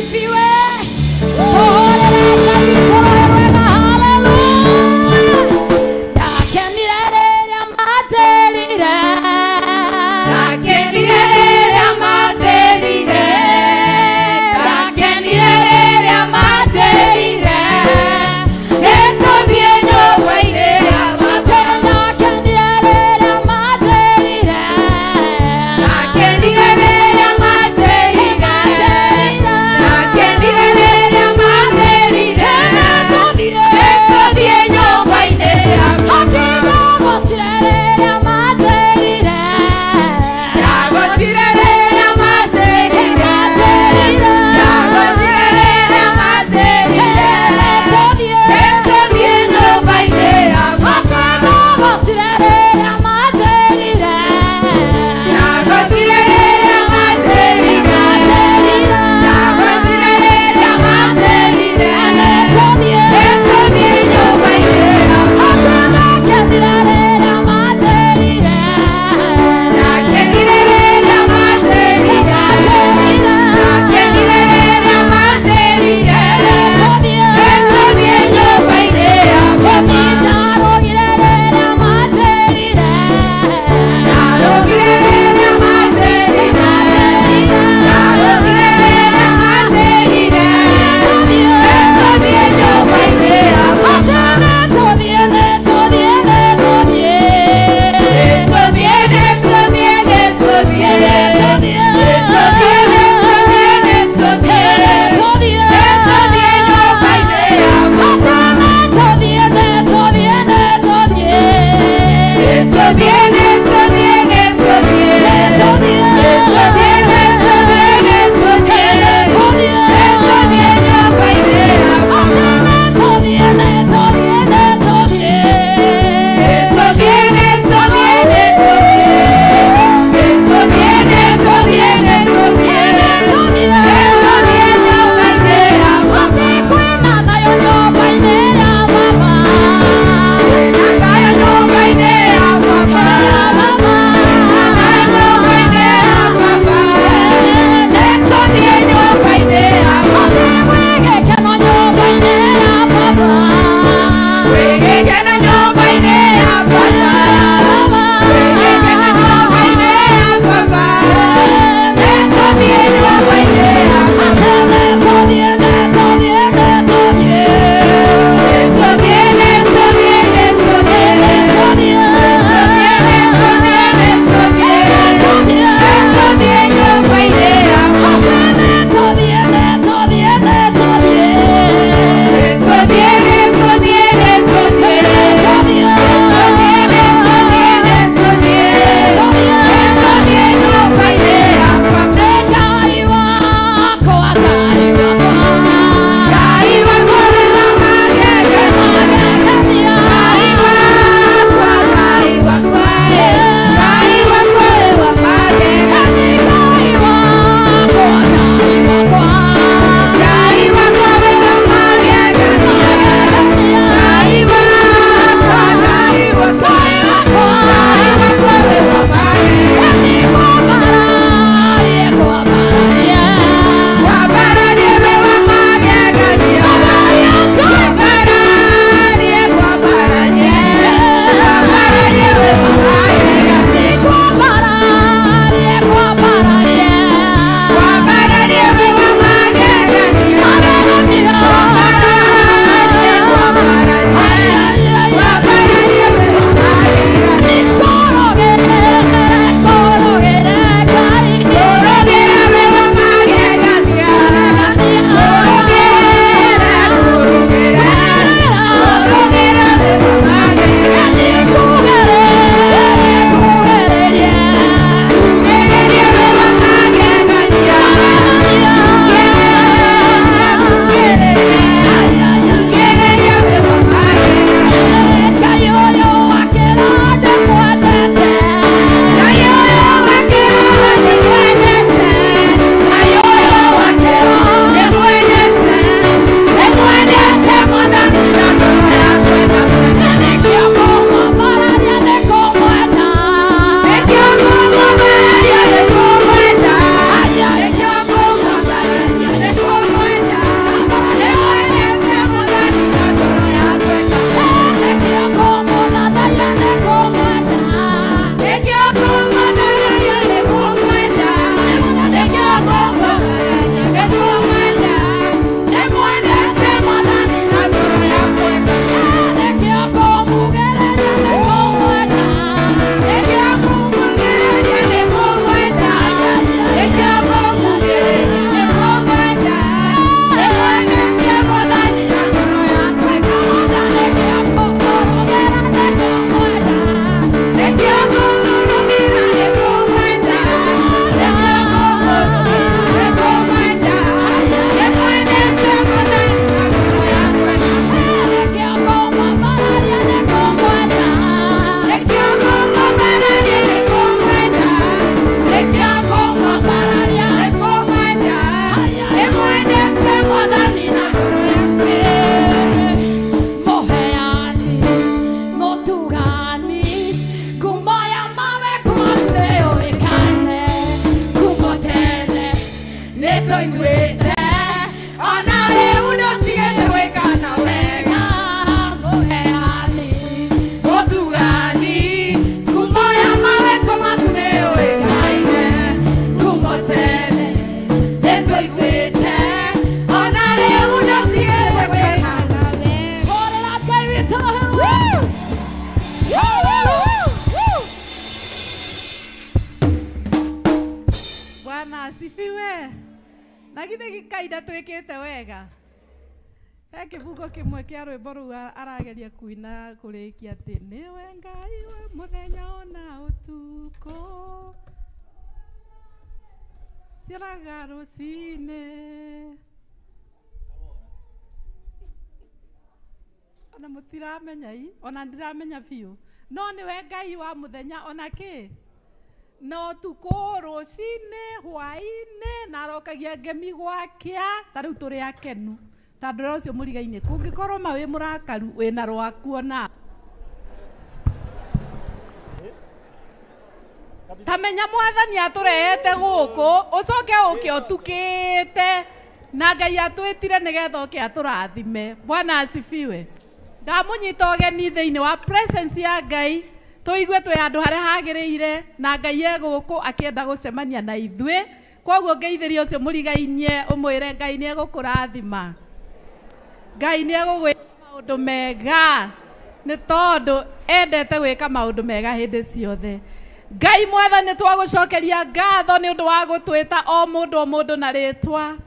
asifiwe. Haleluya. Dakenirere amaterire. Dakenirere amaterire. Dakenirere amaterire. Eto dienyo waire amaterire. Dakenirere amaterire. Dakenirere amaterire. Dakenirere amaterire. Nagithe gikaida twikite wega. He kibugo kimwe kia rwimbo ru arageria kuina kurikia ati niwe Ngai we muthenya ona utuko ciaraga rucine ona mutiramenya ona ndiramenya biu no niwe Ngai wa muthenya ona ki no tuko rucine hwaine na rokagia ngemi gwakia tariu turi akenu tandu rocio murigaine kungikorwo mawi murakaru wina rwaku ona tamenya mwathani aturehete guku ucoke uke utukite na Ngai atwitire nigetha uke aturathime. Bwana asifiwe. Ndamunyita ugeni thiini wa presence ya Ngai tuigue twi andu haria hagiriire na Ngai eguku akienda gucemania na ithue koguo ngeithiria ucio murigainie umwire Ngai ni egukurathima. Ngai ni egugwika maundu mega ni tondu endete gwika maundu mega hindi ciothe. Ngai mwathani twagucokeria ngatho ni undu wa gutwita o mundu na ritwa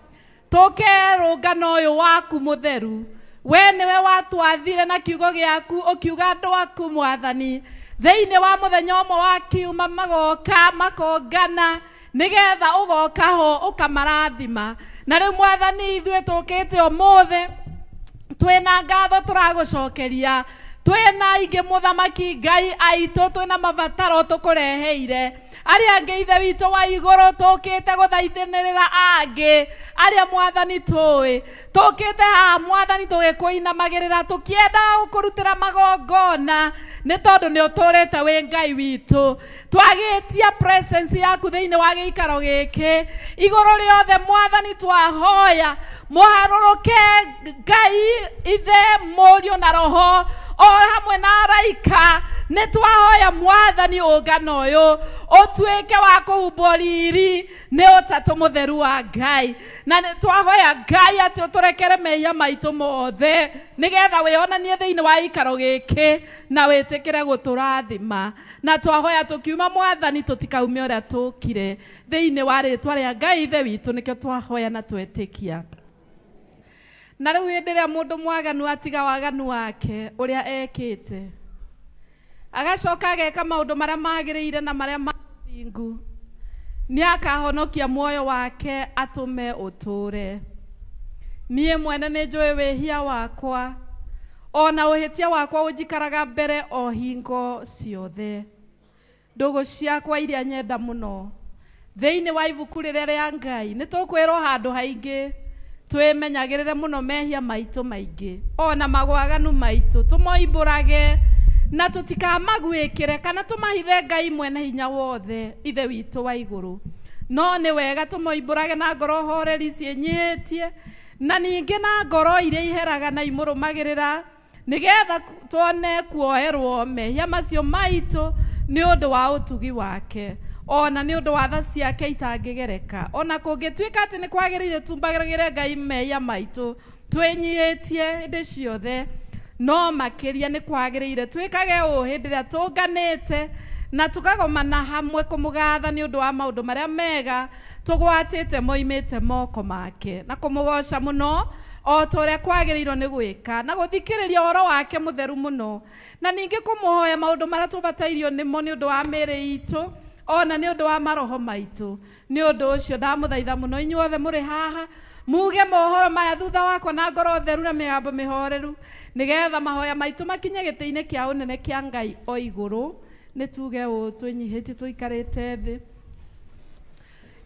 tukerungana uyu waku mutheru. We niwe watwathire na kiugo giaku ukiuga andu aku mwathani thiini wa muthenya umwe wa kiuma magoka makongana nigetha ugoka ho ukamarathima. Na riu mwathani ithue tukite umuthi twina ngatho turagucokeria twina ingi muthamaki Ngai aitu twina mabataro tukureheire aria angi ithe witu wa iguru tukite guthaithinirira angi aria mwathani tui tukite ha mwathani tugikuinamagirira tukienda gukurutira magongona ni tondu ni uturite wi Ngai witu twagitia presence yaku thiini wa giikaro giki iguru riothe mwathani twahoya muharuruke Ngai ithe murio na roho o hamwe na araika ni twahoya mwathani ungano uyu utwike wa kuhumboriri ni utatu mutheru wa Ngai na ni twahoya Ngai ati uturekere mehia maitu mothe nigetha wionanie thiini wa ikaro giki na witikire guturathima na twahoya tukiuma mwathani tutikaume uria tukire thiini wa ritwa ria Ngai ithe witu nikio twahoya na twetikia. Na riu hindi ria mundu mwaganu atiga waganu wake uria ekite agacoka ageka maundu maria magiriire na maria mathingu ni akahonokia muoyo wake atume uture. Nie mwene ni njui wihia wakwa ona uhitia wakwa unjikaraga mbere o hingo ciothe. Ndugu ciakwa iria nyenda muno thiini wa ibuku riria ria Ngai ni tukwirwo handu haingi twimenyagirire muno mehia maitu maingi ona magwaganu maitu tumoimburage na tutikamagwikire kana tumahithe Ngai mwene hinya wothe ithe witu wa iguru. No ni wega tumoimburage na ngoro horeri cienyitie na ningi na ngoro iria iheraga na imurumagirira nigetha tuone kuoherwo mehia macio maitu ni undu wa utugi wake ona ni undu wa tha ciake itangigereka ona kungituika ati ni kwagirire tumbagirire Ngai mehia maitu twinyihitie hindi ciothe no makiria ni kwagirire twikage u hindi ria tunganite na tukagomana hamwe kumugatha ni undu wa maundu maria mega tugwatite moimite moko make na kumugoca muno o toria kwagirirwo ni gwika na guthikiriria horo wake mutheru muno na ningi kumuhoya maundu maria tubatairio nimo ni undu wa miri itu ona ni undu wa maroho maitu. Ni undu ucio ndamuthaitha muno inyuothe muri haha muge mohoro maya thutha wakwa na ngoro theru na migambo mihoreru nigetha mahoya maitu makinye giti-ini kia unene kia Ngai o iguru. Ni tuge u twinyihitie tuikarite thi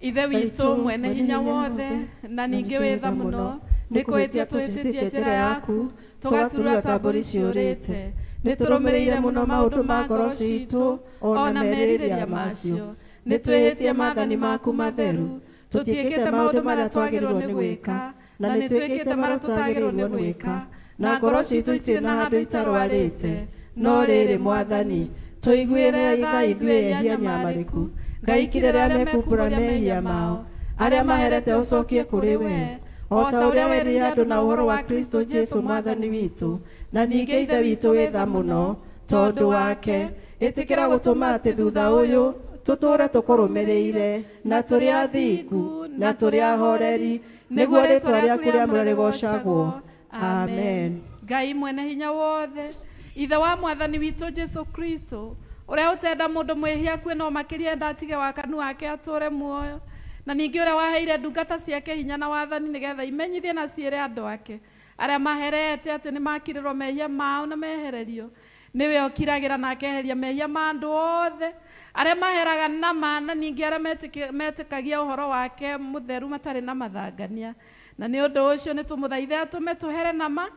ithe witu mwene hinya wothe na ningi witha muno ni kwitia twititie njira yaku tugatura tamburi ciurite ni turumirire muno maundu ma ngoro citu ona meririria macio ni twihitie mathani maku matheru tutiikite maundu maria twagirirwo ni gwika na ni twikite maria tutagirirwo ni gwika na ngoro citu itirĩ na handu itarwarite no riri mwathani tuiguire itha ithue yehia nyamariku Ngai kirere amekumbura mehia mao aria maherete ucokie kuri we o ta uria werire andu na uhoro wa Kristo Jesu mwathani witu na ningi ithe witu witha muno tondu wake itikira gutuma ati thutha uyu tũtũũre tũkũrũmĩrĩire na tũrĩ athingu na tũrĩ ahoreri nĩguo rĩĩtwa rĩaku rĩamũre rĩgocagwo. Amen. Ngai mwene hinya wothe, ithe wa mwathani witũ Jesu Kristo, ũrĩa ũtenda mũndũ mwĩhia akue no makĩria ndatige wakanu wake atũũre muoyo, na ningĩ ũrĩa waheire ndungata ciake hinya na wathani nĩgetha imenyithie na ciĩre andũ ake arĩa maherete atĩ nĩ makirĩrwo mehia mao na mehererio. Nĩwe ũkiragĩra na akeheria mehia ma andũ othe arĩa maheraga na mana, ningĩ arĩa metĩkagia ũhoro wake mũtheru matarĩ na mathangania. Na nĩ ũndũ ũcio nĩ tũmũthaithe atũme tũhere nama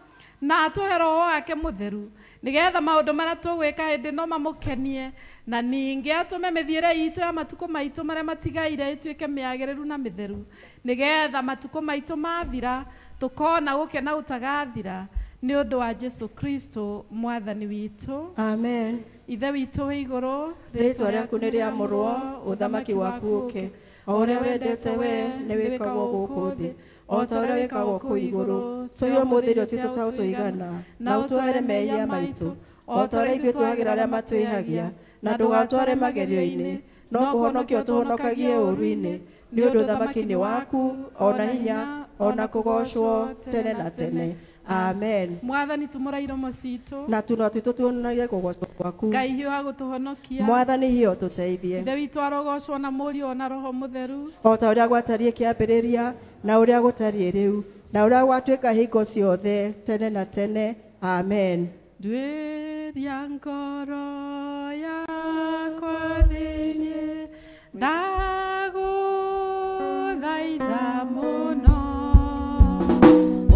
na atũhe roho wake mũtheru nĩgetha maũndũ marĩa tũgwĩka hĩndĩ no mamũkenie, na ningĩ atũme mĩthiĩre itũ ya matukũ maitũ marĩa matigaire ĩtuĩke mĩagĩrĩru na mĩtheru, nĩgetha matukũ maitũ mathira tũkona gũkena ũtagathira, nĩ ũndũ wa Jesu Kristo mwathani witũ. Amen. Ithe witũ wĩ igũrũ, rĩĩtwa rĩaku nĩ rĩamũrwo, ũthamaki waku ũke, o ũrĩa wendete we nĩ wĩkagwo gũkũ thĩ o ta ũrĩa wĩkagwo kũu igũrũ. Tũhe ũmũthĩ irio citũ ta ũtũigana, na ũtũhere mehia maitũ o ta ũrĩa ithuĩ twĩhagĩra arĩa matwĩhagia, na ndũgatware magerio-inĩ, no kũhonokia ũtũhonokagie ũũru-inĩ, nĩ ũndũ ũthamaki nĩ waku, ona hinya, ona kũgocwo tene na tene. Amen. Mwathani tumũrairo mũcitũ, na tũnua twitũ tuonagie kũgocwo gwaku. Ngai hiũha gũtũhonokia, Mwathani hiũ tũteithie. Ithe witũ arogocwo na Mũriũ ona Roho Mũtheru, o ta ũrĩa gwatariĩ kĩambĩrĩria na ũrĩa gũtariĩ rĩu na ũrĩa gwatuĩka hingo ciothe tene na tene. Amen. Ndwĩria ngoro yakwa thĩinĩ, ndagũthaitha mũno,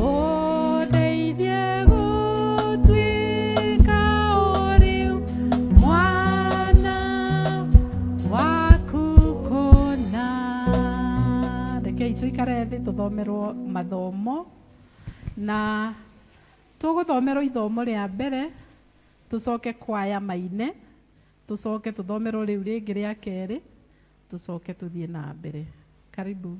ũndeithie gũtuĩka o rĩu mwana waku kũna. Rekei tũikare thĩ tũthomerwo mathomo, na tũgũthomerwo ithomo rĩa mbere, tũcoke kwaya maine, tũcoke tũthomerwo rĩu rĩngĩ rĩa kerĩ, tũcoke tũthiĩ na mbere. Karibu.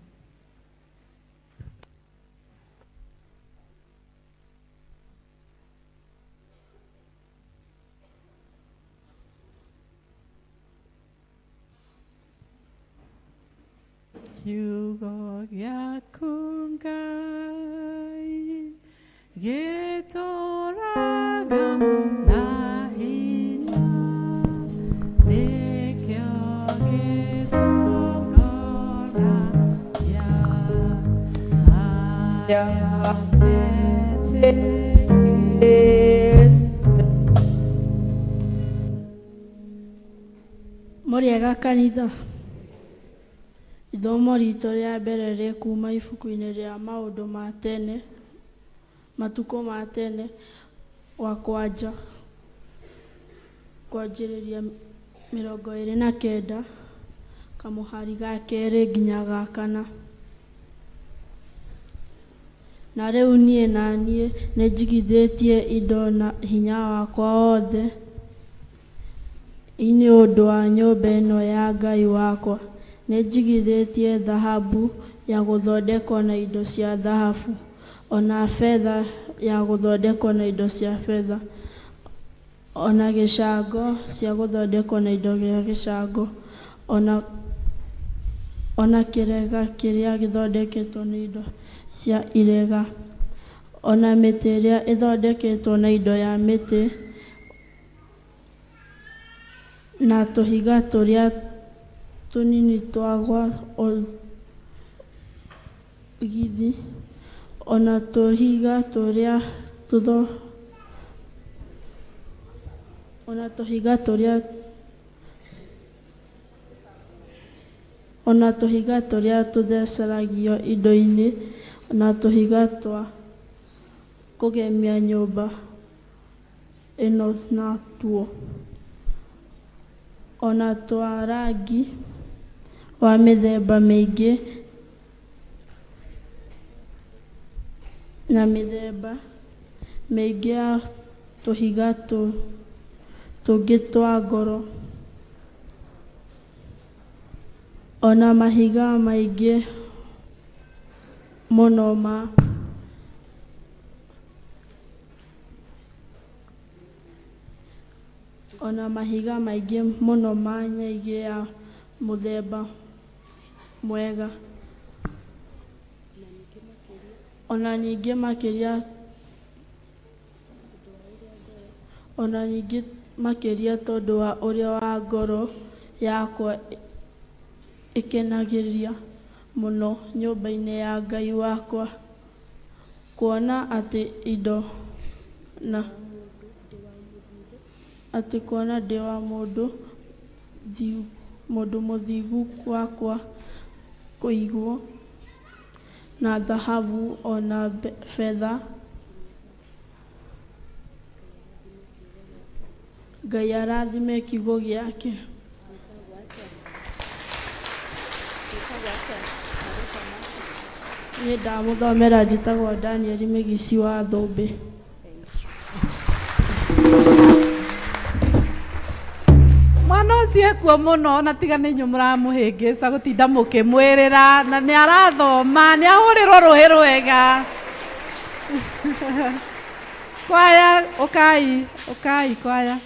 Kiugo gĩaku Ngai gĩtũũraga na hinya, nĩkĩo gĩtongoragia aya metĩkĩtie. Mũrĩega kanitha. Ithomo ritũ rĩa mbere rĩ kuma ibuku-inĩ rĩa maũndũ ma tene, matukũ ma tene wa kwanja, kwanjĩrĩria 29 kamũhari ga kerĩ nginya ga kana. Na rĩu niĩ nĩ njigithĩtie indo na hinya wakwa wothe ini ũndũ wa nyũmba ĩno ya Ngai wakwa. Nĩ njigithĩtie thahabu ya gũthondekwo na indo cia thahabu, ona betha ya gũthondekwo na indo cia betha, ona gĩcango cia gũthondekwo na indo gĩa gĩcango, ona kĩrega kĩrĩa gĩthondeketwo na indo cia irega, ona mĩtĩ ĩrĩa ĩthondeketwo na indo ya mĩtĩ, na tũhiga tũrĩa tũnini twagwa githi, ona tũhiga tũrĩa tũtheceragio indo-inĩ, na tũhiga twa kũgemia nyũmba ĩno na tuo, ona twa rangi wa mĩthemba mĩingĩ na mĩthemba mĩingĩ ya tũhiga tũngĩ twa goro, ona mahiga maingĩ mũno ma nyaigĩ ya mũthemba mwega. Ona ningĩ makĩria tondũ wa ũrĩa wa ngoro yakwa ĩkenagĩria mũno nyũmba-inĩ ya Ngai wakwa, kuona atĩ kuona ndĩ wa mũndũ mũthigu wakwa kũigwo na thahabu ona fedha. Ngai arathime kiugo gĩake. Niĩ ndamũthomera njĩtagwo Daniel Mĩgici wa Thũmbĩ. Mwana ũcio ekuo mũno na tiga nĩ inyuĩ mũramũhĩngĩca gũtinda mũkĩmwĩrĩra, na nĩ arathoma, nĩ ahũrĩrwo rũhĩ rwega. Kwaya, ũkai kwaya.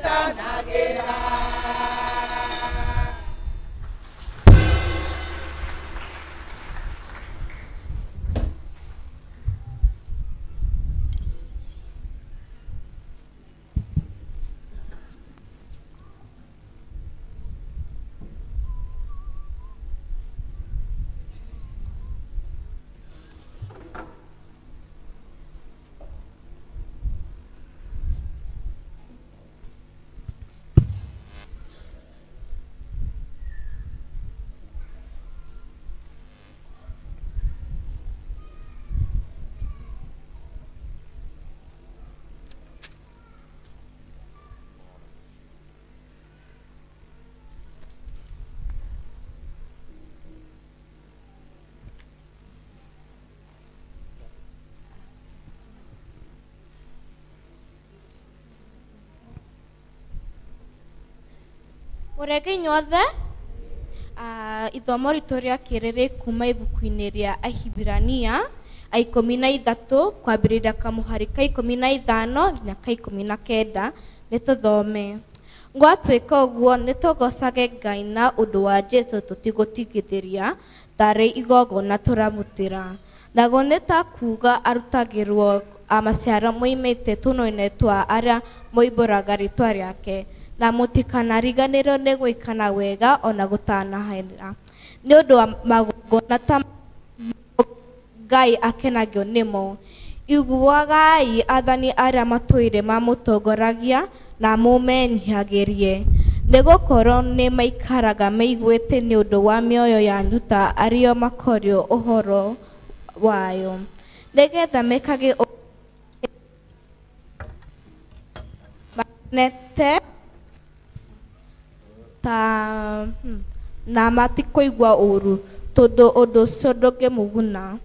tũnyitanagĩra. Mũrenge inyuothe, ithomo ritũ rĩa kĩrĩrĩ kuma ibuku-inĩ rĩa Ahibirania 13 kwambĩrĩria kamũhari ka 15 nginya ka 19 nĩtũthome. Gwatuĩka ũguo nĩtũgocage Ngai na ũndũ wa Jesũ tũtigũtigithĩria tarĩ igongona tũramũtĩra. Naguo nĩtakuga arutagĩrwo maciaro moimĩte tũnua-inĩ twa arĩa moimbũraga rĩtwa rĩake. Na mũtikanariganĩrwo nĩ gwĩkana wega ona gũtanahĩra. Nĩ ũndũ wa magongona ta Ngai akenagio nĩmo. Iguagai athani arĩa matũire mamũtongoragia na mũmenyihagĩrie. Nĩgũkorwo nĩ maikaraga meiguĩte nĩ ũndũ wa mĩoyo yanyu ta arĩa makorio ũhoro wayo. Nĩgetha mekage nete na matikoigua ũru tondũ ũndũ ũcio ndũngĩmũguna.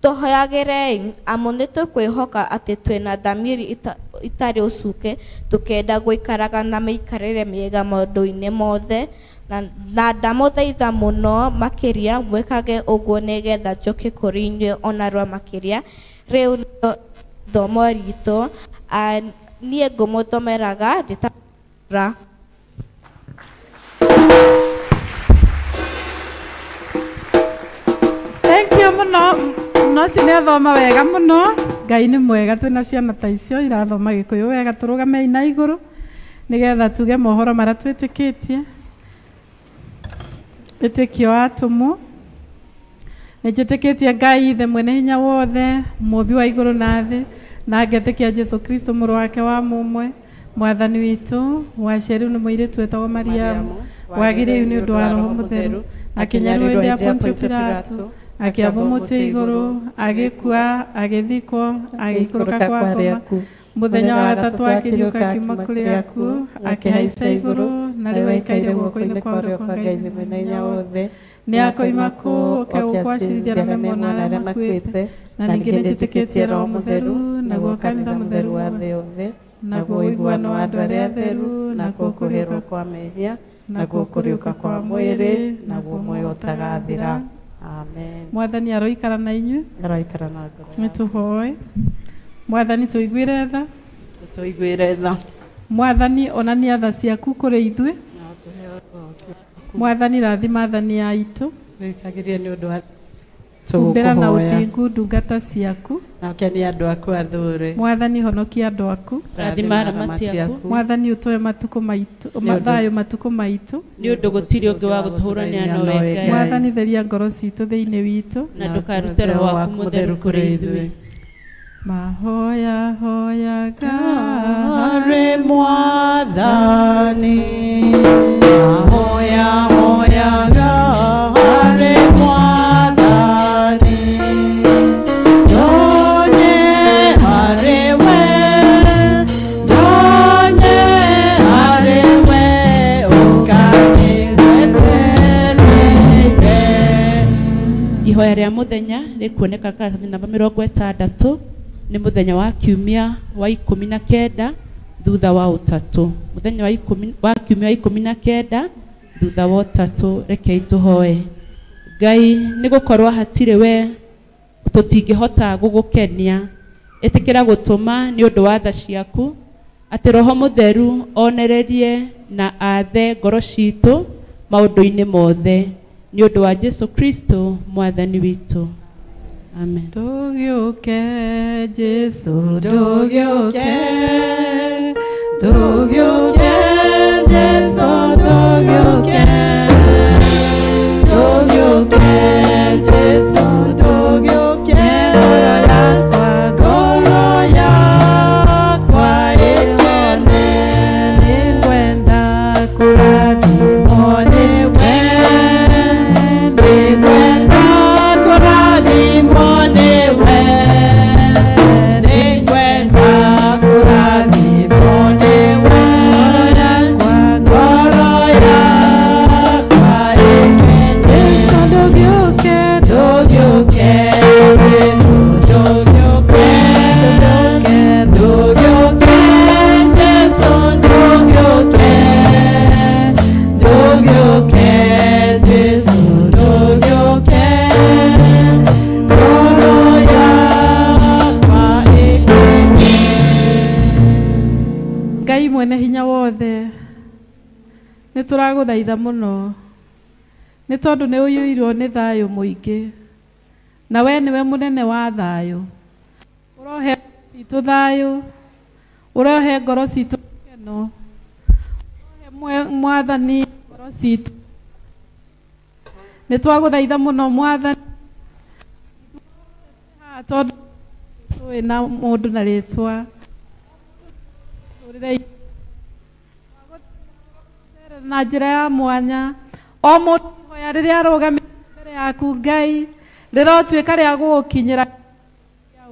Tũhoyagĩrei amu nĩtũkwĩhoka atĩ twĩna thamiri itarĩ ũcuke tũkenda gũikaraga na mĩikarĩre mĩega maũndũ-inĩ mothe na ndamũthaitha mũno makĩria mwĩkage ũguo nĩgetha njoke kũrĩ inyuĩ ona rwa makĩria. Rĩu nĩrĩo thomo ritũ, niĩ ngũmũthomeraga njĩtagũra. Thank you muno. No cinethoma wega muno. Ngai nĩ mwega, twĩna ciana ta icio irathoma Gĩkũyũ wega. Tũrũgame na igũrũ nĩgetha tuge mohoro marĩa twĩtĩkĩtie. Wĩtĩkio wa atũmwo. Nĩnjĩtĩkĩtie Ngai Ithe mwene hinya wothe, mũmbi wa igũrũ na thĩ, na ngetĩkia Jesũ Kristo mũrũ wake wa mũmwe, mwathani witũ, waciarĩirwo nĩ mũirĩtu wetagwo Mariamu, wagĩrĩirwo nĩ ũndũ wa Roho Mũtheru, akĩnyarĩrwo hĩndĩ ya Pontio Pilato, akĩambwo mũtĩ igũrũ, agĩkua, agĩthikwo, agĩikũrũka kwa ngoma, mũthenya wa gatatũ akĩriũka akiuma kũrĩ akuũ, akĩhaica igũrũ, na rĩu aikaire guoko-inĩ kwa ũrĩo kwa Ngai mwene hinya wothe. Nĩakoima kũu gũkacirithia arĩa mona arĩa makuĩte, na ningĩ nĩnjĩtĩkĩtie Roho Mũtheru, naguo kanitha mũtheru wa thĩ yothe, naguo ũiguano wa andũ arĩa atheru, nakuo kũhĩrwo kwa mehia, nakuo kũriũka kwa mwĩrĩ, naguo muoyo ũtagathira. Amen. Mwathani aroikara na inyuĩ. Aroikara na ngoro. Nĩtũhoe. Mwathani tũiguĩre tha. Tũiguĩre tha. Mwathani onania tha ciaku kũrĩ ithuĩ. Mwathani rathima athani aitũ. Wĩkagĩrie nĩ ũndũ wa tumbĩra na ũthingu ndungata ciaku. Na ũkenia andũ aku athũre. Mwathani honokia andũ aku. Rathima aramati aku. Mwathani ũtũhe matukũ maitũ, thayũ matukũ maitũ. Nĩ ũndũ gũtirĩ ũngĩ wa gũtũũrania nawe Ngai. Mwathani theria ngoro citũ thĩinĩ witũ. Na ndũkarute Roho waku Mũtheru kũrĩ ithuĩ. Mahoya hoyaga harĩ Mwathani. Mahoya hoyaga harĩ Mwathani. Ndonye harĩ we, ndonye harĩ we, ũkanĩgweterere. Ihoya rĩa mũthenya rĩkuoneka karatathi namba 60. Nĩ mũthenya wa kiumia wa 19 thutha wa ũtatũ. Mũthenya wa kiumia wa 19 thutha wa ũtatũ. Rekei tũhoe. Ngai nĩ gũkorwo hatirĩ we tũtingĩhota gũgũkenia. Ĩtĩkĩra gũtũma nĩ ũndũ wa tha ciaku atĩ Roho Mũtheru onererie na athe ngoro citũ maũndũ-inĩ mothe nĩ ũndũ wa Jesu Kristo mwathani witũ. Amen. Ndũgĩũke Jesu, ndũgĩũke, ndũgĩũke Jesu, ndũgĩũke, ndũgĩũke Jesu, ndũgĩũke, ngoro yakwa ĩkene, nĩngwenda kũrathimwo nĩwe, nĩngwenda kũrathimwo nĩwe, nĩngwenda kũrathimwo nĩwe, ngoro yakwa ĩkene. Jesu ndũgĩũke, ndũgĩũke, Jesu ndũgĩũke, ndũgĩũke, Jesu ndũgĩũke, ndũgĩũke, Jesu ndũgĩũke, ngoro yakwa ĩkene. Ngai mwene hinya wothe, nĩ tũragũthaitha mũno nĩ tondũ nĩ ũiyũirwo nĩ thayũ mũingĩ, na we nĩwe mũnene wa thayũ. Ũrohe citũ thayũ, ũrohe ngoro citũ gĩkeno, ũrohe Mwathani ngoro citũ. Nĩ twagũthaitha mũno Mwathani, tondũ tũĩ na mũndũ na rĩtwa na njĩra ya mwanya. O mũndũ hoya rĩrĩa arũgamĩte mbere yaku Ngai, rĩrotuĩka rĩa gũgũkinyĩra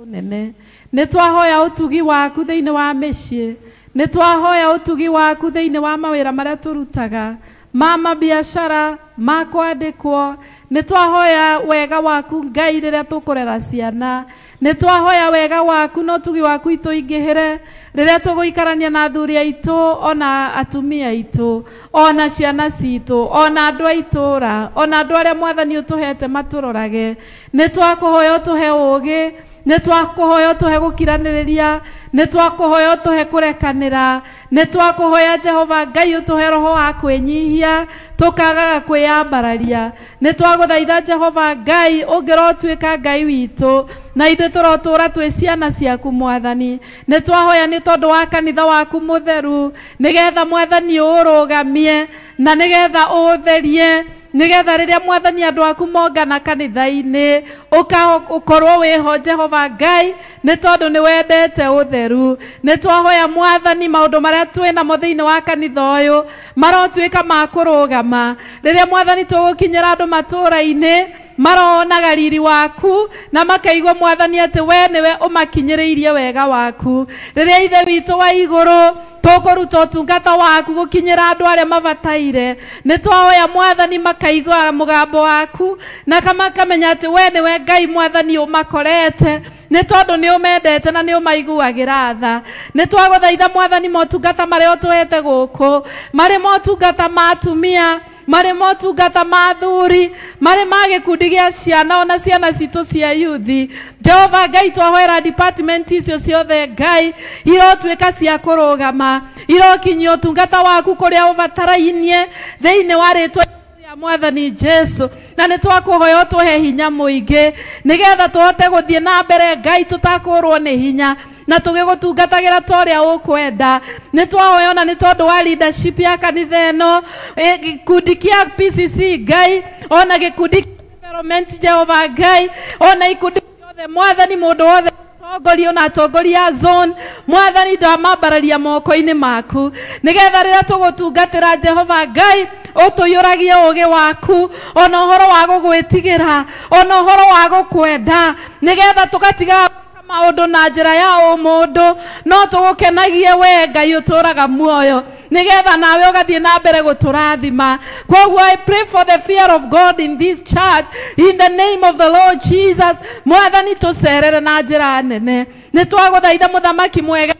ũnene. Nĩ twahoya ũtugi waku thĩinĩ wa mĩciĩ, nĩ twahoya ũtugi waku thĩinĩ wa mawĩra marĩa tũrutaga, ma mabiacara, ma kwandĩkwo. Nĩ twahoya wega waku Ngai rĩrĩa tũkũrera ciana, nĩ twahoya wega waku na ũtugi waku itũingĩhĩre rĩrĩa tũgũikarania na athuri aitũ, ona atumia aitũ, ona ciana citũ, ona andũ a itũũra, ona andũ arĩa Mwathani ũtũhete matũrorage. Nĩ twakũhoya ũtũhe ũũgĩ, nĩ twakũhoya ũtũhe gũkiranĩrĩria, nĩ twakũhoya ũtũhe kũrekanĩra, nĩ twakũhoya Jehova Ngai ũtũhe roho wa kwĩnyihia tũkagaga kwĩyambararia. Nĩ twagũthaitha Jehova Ngai ũngĩrotuĩka Ngai witũ, na ithuĩ tũrotũũra twĩ ciana ciaku Mwathani. Nĩ twahoya nĩ tondũ wa kanitha waku mũtheru, nĩgetha Mwathani ũrũgamie na nĩgetha ũtherie, nĩgetha rĩrĩa Mwathani andũ aku mongana kanitha-inĩ ũkorwo wĩho Jehova Ngai, nĩ tondũ nĩ wendete ũtheru. Nĩ twahoya Mwathani maũndũ marĩa twĩ namo thĩinĩ wa kanitha ũyũ marotuĩka ma kũrũgama rĩrĩa Mwathani tũgũkinyĩra andũ matũũra-inĩ, maronaga riri waku na makaigua Mwathani atĩ we nĩwe ũmakinyĩrĩirie wega waku. Rĩrĩa Ithe witũ wa igũrũ tũkũruta ũtungata waku gũkinyĩra andũ arĩa mabataire, nĩ twahoya Mwathani makaigua mũgambo waku na makamenya atĩ we nĩwe Ngai Mwathani ũmakorete, nĩ tondũ nĩ ũmendete na nĩ ũmaiguagĩra tha. Nĩ twagũthaitha Mwathani motungata marĩa ũtũhete gũkũ, marĩ motungata ma atumia, marĩ motungata ma athuri, marĩ ma gĩkundi gĩa ciana, ona ciana citũ cia yuthi. Jehova Ngai twahoera department icio ciothe Ngai irotuĩka cia kũrũgama, irokinyia ũtungata waku kũrĩa ũbatarainie thĩinĩ wa rĩtwa rĩa Mwathani Jesu. Na nĩ twakũhoya ũtũhe hinya mũingĩ nĩgetha tũhote gũthiĩ na mbere Ngai tũtakũrwo nĩ hinya na tũgĩgũtungatagĩra ta ũrĩa ũkwenda. Nĩ twahoya ona nĩ tondũ wa leadership ya kanitha ĩno, gĩkundi kĩa PCC Ngai, ona gĩkundi kĩa development Jehova Ngai, ona ikundi ciothe Mwathani, mũndũ wothe atongoria na atongoria a zone Mwathani ndamambararia moko-inĩ maku, nĩgetha rĩrĩa tũgũtungatĩra Jehova Ngai ũtũiyũragie ũũgĩ waku, ona ũhoro wa gũgwĩtigĩra, ona ũhoro wa gũkwenda, nĩgetha tũgatiga maũndũ na njĩra ya ũmũndũ, no tũgũkenagie we Ngai ũtũũraga muoyo, nĩgetha nawe ũgathiĩ na mbere gũtũrathima. Koguo I pray for the fear of God in this church in the name of the Lord Jesus. Mwathani tũcerere na njĩra nene. Nĩ twagũthaitha mũthamaki mwega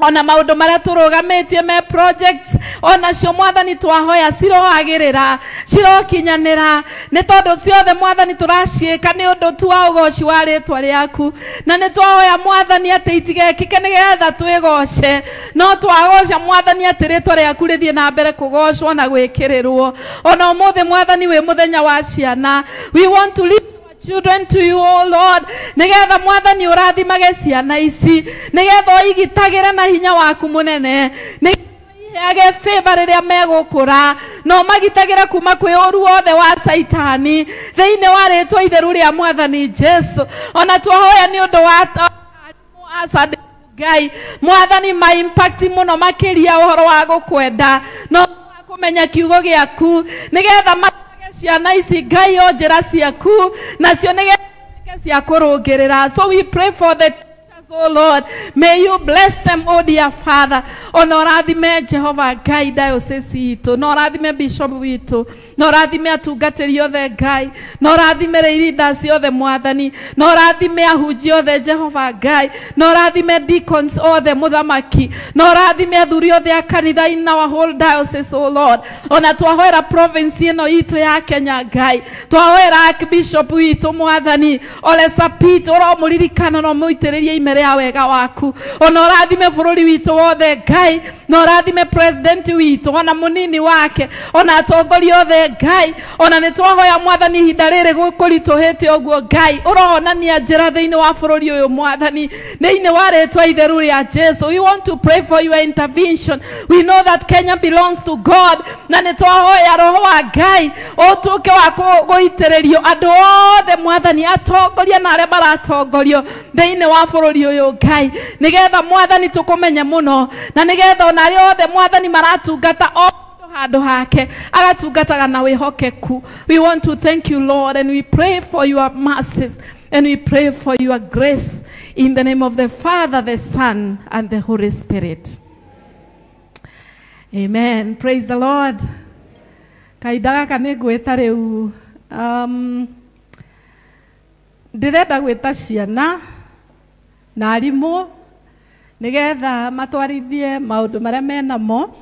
ona maundu maria turugametie me projects ona cio mwathani twahoya ciroagirira cirokinyanira ni tondu ciothe mwathani turaciika ni undu tu wa ugoci wa ritwa riaku na ni twahoya mwathani ati itigekike nigetha twigoce no twagoca mwathani ati ritwa riaku rithie na mbere kugocwo na gwikirirwo ona umuthi mwathani wi muthenya wa ciana. We want to live children to you, oh Lord. Nigetha mwathani urathimage ciana ici nigetha igitagira na hinya waku munene age favor riria megukura no magitagira kuma kwi uru wothe wa saitani thiini wa ritwa itheru ria mwathani Jesu. Ona twahoya ni undu wa asade Ngai mwathani ma impact muno makiria uhoro wa gukwenda no kumenya kiugo giaku nigetha ciana ici Ngai o njira ciaku nacio nigetha cia kurungirira. So we pray for the teachers, oh Lord, may you bless them, oh dear Father. Ona urathime Jehova Ngai diocese itu, na urathime bishop witu, na urathime atungatiri othe Ngai, na urathime leaders othe mwathani, na urathime ahunjia othe Jehova Ngai, na urathime deacons othe muthamaki, na urathime athuri othe a kanitha in our whole diocese, oh Lord. Ona twahoera province ino itu ya Kenya Ngai, twahoera archbishop witu mwathani Ole Sapit uramuririkana no muitiririe imere ya wega waku. Ona urathime bururi witu wothe Ngai, na urathime president witu ona munini wake, ona atongoria othe Ngai, ona nitwahoya mwathani ihinda riri gukurituhite oguo Ngai uroonania njira thiini wa bururi uyu mwathani thiini wa ritwa itheru ria Jesu. We want to pray for your intervention. We know that Kenya belongs to God, na nitwahoya roho wa Ngai utuke wa guitiririo andu othe mwathani atongoria na aria maratongorio thiini wa bururi uyu Ngai nigetha mwathani tukumenye muno na nigetha ona aria othe mwathani maratungata handu hake agatungataga na wihokeku. We want to thank you, Lord, and we pray for your mercies and we pray for your grace in the name of the Father, the Son, and the Holy Spirit. Amen. Praise the Lord. Kaidaga kane gweta riu ndirenda gweta ciana na arimu nigetha matwarithie maundu maria menamo.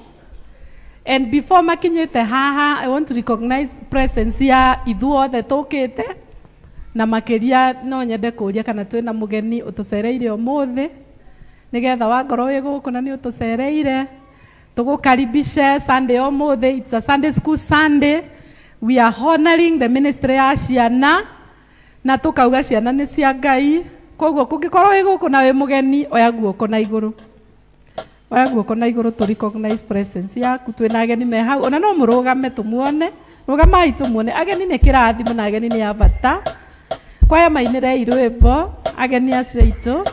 And before makinyete haha, I want to recognize presence ya ithuothe tukite na makiria no nyende kuria kana twina mugeni utucereire umuthi nigetha wangoro wi guku na ni utucereire tugukaribishe Sunday umuthi. It's a Sunday school Sunday. We are honoring the ministry ya ciana na tukauga ciana ni cia Ngai. Koguo kungikorwo wi guku na wi mugeni oya guoko na iguru, oya guoko na iguru to recognize presence yaku. Twina ageni me hau ona no murugame tumuone, rugamai tumuone. Ageni ni kirathimo na ageni ni abata. Kwaya mainire irwimbo ageni acio itu.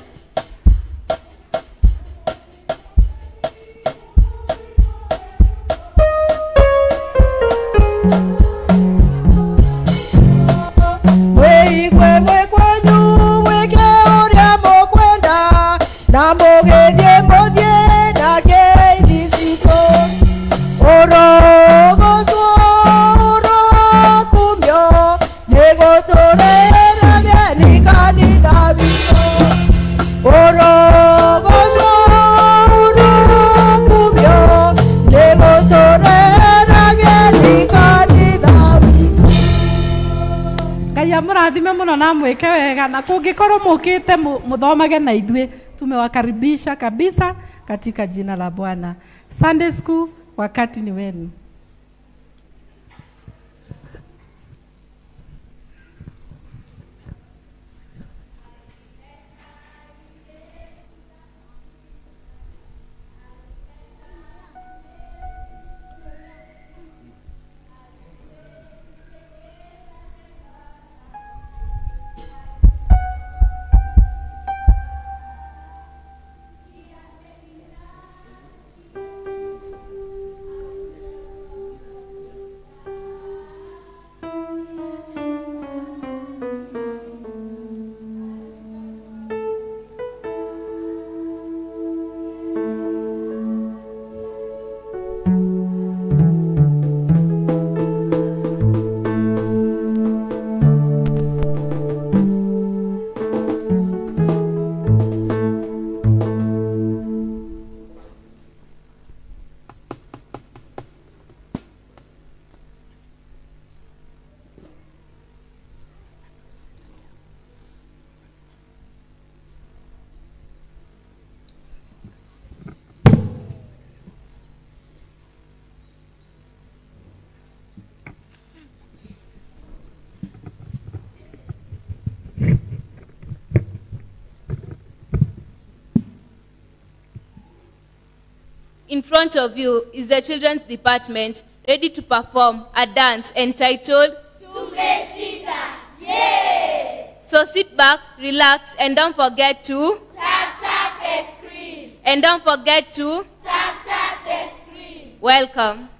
Murathime muno na mweke wega na kungikorwo mukite muthomage na ithue tumewakaribisha kabisa katika jina la Bwana. Sunday school wakati ni wenu. In front of you is the children's department, ready to perform a dance entitled Tumeshinda. Yay! So sit back, relax, and don't forget to Tap the screen. And don't forget to Tap the screen. welcome. Tap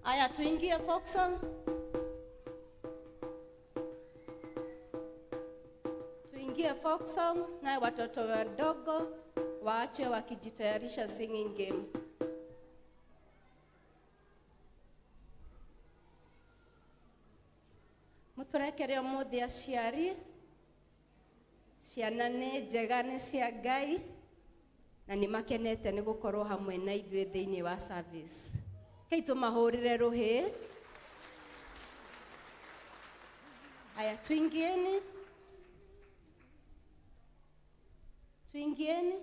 Aya, tuingie folk song. Tuingie folk song, na watoto wadogo waache wakijitayarisha singing game. Muturekere umuthi aciari, ciana nĩ njega nĩ cia Ngai na nĩ makenete nĩ gũkorwo hamwe na ithuĩ thĩinĩ wa service. Kei tumahũrĩre rũhĩ. Aya, tuingieni. Tuingieni.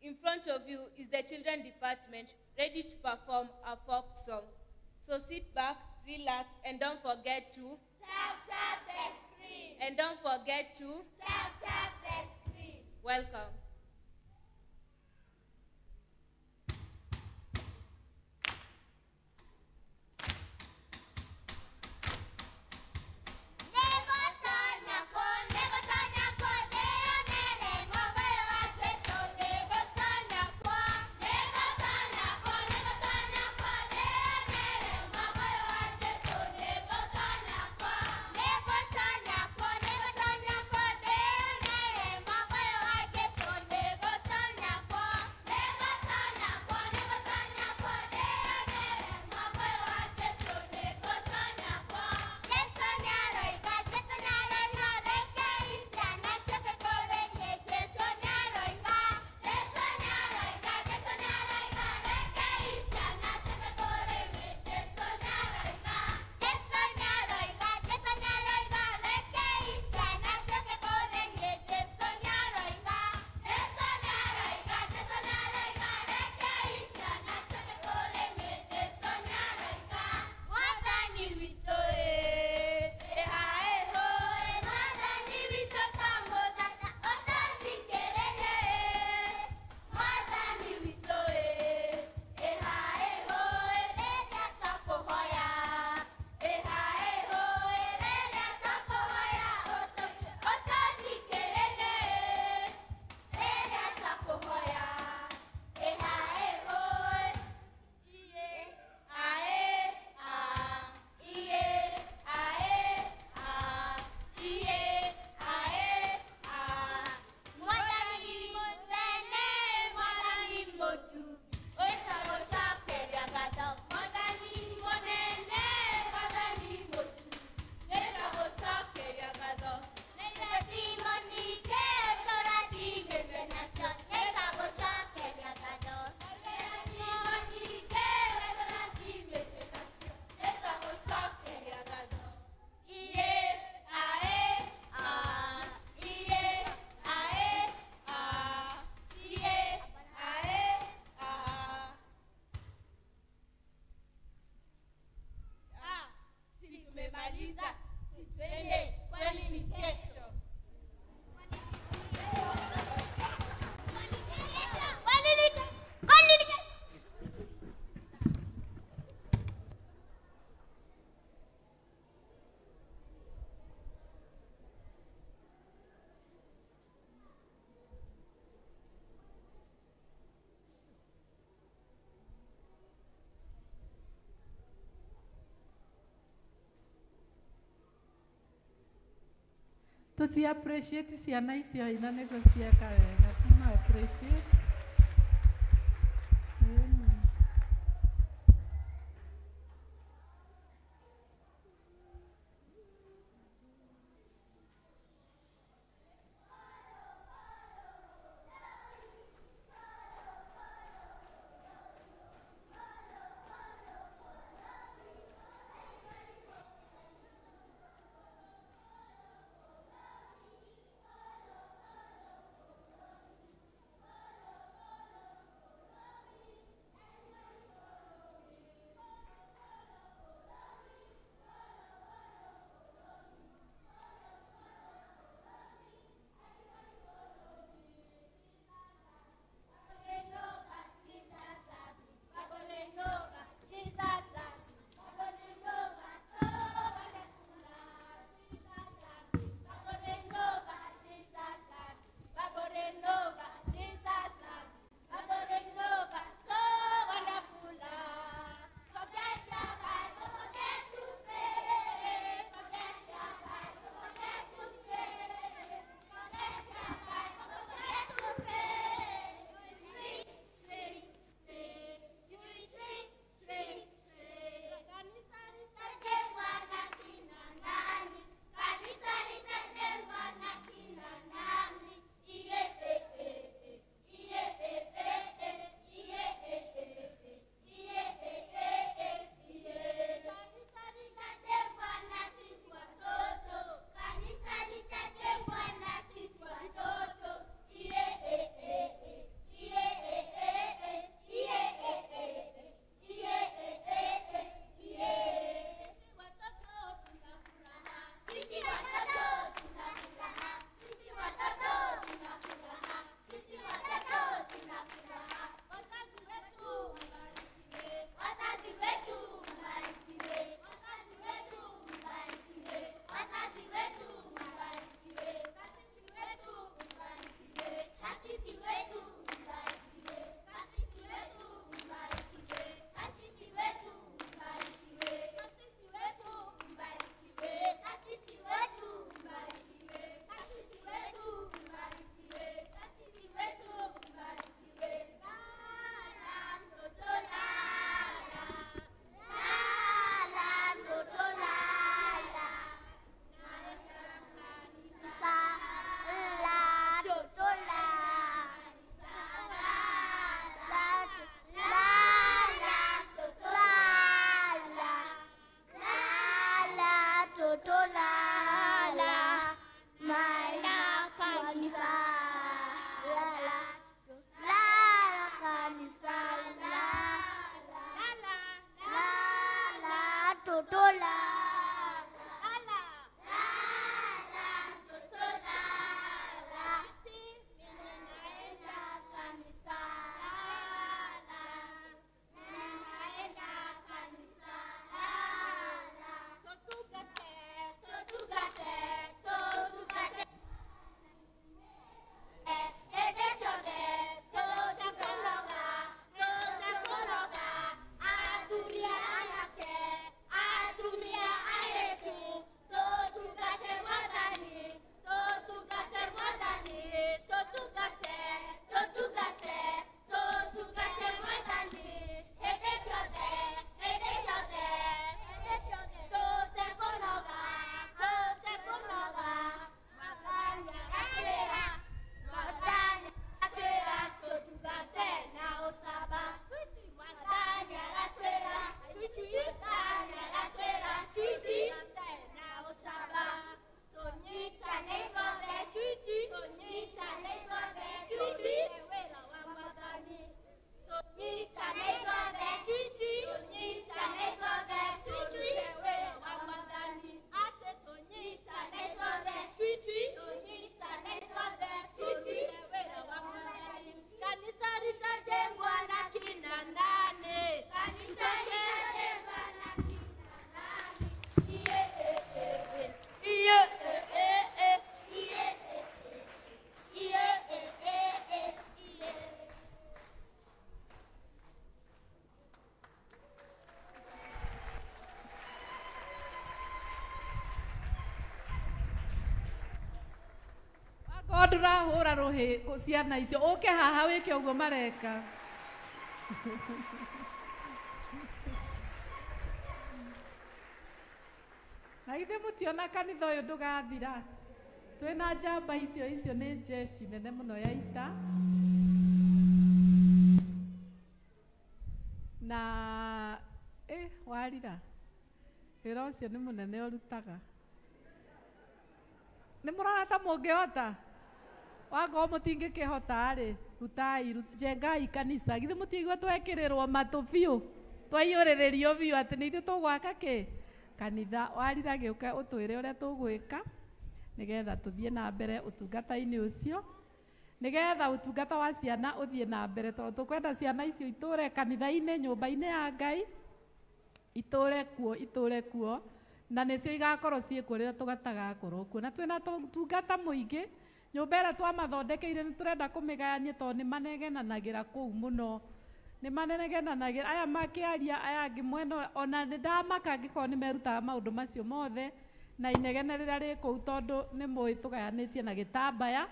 In front of you is the children department, ready to perform a folk song. So sit back, relax, and don't forget to Tap the screen. And don't forget to Tap the screen. Welcome. Never Tuti appreciate ciana icio ina nĩguo cieka wega. Tuma appreciate. Amen. Odra hora rohe ciana icio uke haha wike uguo mareka. Na ithe mutiona kanitha uyu ndugathira. Twina njamba icio ni jeshi nene muno ya ita. Na warira. Wira ucio ni munene urutaga. Ni murona ta mungihota. Wago mutingikihota ri rutai jengai kanisa githe mutigwa twekirirwo matu biu twaiyuriririo biu ati ni ithu tugwaka ki kanitha warira giuka utwire uria tugwika nigetha tuthie na mbere utungata-ini ucio nigetha utungata wa ciana uthie na mbere tondu tukwenda ciana icio iture kanitha-ini nyumba-ini ya Ngai iture kuo na nicio igakorwo ciikuo riria tugatagakorwo kuo na twina tungata muingi nyumba ĩrĩa twamathondekeire nĩ turenda kũmĩgayania tondũ nĩ manegenanagira kũu mũno nĩ manegenanagira aya makĩaria aya angĩ mwena ona nĩ ndamaka angĩkorwo nĩ merutaga maũndũ macio mothe na inegene rĩrĩa rĩ kũu tondũ nĩ mũĩ tũgayanĩtie na gĩtambaya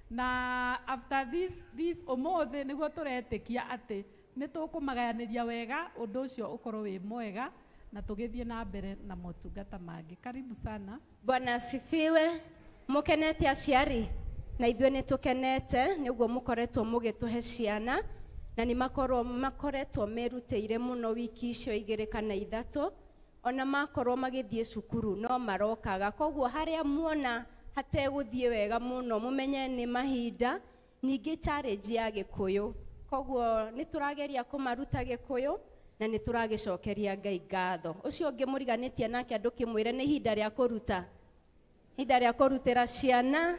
na after this ũmũthĩ nĩguo tũretĩkia atĩ nĩ tũkũmagayanĩria wega ũndũ ũcio ũkorwo wĩ mwega na tũgĩthiĩ na mbere na motungata mangĩ. Karibu sana. Bwana asifiwe. Mukenete aciari na ithuĩ nĩ tũkenete nĩguo mũkoretwo mũgĩtũhe ciana na nĩ makoretwo merutĩire mũno wiki icio 2 kana 3 ona makorwo magĩthiĩ cukuru no marokaga koguo harĩa muona hategũthiĩ wega mũno mũmenye nĩ mahinda ningĩ challenge ya Gĩkũyũ koguo nĩ tũrageria kũmaruta Gĩkũyũ na nĩ tũragĩcokeria Ngai ngatho. Ũcio ũngĩ mũriganĩtie nake andũ kĩmwĩre nĩ ihinda rĩa kũruta ihinda rĩa kũrutĩra ciana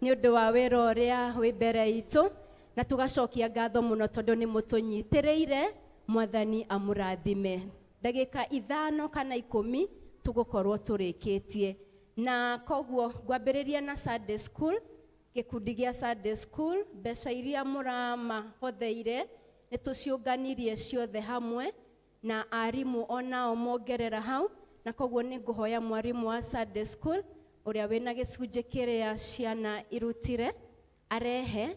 nĩ ũndũ wa wĩra ũrĩa wĩ mbere itũ na tũgacokia ngatho mũno tondũ nĩ mũtũnyitĩrĩire Mwathani amũrathime. Ndagĩka 5 kana 10 tũgũkorwo tũrĩkĩtie na koguo ngwambĩrĩria na Sunday school gĩkundi gĩa Sunday school mbeca iria mũramahotheire nĩ tũciũnganirie ciothe hamwe na arimũ onao mongerera hau na koguo nĩ ngũhoya mwarimũ wa Sunday school uria wina gicunje kiria ciana irutire arehe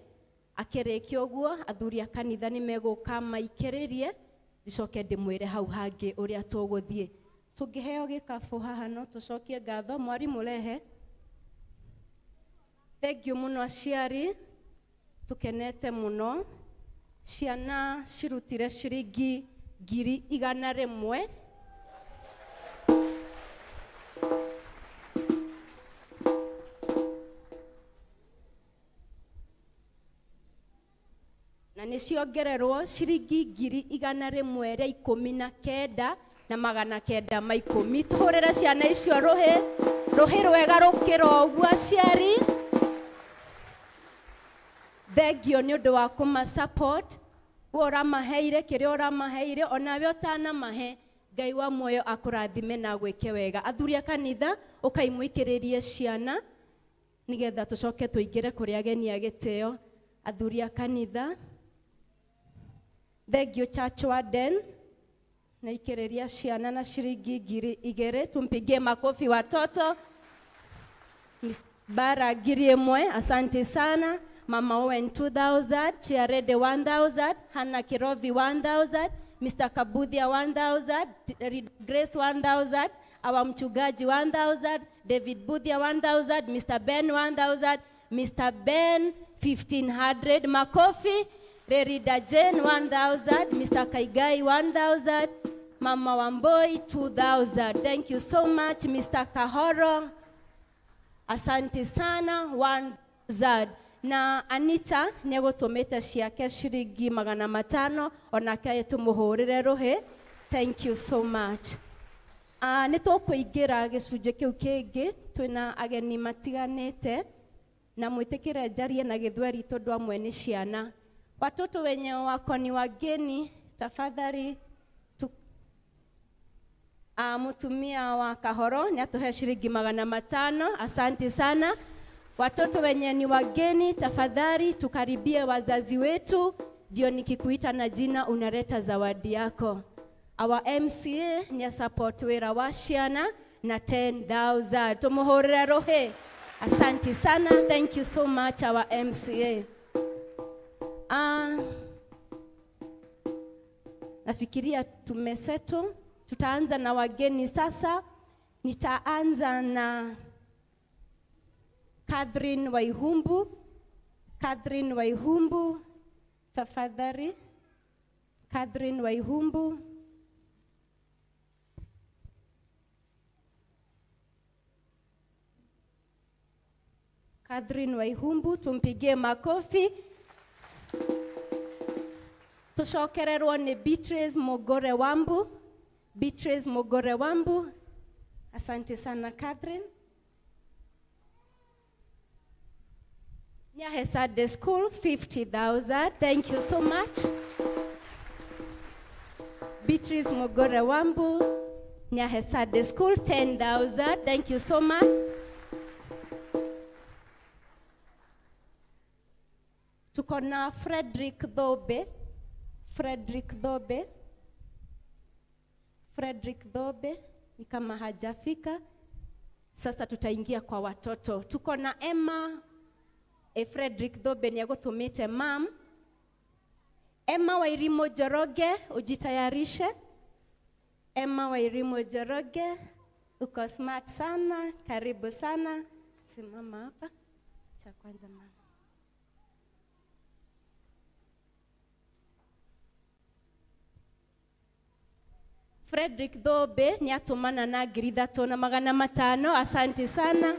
akĩrĩkia ũguo athuri a kanitha nĩ megũka maikĩrĩrie ndicoke ndĩmwĩre hau hangĩ ũrĩa tũgũthiĩ tũngĩheo gĩkabũ haha no tũcokie ngatho mwarimũ rehe. Thank you mũno aciari tũkenete mũno ciana cirutire ciringi 100,000 na niciongererwo ciringi 119,910 na 910. Tuhurire ciana icio ruhi rwega rukira uguo aciari. Thengio ni undu wa kuma support uramaheire kiria uramaheire onawe utanamahe Ngai wa muoyo akurathime na gwike wega. Athuri a kanitha ukaimwikiririe ciana nigetha tucoke tuingire kuri ageni a gitio. Athuri a kanitha Thengio Church Warden na ikiriria ciana na shiringi 2,000. Tumpigie makofi watoto. Bara 1,000, asante sana. Mama Owen 2,000, Chiarede 1,000, Hannah Kirovi 1,000, Mr. Kabuthia 1,000, Grace 1,000, our mchungaji 1,000, David Buthia 1,000, Mr. Ben 1,000, Mr. Ben 1,500, makofi. Rerida Jane 1,000, Mr. Kaigai 1,000, Mama Wamboi 2,000. Thank you so much, Mr. Kahoro. Asante sana 1,000. Na Anita nĩegũtũmĩte ciake ciringi 500 onake tũmũhũrĩre ruhi. Thank you so much. Nĩ tũkũingĩra gĩcunjĩ kĩu kĩngĩ twĩna ageni matiganĩte na mwĩtĩkĩre njarie na gĩthweri tondũ amwe nĩ ciana. Watoto wenye wako ni wageni tafadhali mutumia wa Kahoro ni atuhe shiringi 500. Asante sana. Watoto wenye ni wageni tafadhali tukaribie wazazi wetu ndio nikikuita na jina unaleta zawadi yako. Our MCA ni support wera wa ciana na 10,000. Tumuhurira rohe. Asante sana. Thank you so much, our MCA. Nafikiria tumeseto. Tutaanza na wageni sasa. Nitaanza na Catherine Waihumbu. Catherine Waihumbu, tafadhali. Catherine Waihumbu. Catherine Waihumbu, tumpigie makofi. Tushokererwa ni Beatrice Mogore Wambu. Beatrice Mogore Wambu. Asante sana Catherine. Nyahe Sunday School, 50,000. Thank you so much. Beatrice Mogore Wambu. Nyahe Sunday School, 10,000. Thank you so much. Tuko na Frederick Dhobe. Frederick Dhobe. Frederick Dhobe ni kama hajafika. Sasa tutaingia kwa watoto. Tuko na Emma. Frederick Dhobe ni agotumite mam. Emma Wairimo Joroge, ujitayarishe. Emma Wairimo Joroge, uko smart sana, karibu sana. Simama hapa. Cha kwanza mama. Frederick Dhobe ni atumana na ngiri 3,500. Asante sana.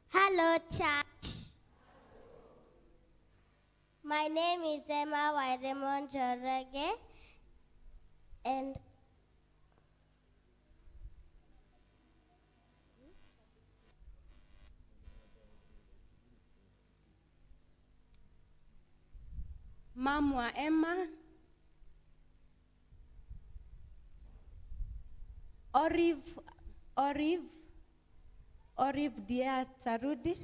Hello, church. My name is Emma Wairemon Jorage, and Mom wa Emma. Orive dia tarudi.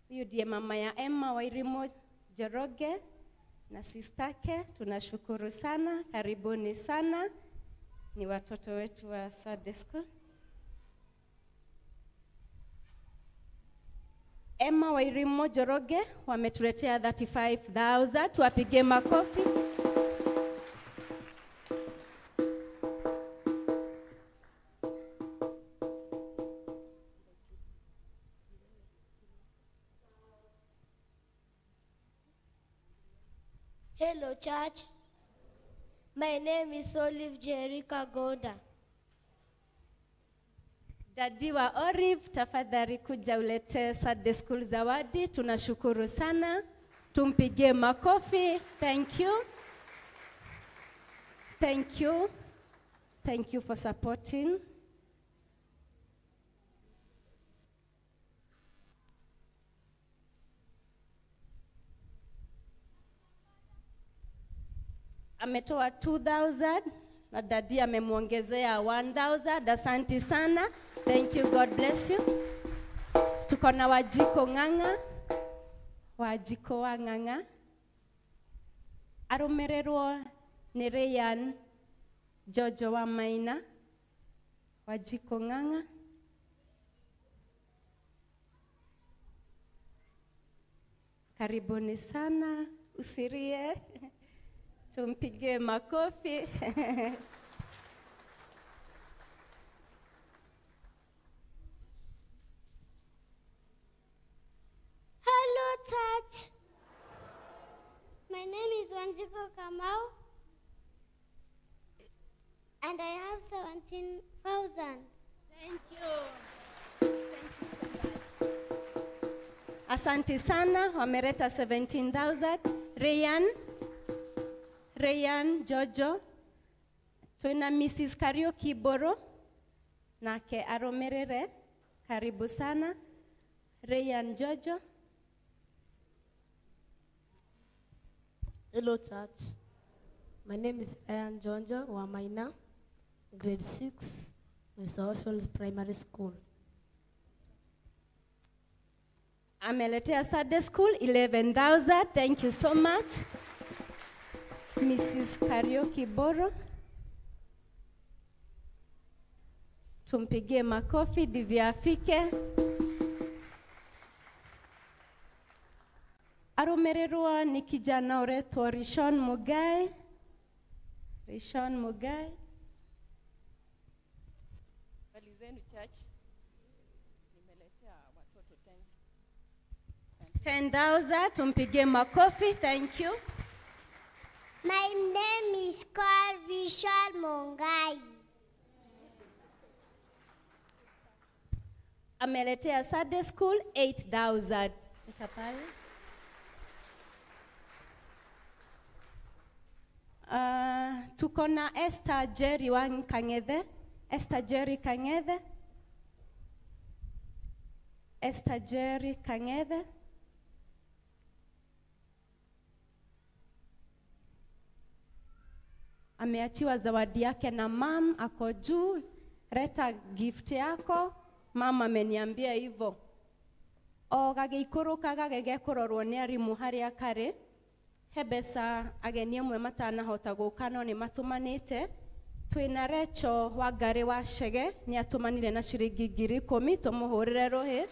Huyu ndiye mama ya Emma Wairimo Joroge na sistake. Tunashukuru sana, karibuni sana. Ni watoto wetu wa Sunday School. Emma Wairimo Joroge wametuletea 35,000. Tuwapige makofi. hello, church. My name is Olive Jerica Gonda. Dadi wa Olive, tafadhali kuja ulete Sunday School zawadi. Tunashukuru sana. Tumpigie makofi. Thank you. Thank you. Thank you for supporting. Ametoa 2,000 na dadi amemuongezea 1,000. Asante sana. Thank you, God bless you. Tuko na Wajiko Ng'ang'a. Wajiko wa Ng'ang'a. Arumererwo ni Ryan Jojo wa Maina. Wajiko Ng'ang'a. Karibuni sana. Usirie. Tumpige makofi. Hello, church. My name is Wanjiko Kamau, and I have 17,000. Thank you. Thank you so much. Asante sana, wameleta 17,000. Ryan Jojo. Tuna Mrs. Karaoke Boro. Nake aromerere. Karibu sana. Ryan Jojo. Hello, church. My name is Ryan Jojo wa Maina, grade 6, Mr. Oshul's Primary School. Ameletea Sunday School 11,000. Thank you so much. Mrs. Karaoke Boro. Tumpigie makofi ndivyo afike. Arumererwa ni kijana uretwa Rishon Mugai. Rishon Mugai. Balizenu church. Nimeletea watoto 10,000. Tumpigie makofi. Thank you. My name is called Vishal Mongai. Ameletea Sunday School 8,000. Tuko na Esther Jerry wa Kang'ethe. Esther Jerry Kang'ethe. Esther Jerry Kang'ethe. Ameachiwa zawadi yake na mam, ako juu. Leta gift yako. Mama ameniambia hivyo. O gageikoroka gagegekororwo ni arimu haria kare. Hebesa ageni amwe matanahota guka no ni matumanite. Twina Recho wa Ngari wa Shege ni atumanire na shiringi 10,000 tumuhurire ruhi.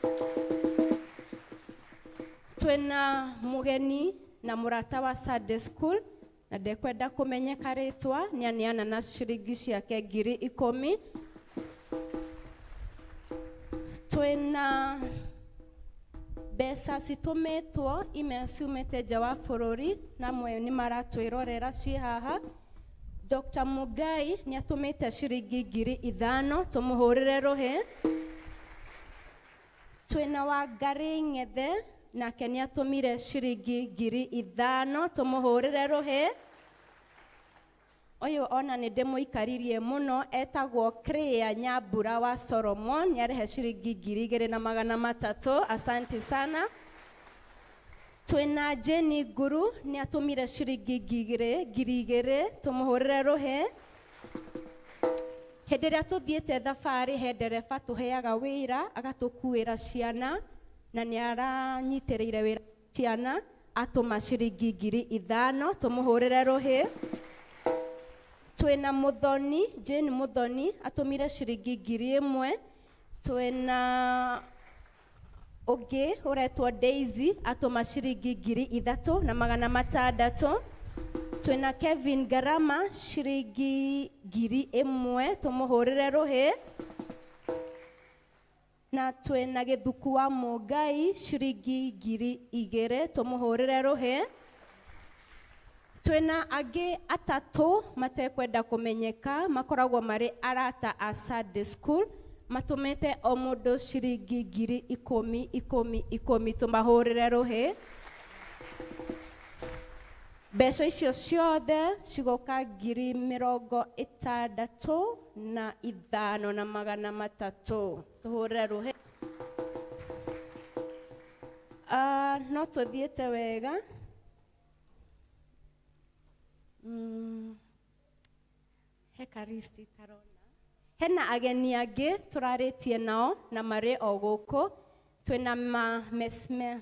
Twina mugeni na murata wa Sunday School na ndekwenda kumenyeka ritwa ni aniana na shiringi ciake 10,000. Twina besa citumitwo imeciumite nja wa bururi namwe ni maratwirorera ci haha. Dr. Mugai ni atumite shiringi 5,000 tumuhurire ruhi. Twina wa Ngari Ng'ethe nake ni atumire shiringi 5,000 tumuhurire ruhi. Oyo ona ni ndimuikaririe muno etagwo Crea Nyambura wa Solomon ni arehe shiringi 2,300. Asante sana. Twina Jenny Guru ni atumire shiringi 2,000 tumuhurire ruhi. Henderia tuthiete thabari he ndereba tuheaga wira agatukuira ciana na ni aranyitiriire wira ciana atuma shiringi 5,000 tumuhurire ruhi. Twina Muthoni, Jane Muthoni atumire shiringi 1,000. Twina Oge uretwa Daisy atuma shiringi 3,600. Twina Kevin Garama shiringi 1,000 tumuhurire ruhi. Na twina Githuku wa Mugai shiringi 2,000 tumuhurire ruhi. Twina age atatu matekwenda kumenyeka makoragwo mari arata a Sunday School matumite o mundu shiringi 10,000 tumahurire ruhi. Mbeca icio ciothe cigoka 65,300 tuhurire ruhi. No tuthiete wega. Hekaristi tarona. Hena ageni angi turaritie nao na mari o guku. Twina mesme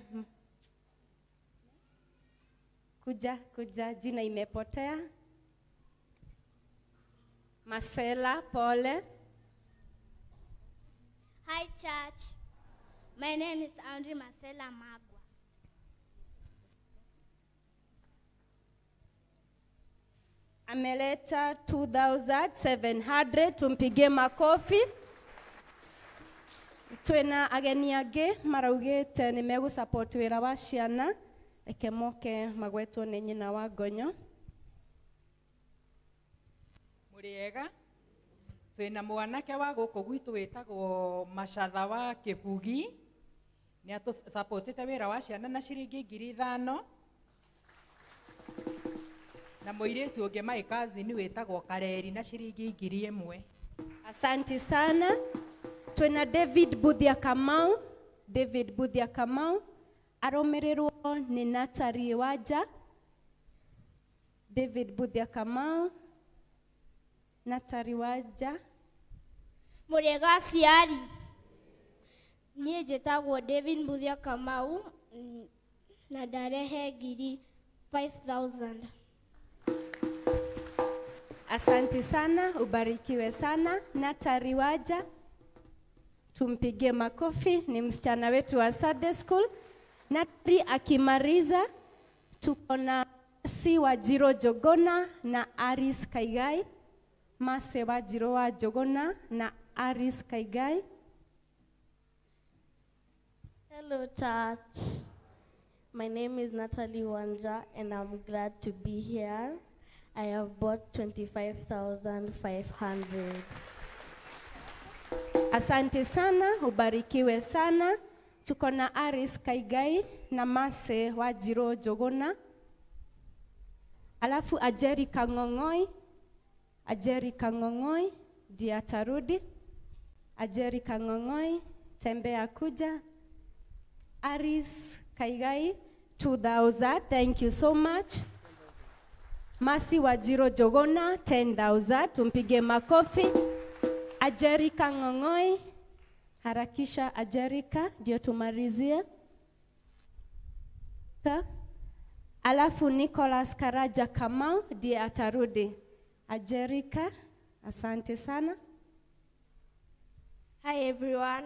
kuja jina imepotea. Marcela, pole. Hi church. My name is Andrew Marcela Magwa. Ameleta 2,700 tumpigie makofi. Twina ageni angi maraugite ni megu support wira wa ciana reke moke magwetwo ni nyina wa Ngonyo. Muriega twina mwanake wa guku gwitu witagwo Macatha wa Kibugi ni atu supportite wira wa ciana na shiringi 5,000. Na muiritu ungi my cousin witagwo Kareri na shiringi 1,000. Asante sana. Twina David Buthia Kamau. David Buthia Kamau aromererwo ni Natari Waja. David Buthia Kamau. Natari Waja. Muriega ciari. Niĩ njĩtagwo David Muthia Kamau na ndarehe ngiri 5,000. Asante sana, ubarikiwe sana. Natari Waja, tumpigie makofi, ni msichana wetu wa Sunday School. Natari akimaliza, tuko na Masi wa Jiro Jogona na Aris Kaigai. Mase wa Jiro wa Jogona na Aris Kaigai. Hello, church. My name is Natalie Wanja, and I'm glad to be here. I have bought 25,500. Asante sana, ubarikiwe sana. Tuko na Aris Kaigai na Mase wa Jiro Jogona. Alafu Ajeri Kangongoi ndiye atarudi. Ajeri Kangongoi, tembea kuja. Aris Kaigai, 2,000, thank you so much. Masi wa Jiro Jogona, 10,000, tumpige makofi. Ajerika Ngongoi, harakisha Ajerika, ndio tumalizie. Alafu Nicholas Karaja Kamau, ndiye atarudi. Ajerika, asante sana. Hi everyone,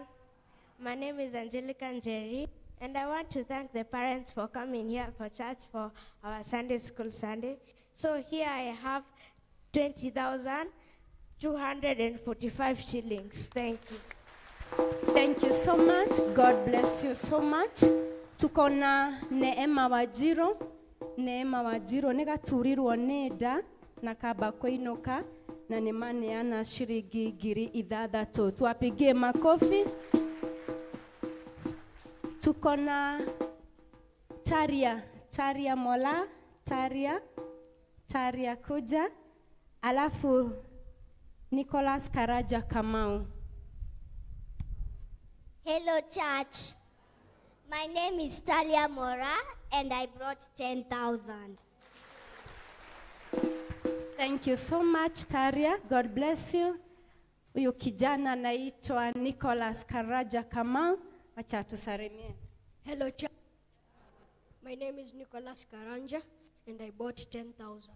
my name is Angelica Njeri, and I want to thank the parents for coming here for church for our Sunday School Sunday. So here I have 20,245 shillings. Thank you. Thank you so much. God bless you so much. Tuko na Neema Wajiro. Neema Wajiro negaturirwo nenda na kaba kuinuka na nimaneana shiringi ngiri 6. Twapigie makofi. Tuko na Taria Mola, Taria kuja. Alafu Nicholas Karaja Kamau. Hello church, my name is Talia Mora and I brought 10,000. Thank you so much, Taria. God bless you. Huyu kijana anaitwa Nicholas Karaja Kamau. Acha tusalimie. Hello, church. My name is Nicholas Karanja and I bought 10,000.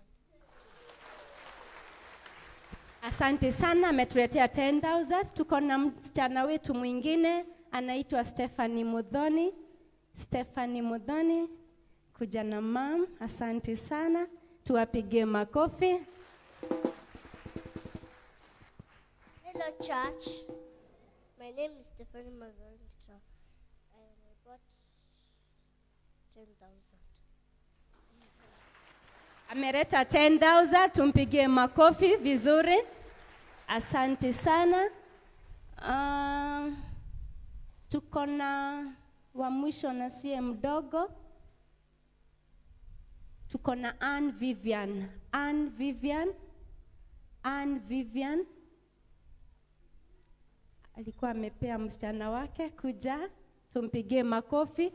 Asante sana, ametuletea 10,000. Tuko na msichana wetu mwingine anaitwa Stephanie Mudhoni. Kuja na mam, asante sana. Tuwapigie makofi. Hello church, my name is Stephanie Mudhoni. I bought 10,000. Ameleta 10,000, tumpigie makofi vizuri. Asante sana. Tuko na wa mwisho na siye mdogo. Tuko na Anne Vivian. Alikuwa amepea msichana wake kuja, tumpigie makofi.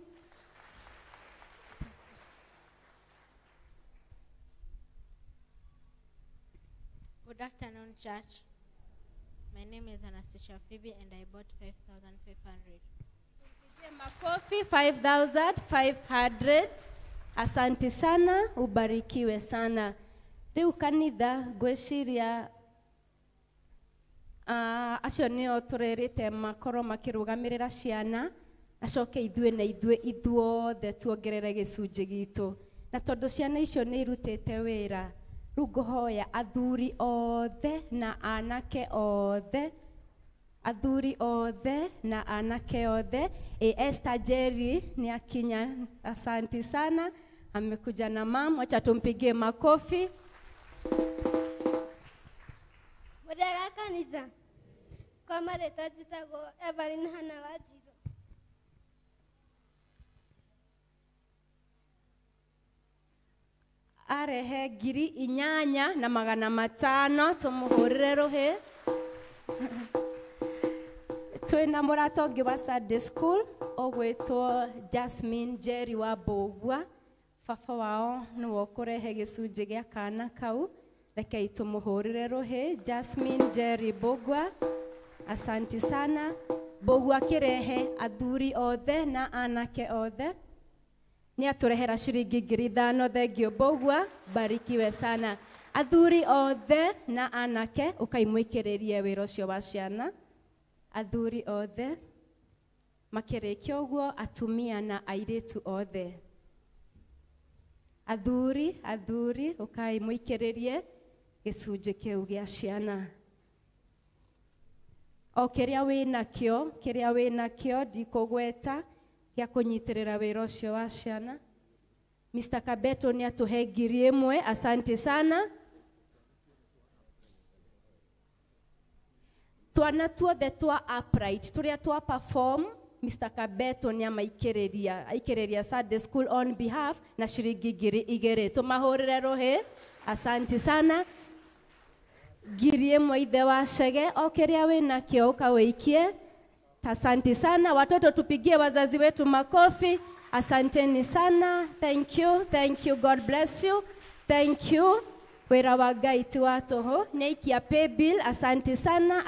Good afternoon, church. My name is Anastasia Phoebe and I bought 5,500. Makofi 5,500. Asante sana, ubarikiwe sana. Riu kanitha gweciria acio nio turerite makoro makirugamirira ciana acoke ithuothe tuongerere gicunji gitu na tondu ciana icio ni irutite wira riu nguhoya athuri othe na anake othe Esther Jerry ni akinya. Asante sana, amekuja na mama. Acha tumpigie makofi. Mudega kanitha kwa mareta jitago Evelyn Hana Wajiro. Arehe ngiri 8,500 tumuhurire ruhi. Twina murata ungi wa Sunday School ogwitwo Jasmine Jerry wa Bogwa. Baba wao niwe kurehe gicunji gia kana kau. Rekei tumuhurire ruhi. Jasmine Jerry Bogwa, asante sana. Bogu akirehe athuri othe na anake othe. Ni aturehera shiringi 5,000 thengio Bogua, barikiwe sana. Athuri othe na anake ukaimwikiririe wira ucio wa ciana. Athuri othe makirikia uguo atumia na airitu othe. Athuri ukaimwikiririe gicunji kiu gia ciana. O kiria winakio ndikugweta gia kunyitirira wira ucio wa ciana. Mr. Kabeto ni atuhe 1,000, asante sana. Twana tuothe twa upright turia twa perform, Mr. Kabeto ni aikiriria Sunday school on behalf na shiringi 2,000. Tumahurire rohe, asante sana. 1,000 ithe wa Chege, o kiria winakio ukawikie. Asante sana. Watoto tupigie wazazi wetu makofi. Asanteni sana. Thank you. God bless you. Thank you. Wera wa Ngai ti watoho. Neikia pay bill. Asante sana.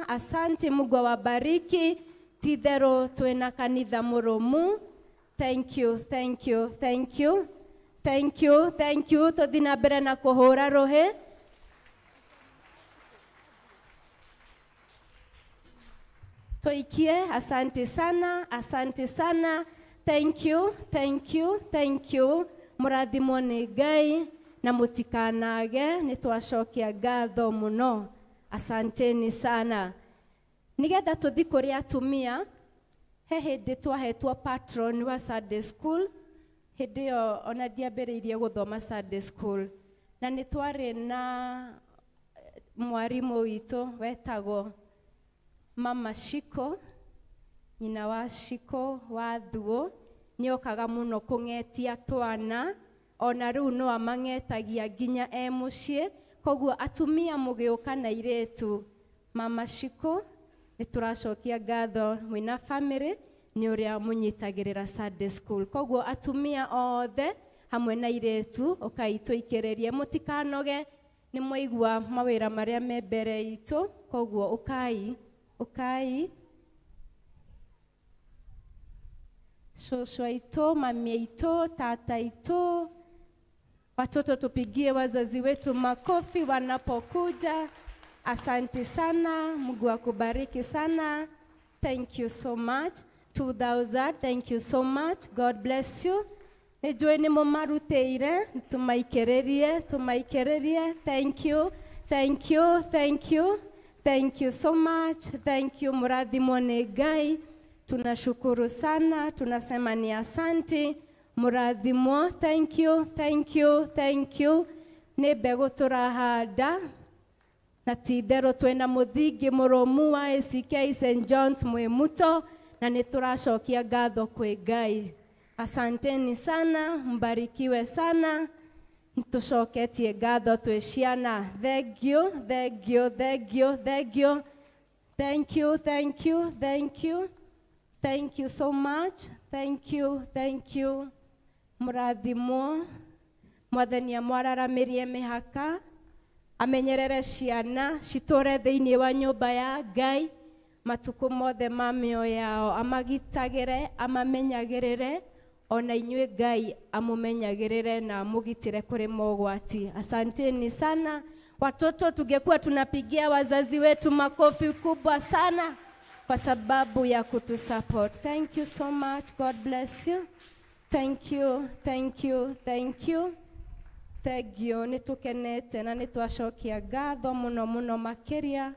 Asante. Mungu awabariki. Tithero twena kanitha murumu. Thank you. Tuthina mbere na kuhura rohe. Toikie, asante sana. Thank you. Murathimwo ni Ngai na mutikanage, ni twacokia ngatho muno. Asanteni sana. Nigetha tuthi kuri atumia, he hindi twahetwo patron wa Sunday school. Hindi yo ona ndiambiriirie guthoma Sunday school. Na ni twari na mwarimu witu wetagwo Mama Shiko, nyina wa Shiko wa Thuo, ni okaga muno kungetia twana, ona riu no amangetagia nginya mucii. Koguo atumia mugiuka na iretu, Mama Shiko, ni turacokia ngatho mwina family ni uria munyitagirira Sunday school. Koguo atumia othe hamwe na iretu ukaitwikiririe, mutikanoge, ni mwaigua mawira maria me mbere itu. Koguo ukai shosho ito, mami ito, tata ito. Watoto tupigie wazazi wetu makofi wanapokuja. Asante sana. Mungu akubariki sana. Thank you so much. 2,000. Thank you so much. God bless you. Nejue ni mumaruteire, tumaikererie. Thank you so much. Thank you. Murathimwo ni Ngai. Tunashukuru sana. Tunasema ni asante. Murathimwo. Thank you. Ni mbegu turahanda. Na tithero twena muthingi murumu wa ACK St. John's Mwimuto. Na ni turacokia ngatho kwi Ngai. Asanteni sana. Mbarikiwe sana. Tucoketie ngatho twi ciana. Thank you. Thank you so much. Thank you. Murathimwo. Mwathani amwararamirie mihaka. Amenyerere ciana citure thiini wa nyumba ya Ngai. Matuku mothe ma mioyo yao amagitagire, amamenyagirire. Ona inyue Ngai amumenyagirire na amugitire kuri mogwati. Asanteni sana. Watoto tungekuwa tunapigia wazazi wetu makofi kubwa sana kwa sababu ya kutusupport. Thank you so much. God bless you. Thank you. Nitukenete na nitwacokia ngatho muno makiria.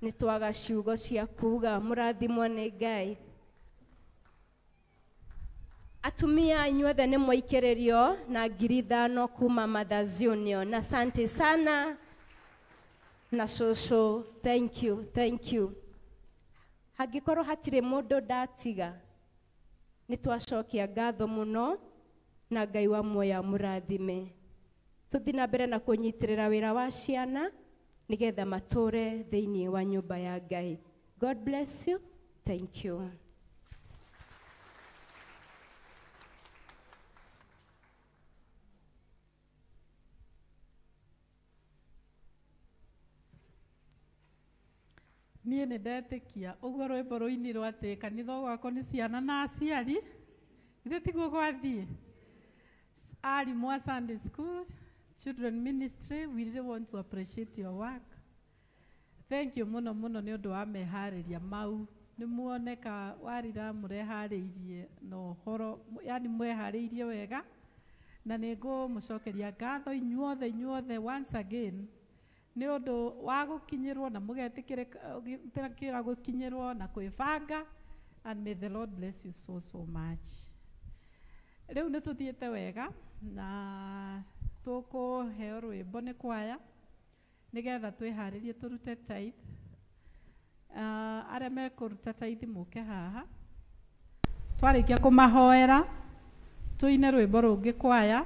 Nitwaga ciugo cia kuga. Murathimwo ni Ngai. Atumia inyuothe ni mwaikiririo na 5,000 kuma Mothers Union. Asante sana. Na shosho, thank you. Hagikorwo hatire mundu ndatiga, nitwacokia ngatho muno na Ngai wa muoyo murathime. Tuthina mbere na kunyitirira wira wa ciana nigetha mature thiini wa nyumba ya Ngai. God bless you. Thank you. niĩ nĩ ndetĩkia ũguo rwĩmbo rũinirwo atĩ kanitha gwakwa nĩ ciana na aciari ithe tiguo gwathiĩ. Arimũ a Sunday School, Children Ministry, we really want to appreciate your work. Thank you mũno mũno nĩ ũndũ wa meharĩria mau. Nĩ muoneka warira mũreharĩirie na ũhoro, yani mweharĩirie wega, na nĩ ngũmũcokeria ngatho inyuothe once again nĩ ũndũ wa gũkinyĩrwo na mũgetĩkĩra gũkinyĩrwo na kwĩbanga, and may the Lord bless you so much. Rĩu nĩ tũthiĩte wega na tũkũheo rwĩmbo nĩ kwaya nĩgetha twĩharĩrie tũrute tithe. Arĩa mekũruta tithe mũke haha, twarĩkia kũmahoera tũine rwĩmbo rũngĩ kwaya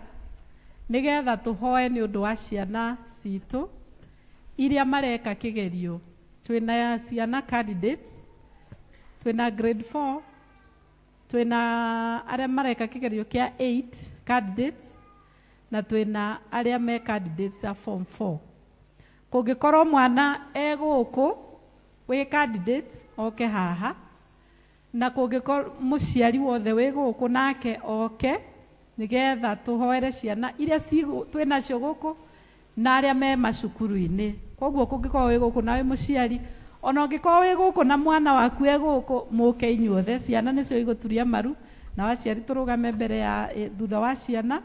nĩgetha tũhoe nĩ ũndũ wa ciana citũ iria mareka kĩgerio. Twĩna ciana candidates, twĩna grade 4, twĩna arĩa mareka kĩgerio kĩa 8 candidates, na twĩna arĩa me candidates a form 4. Kũngĩkorwo mwana gũkũ wĩ candidate oke haha, na kũngĩkorwo mũciari wothe wĩ gũkũ nake oke nĩgetha tũhoere ciana iria twĩnacio gũkũ na arĩa me macukuru-inĩ. Koguo kũngĩkorwo wĩ gũkũ na wĩ mũciari, ona ũngĩkorwo wĩ gũkũ na mwana waku gũkũ, mũke inyuothe. Ciana nĩcio igũturia maru na aciari tũrũgame mbere ya thutha wa ciana,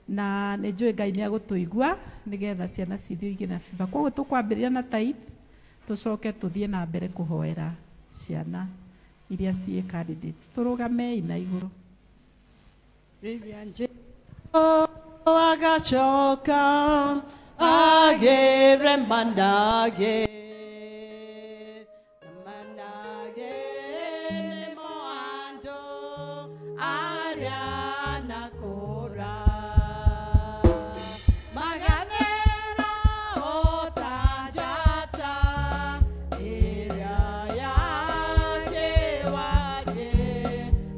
na nĩ njũĩ Ngai nĩ agũtũigua nĩgetha ciana cithiĩ igĩ na biba. Koguo tũkwambĩrĩria na tithe, tũcoke tũthiĩ na mbere kũhoera ciana iria ciĩ candidates. Tũrũgame ina igũrũ. Agacoka agere mandage moando ariana kora magavera otajata iria yake waje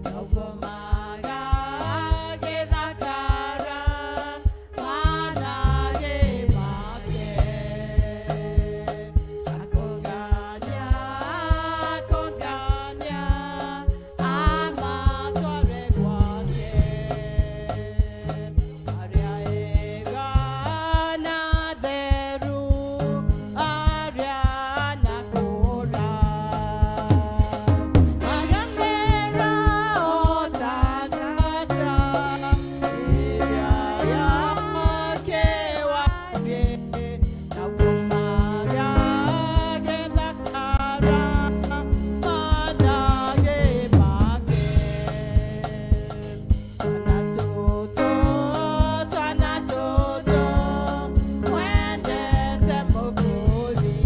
nogomaga gedakara manage make akoganya ama tore gwake aria egana deru aria nakora magamera otagata iria yake waje nakumaga gedakara manage make Tanatoto, wendete mokoli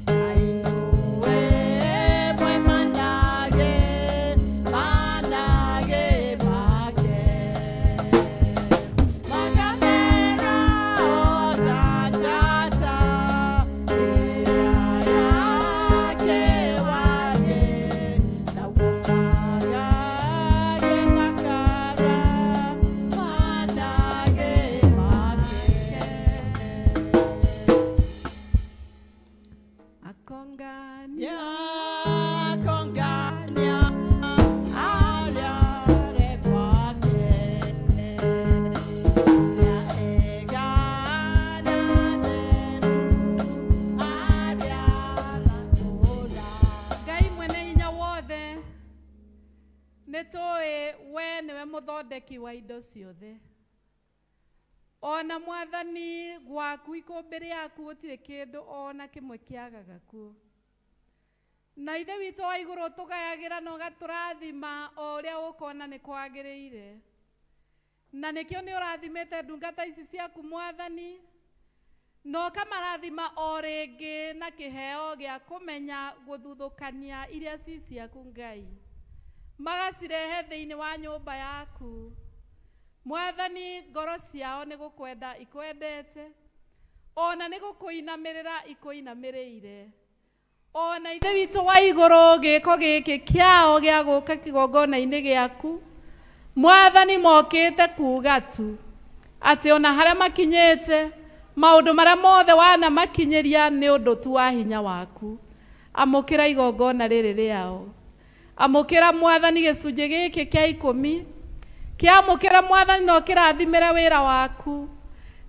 ainuwe mwe manage make magamera otadata iria yake waje nakumaga gedakara manage make akongania aria rekwake egana aria nakora. Ngai mwene hinya wothe, nĩ tũĩ we nĩwe mũthondeki wa indo ciothe. Ona Mwathani gwaku ikũmbĩ rĩaku gũtirĩ kĩndũ ona kĩmwe kĩagaga kuo. Na ithe witũ wa igũrũ tũgayagĩra na ũgatũrathima o ũrĩa ũkona nĩ kwagĩrĩire. Na nĩkĩo nĩ ũrathimĩte ndungata ici ciaku Mwathani, na ũkamarathima o rĩngĩ na kĩheo gĩa kũmenya gũthuthũkania iria ci ciaku Ngai, magacirehe thĩinĩ wa nyũmba yaku. Mwathani, ngoro ciao nĩ gũkwenda ikwendete, ona nĩ gũkũinamĩrĩra ikũinamĩrĩire. Ona ithe witũ wa igũrũ gĩko gĩkĩ kĩao gĩa gũka kĩgongona-inĩ gĩaku, Mwathani mokĩte kuuga tu atĩ ona harĩa makinyĩte maundu maria mothe wana makinyeria ni undu tu wa hinya waku. Amukira igongona riri riao, amukira Mwathani gicunji giki kia 10, kiamukira Mwathani no kirathimire wira waku,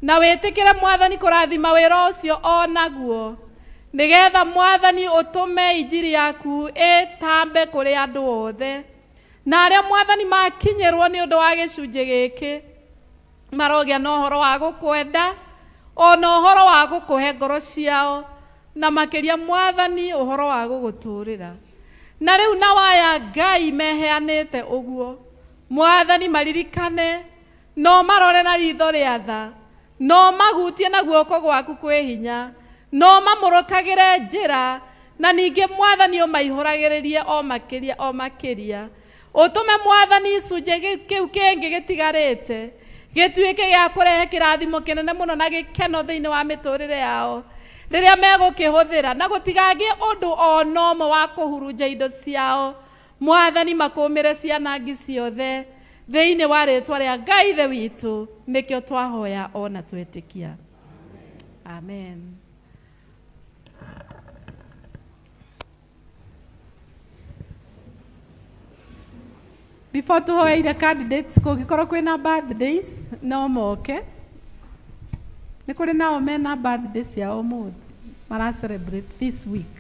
na witikire Mwathani kurathima wira ucio onaguo, nigetha Mwathani utume injiri yaku itambe kuri andu othe, na aria Mwathani makinyirwo ni undu wa gicunji giki marogia no horo wa gukwenda, ona horo wa gukuhe ngoro ciao, na makiria Mwathani uhoro wa guguturira. Na riu na waya Ngai meheanite uguo, Mwathani maririkane, no marore na ritho ria tha, no magutie na guoko gwaku kwi hinya, no mamurukagire njira, na ninge Mwathani umaihuragiririe o makiria. Utume Mwathani icunji kiu kingi gitigarite gituike gia kurehe kirathimo kinene muno na gikeno thiini wa miturire yao riria megukihuthira, na gutigagie undu ono umwe wa kuhurunja indo ciao. Mwathani makumire ciana ngi ciothe thiini wa ritwa ria Ngai ithe witu, nikio twahoya ona twetikia. Amen. Before tuhoeire candidates, kugikorwo kwina birthdays no moke. Ni kuri nao mena birthdays ya umuthi mara celebrate this week.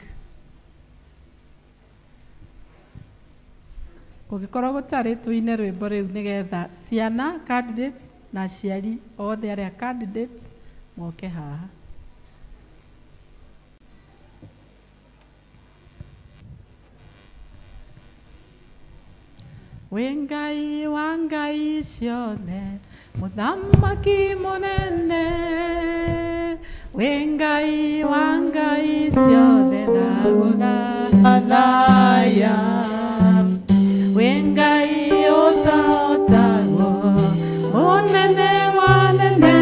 Kugikorwo gutari tuine rwimbo riu nigetha ciana candidates na aciari othe aria candidates moke haha. Wengai wangai ciothe muthamaki munene, wengai wangai ciothe ndaguthathaya, wengai utahotagwo munene wanene,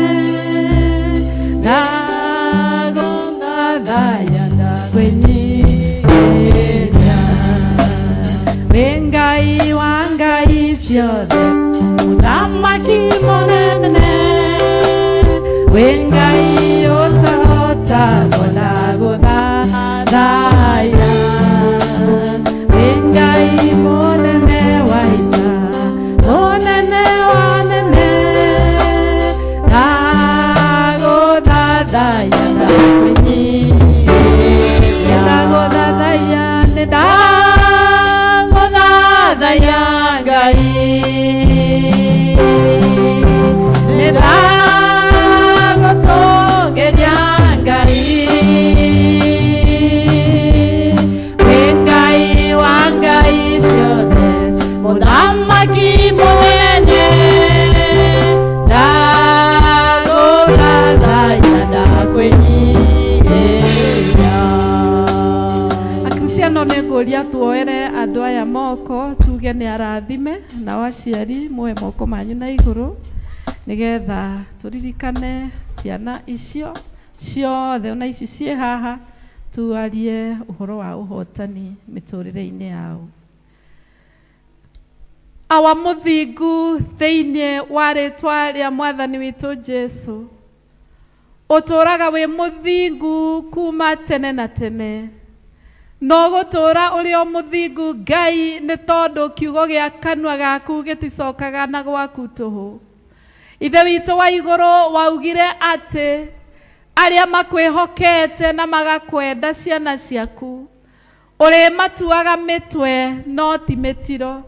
ndaguthathaya ndagwinyiria, wengai wangai ciothe muthamaki munene, wengai utahotagwo ndaguthathaya, wengai munene wa hinya, munene wanene, ndaguthathaya ndagwinyiria, ndaguthathaya ndaguthathaya Ngai, niragutongeria Ngai, wengai wa ngai ciothe muthamaki munene, ndaguthathaya ndagwinyiria. Akristiano niguria tuoere andu aya moko tuge ni arathime na waciari muwe moko manyu na iguru, nigetha turirikane ciana icio ciothe ona ici cie haha, tuarie uhoro wa uhotani miturire-ini yao. Awa muthingu thiini wa ritwa ria Mwathani witu Jesu, uturaga wi muthingu kuma tene na tene, no gutura uri o muthingu Ngai ni tondu kiugo gia kanua gaku giticokaga na gwaku tuhu. Ithe witu wa iguru waugire ati aria makwihokete na magakwenda ciana ciaku uri matuaga mitwe no ti mitiro.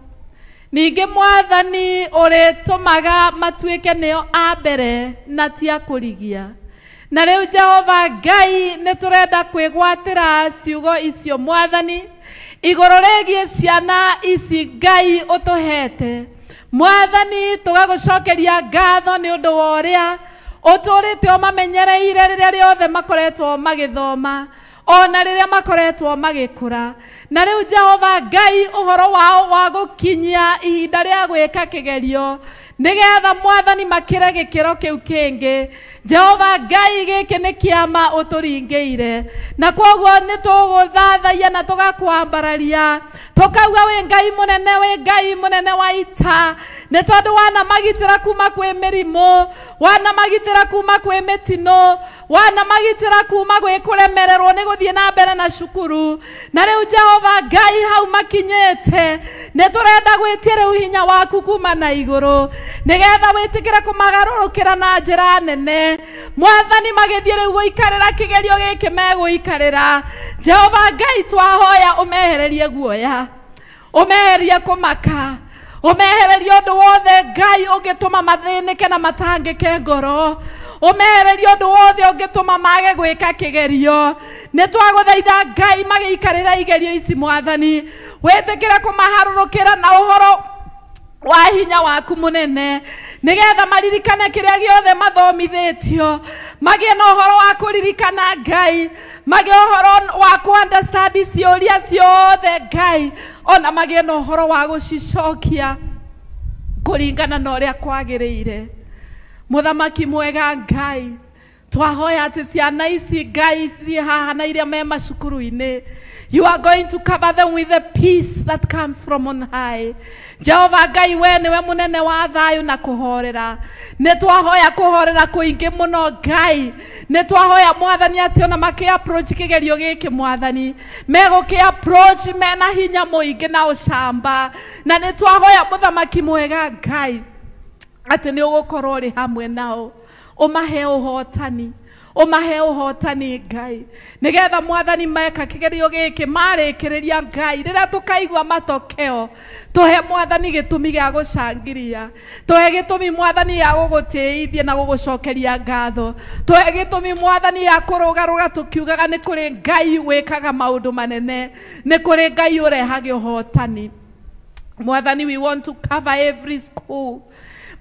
Ningi Mwathani uri tumaga matuike nio a mbere na ti a kurigia. Na riu Jehova Ngai ni turenda kwigwatira ciugo icio Mwathani iguru rigie ciana ici Ngai utuhete. Mwathani tugagucokeria ngatho ni undu wa uria uturite o mamenyereire riria riothe makoretwo magithoma, ona riria makoretwo magikura na riu Jehova Ngai uhoro wao wa gukinyia ihinda ria gwika kigerio nigetha Mwathani makire gikiro kiu kingi. Jehova Ngai giki ni kiama uturingiire na kwoguo ni tuguthathaia na tugakwambararia tukauga wi Ngai munene wa ita ni tondu wana magitira kuma kwi mirimu, wana magitira kuma kwi mitino, wana magitira kuma gwi kuremererwo ni guthie na mbere na cukuru. Na riu Jehova Ngai hau makinyete ni turenda gwitia riu hinya waku kuma na iguru nigetha witikire kumagarurukira na njira nene. Mwathani magithie riu guikarira kigerio giki meguikarira. Jehova Ngai twahoya umehererie guoya, umehererie kumaka, umehererie undu wothe Ngai ungituma mathinike na matangike ngoro, umehererie undu wothe ungituma mage gwika kigerio. Ni twaguthaitha Ngai magiikarira igerio ici Mwathani witikire kumaharurukira na uhoro wa hinya waku munene nigetha maririkane kiria giothe mathomithitio, magie na uhoro wa kuririkana Ngai, magie uhoro wa ku understand ciuria ciothe Ngai, ona magie na uhoro wa gucicokia kuringana na uria kwagiriire. Muthamaki mwega Ngai, twahoya ati ciana ici Ngai ci haha na iria me macukuru-ini, you are going to cover them with the peace that comes from on high. Jehova Ngai we niwe munene wa thayu na kuhorera. Ne twahoya kuhorera kuingi muno Ngai. Ne twahoya Mwathani ati ona maki approach kigerio giki Mwathani mego ki approach mena hinya muingi na ucamba. Na ne twahoya Muthamaki mwega Ngai ati ni ugukorwo ri hamwe nao, umahe uhotani, umahe uhotani Ngai nigetha Mwathani meka kigerio giki marikiriria Ngai rira tukaigwa matokeo tuhe Mwathani gitumi gia gucangiria, tuhe gitumi Mwathani ya gugutiithia na gugucokeria ngatho, tuhe gitumi Mwathani ya kurugaruga tukiugaga ni kuri Ngai wikaga maundu manene, ni kuri Ngai urehage uhotani. Mwathani, we want to cover every school.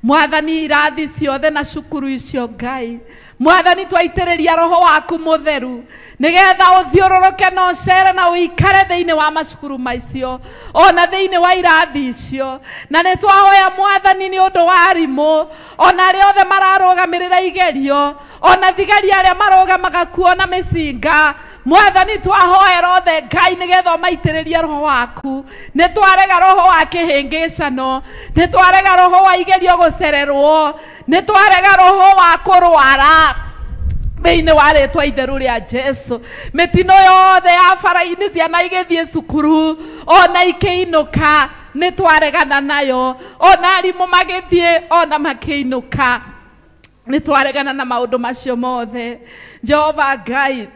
Mwathani irathi ciothe na cukuru icio Ngai, Mwathani twaitiriria roho waku mutheru nigetha uthiururuke na ucere na uikare thiini wa macukuru maicio ona thiini wa irathi icio. Na ni twahoya Mwathani ni undu wa arimu ona aria othe mararugamirira igerio, ona thigari aria marugamaga kuo na micinga, Mwathani twahoera othe Ngai nigetha maitiriria roho waku. Ni twarega roho wa kihingicano, ni twarega roho wa igerio gucererwo, ni twarega roho wa kurwara thiini wa ritwa itheru ria Jesu. Mitino yothe ya bara-ini ciana igithie cukuru ona ikiinuka ni twaregana nayo, ona arimu magithie ona makiinuka ni twaregana na maundu macio mothe. Jehova Ngai,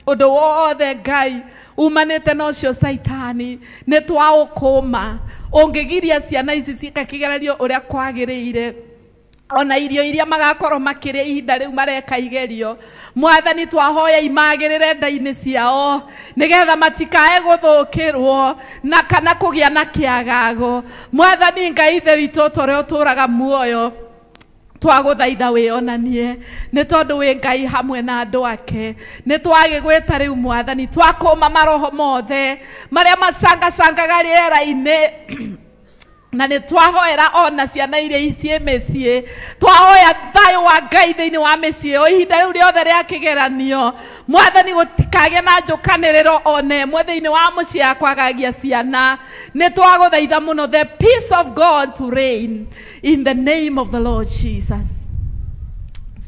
undu wothe Ngai umanite na ucio Saitani ni twaukuma, ungigiria ciana ici ciika kigererio uria kwagiriire, ona irio iria magakorwo makiria ihinda riu mareka igerio. Mwathani twahoya imagirire nda-ini ciao nigetha matikae guthukirwo na kana kugia na kiagago. Mwathani Ngai ithe witu tore uturaga muoyo, twaguthaitha wionanie ni tondu wi Ngai hamwe na andu ake. Ni twagigwita riu Mwathani, twakuma maroho mothe maria macangacangaga riera-ini na ni twahoera ona ciana iria icie micii, twahoya thayu wa Ngai thiini wa micii o ihinda riu riothe ria kigeranio. Mwathani gutikage na njukaniriro ona imwe thiini wa mucii akwagagia ciana. Ni twaguthaitha muno the peace of God to reign in the name of the Lord Jesus.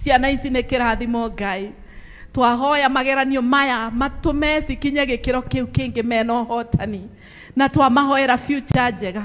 Ciana ici ni kirathimo Ngai, twahoya mageranio maya matume cikinye gikiro kiu kingi mena uhotani, na twamahoera future njega,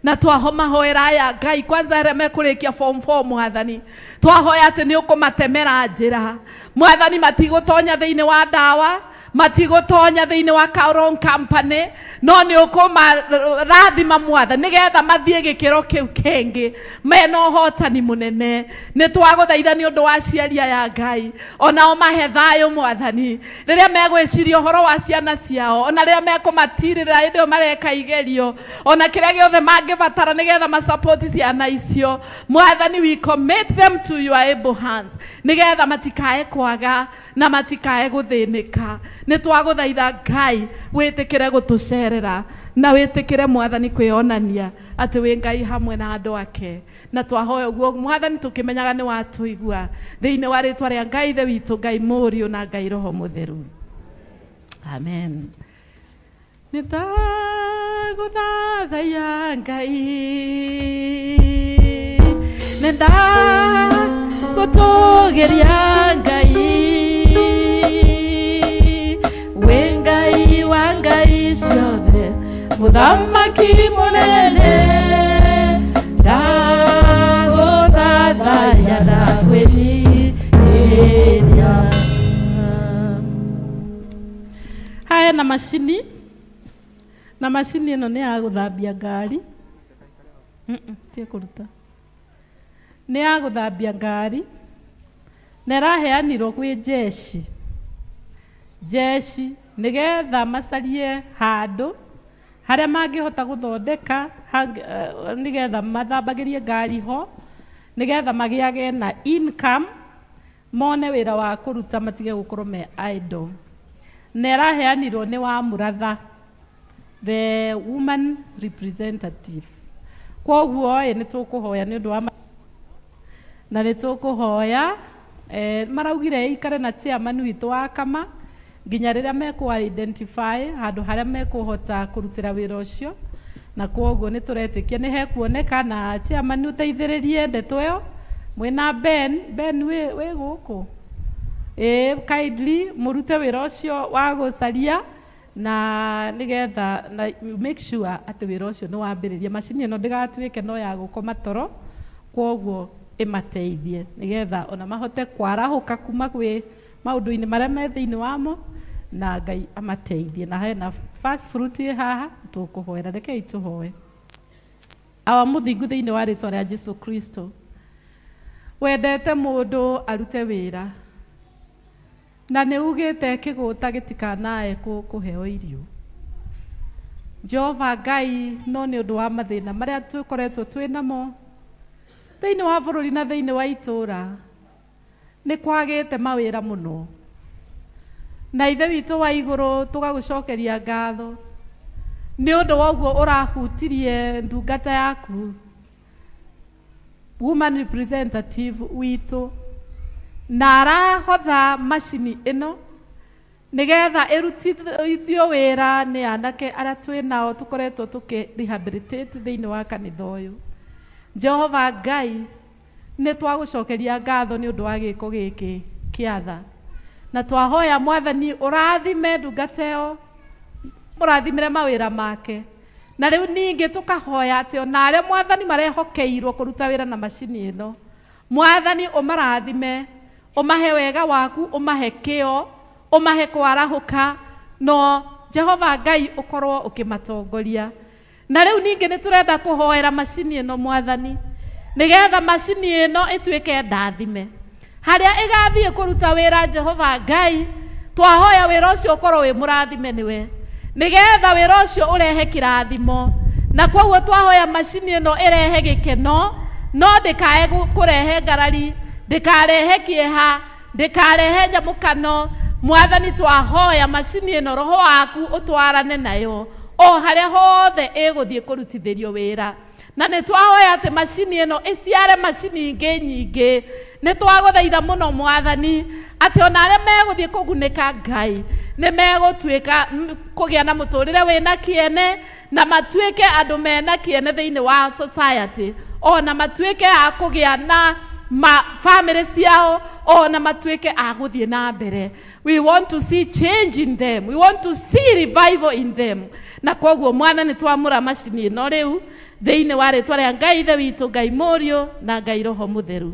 na twahomahoera aya Ngai kwanza aria mekurikia form 4 Mwathani twahoya ati ni ukumatemera njira Mwathani, matigutonya thiini wa dawa, matigutonya thiini wa wrong company, no ni ukuma-rathima Mwathani nigetha mathie gikiro kiu kingi mena uhotani munene. Ni twaguthaitha ni undu wa ciaria ya Ngai, ona o mahe thayu Mwathani riria megwiciria uhoro wa ciana ciao, ona riria mekumatirira hindi mareka igerio, ona kiria giothe mangibatara nigetha ma-support ciana icio. Mwathani, we commit them to your able hands nigetha matikae kwaga na matikae guthinika. nĩ twagũthaitha Ngai wĩtĩkĩre gũtũcerera na wĩtĩkĩre Mwathani kwĩonania atĩ wĩ Ngai hamwe na andũ ake, na twahoya ũguo Mwathani tũkĩmenyaga nĩ watũigua thĩinĩ wa rĩtwa rĩa Ngai Ithe witũ, Ngai Mũriũ na Ngai Roho Mũtheru. Amen. Nĩ ndagũthaitha Ngai, nĩ ndagũtũgĩria Ngai, wĩ Ngai wa ngai ciothe, mũthamaki mũnene, ndagũthaitha ndagwĩtĩkĩria. Haya na macini, na macini ĩno nĩ ya gũthambia ngari, tie kũruta, nĩ ya gũthambia ngari, na ĩraheanirwo gwĩ jeshi nĩgetha macarie handũ harĩa mangĩhota gũthondeka nĩgetha mathambagĩrie ngari ho, nĩgetha magĩage na income, mone wĩra wa kũruta matige gũkorwo me idle. Na ĩraheanirwo nĩ wa Mũratha, the woman representative. Kwoguo nĩ tũkũhoya nĩ ũndũ wa na nĩ tũkũhoya maraugire ikare na chairman witũ wa kama nginya rĩrĩa mekũ identify handũ harĩa mekũhota kũrutĩra wĩra ũcio, na kwoguo nĩ tũretĩkia nĩ hekuoneka na chairman ũteithĩrĩrie ndeto ĩyo mwĩna Ben wĩ gũkũ kindly mũrute wĩra ũcio wa gũcaria na nigetha na make sure atĩ wĩra ũcio nĩ wambĩrĩria. Macini ĩno ndĩgatuĩke no ya gũkoma toro, kwoguo ĩmateithie nigetha ona mahote kwarahũka kuma gwĩ maũndũ-inĩ marĩa me thĩinĩ wamo, na Ngai amateithie. Na hena first fruit haha tũkũhoera, rekei tũhoe. Awa mũthingu thĩinĩ wa rĩtwa rĩa Jesu Kristo, wendete mũndũ arute wĩra, na nĩ ugĩte kĩgũta gĩtikanae kũheo irio. Jehova Ngai, no nĩ ũndũ wa mathĩna marĩa tũkoretwo twĩ namo thĩinĩ wa bũrũri na thĩinĩ wa itũũra, nĩ kwagĩte mawĩra mũno, na Ithe witũ wa igũrũ tũgagũcokeria ngatho nĩ ũndũ wa ũguo ũrahutirie ndungata yaku woman representative witũ, na arahotha macini ĩno nĩgetha ĩrutithio wĩra nĩ anake arĩa twĩ nao tũkoretwo tũkĩ-rehabilitate thĩinĩ wa kanitha ũyũ. Jehova Ngai, nĩ twagũcokeria ngatho nĩ ũndũ wa gĩko gĩkĩ kĩa tha, na twahoya Mwathani ũrathime ndungata ĩyo, mũrathimĩre mawĩra make, na rĩu ningĩ tũkahoya atĩ ona arĩa Mwathani marehokeirwo kũruta wĩra na macini ĩno, Mwathani ũmarathime, ũmahe wega waku, ũmahe kĩo, ũmahe kwarahũka, no Jehova Ngai ũkorwo ũkĩmatongoria. Na rĩu ningĩ nĩ tũrenda kũhoera macini ĩno Mwathani, nĩgetha macini ĩno ĩtuĩke ndathime harĩa ĩgathiĩ kũruta wĩra. Jehova Ngai, twahoya wĩra ũcio ũkorwo wĩ mũrathime nĩwe, nĩgetha wĩra ũcio ũrehe kĩrathimo, na kwoguo twahoya macini ĩno ĩrehe gĩkeno, no ndĩkae kũrehe ngarari, ndĩkarehe kĩeha, ndĩkarehe nyamũkano. Mwathani, twahoya macini ĩno Roho waku ũtwarane nayo o harĩa hothe ĩgũthiĩ kũrutithĩrio wĩra, na nĩ twahoya atĩ macini ĩno ĩciare macini ingĩ nyingĩ. Nĩ twagũthaitha mũno Mwathani atĩ ona arĩa megũthiĩ kũgunĩka Ngai nĩ megũtuĩka kũgĩa na mũtũrĩre wĩna kĩene, na matuĩke andũ mena kĩene thĩinĩ wa society, ona matuĩke a kũgĩa na family ciao, ona matuĩke a gũthiĩ na mbere. We want to see change in them, we want to see revival in them. Na kwoguo Mwana nĩ twamũra macini ĩno rĩu thĩinĩ wa rĩtwa rĩa Ngai Ithe witũ, Ngai Mũriũ na Ngai Roho Mũtheru.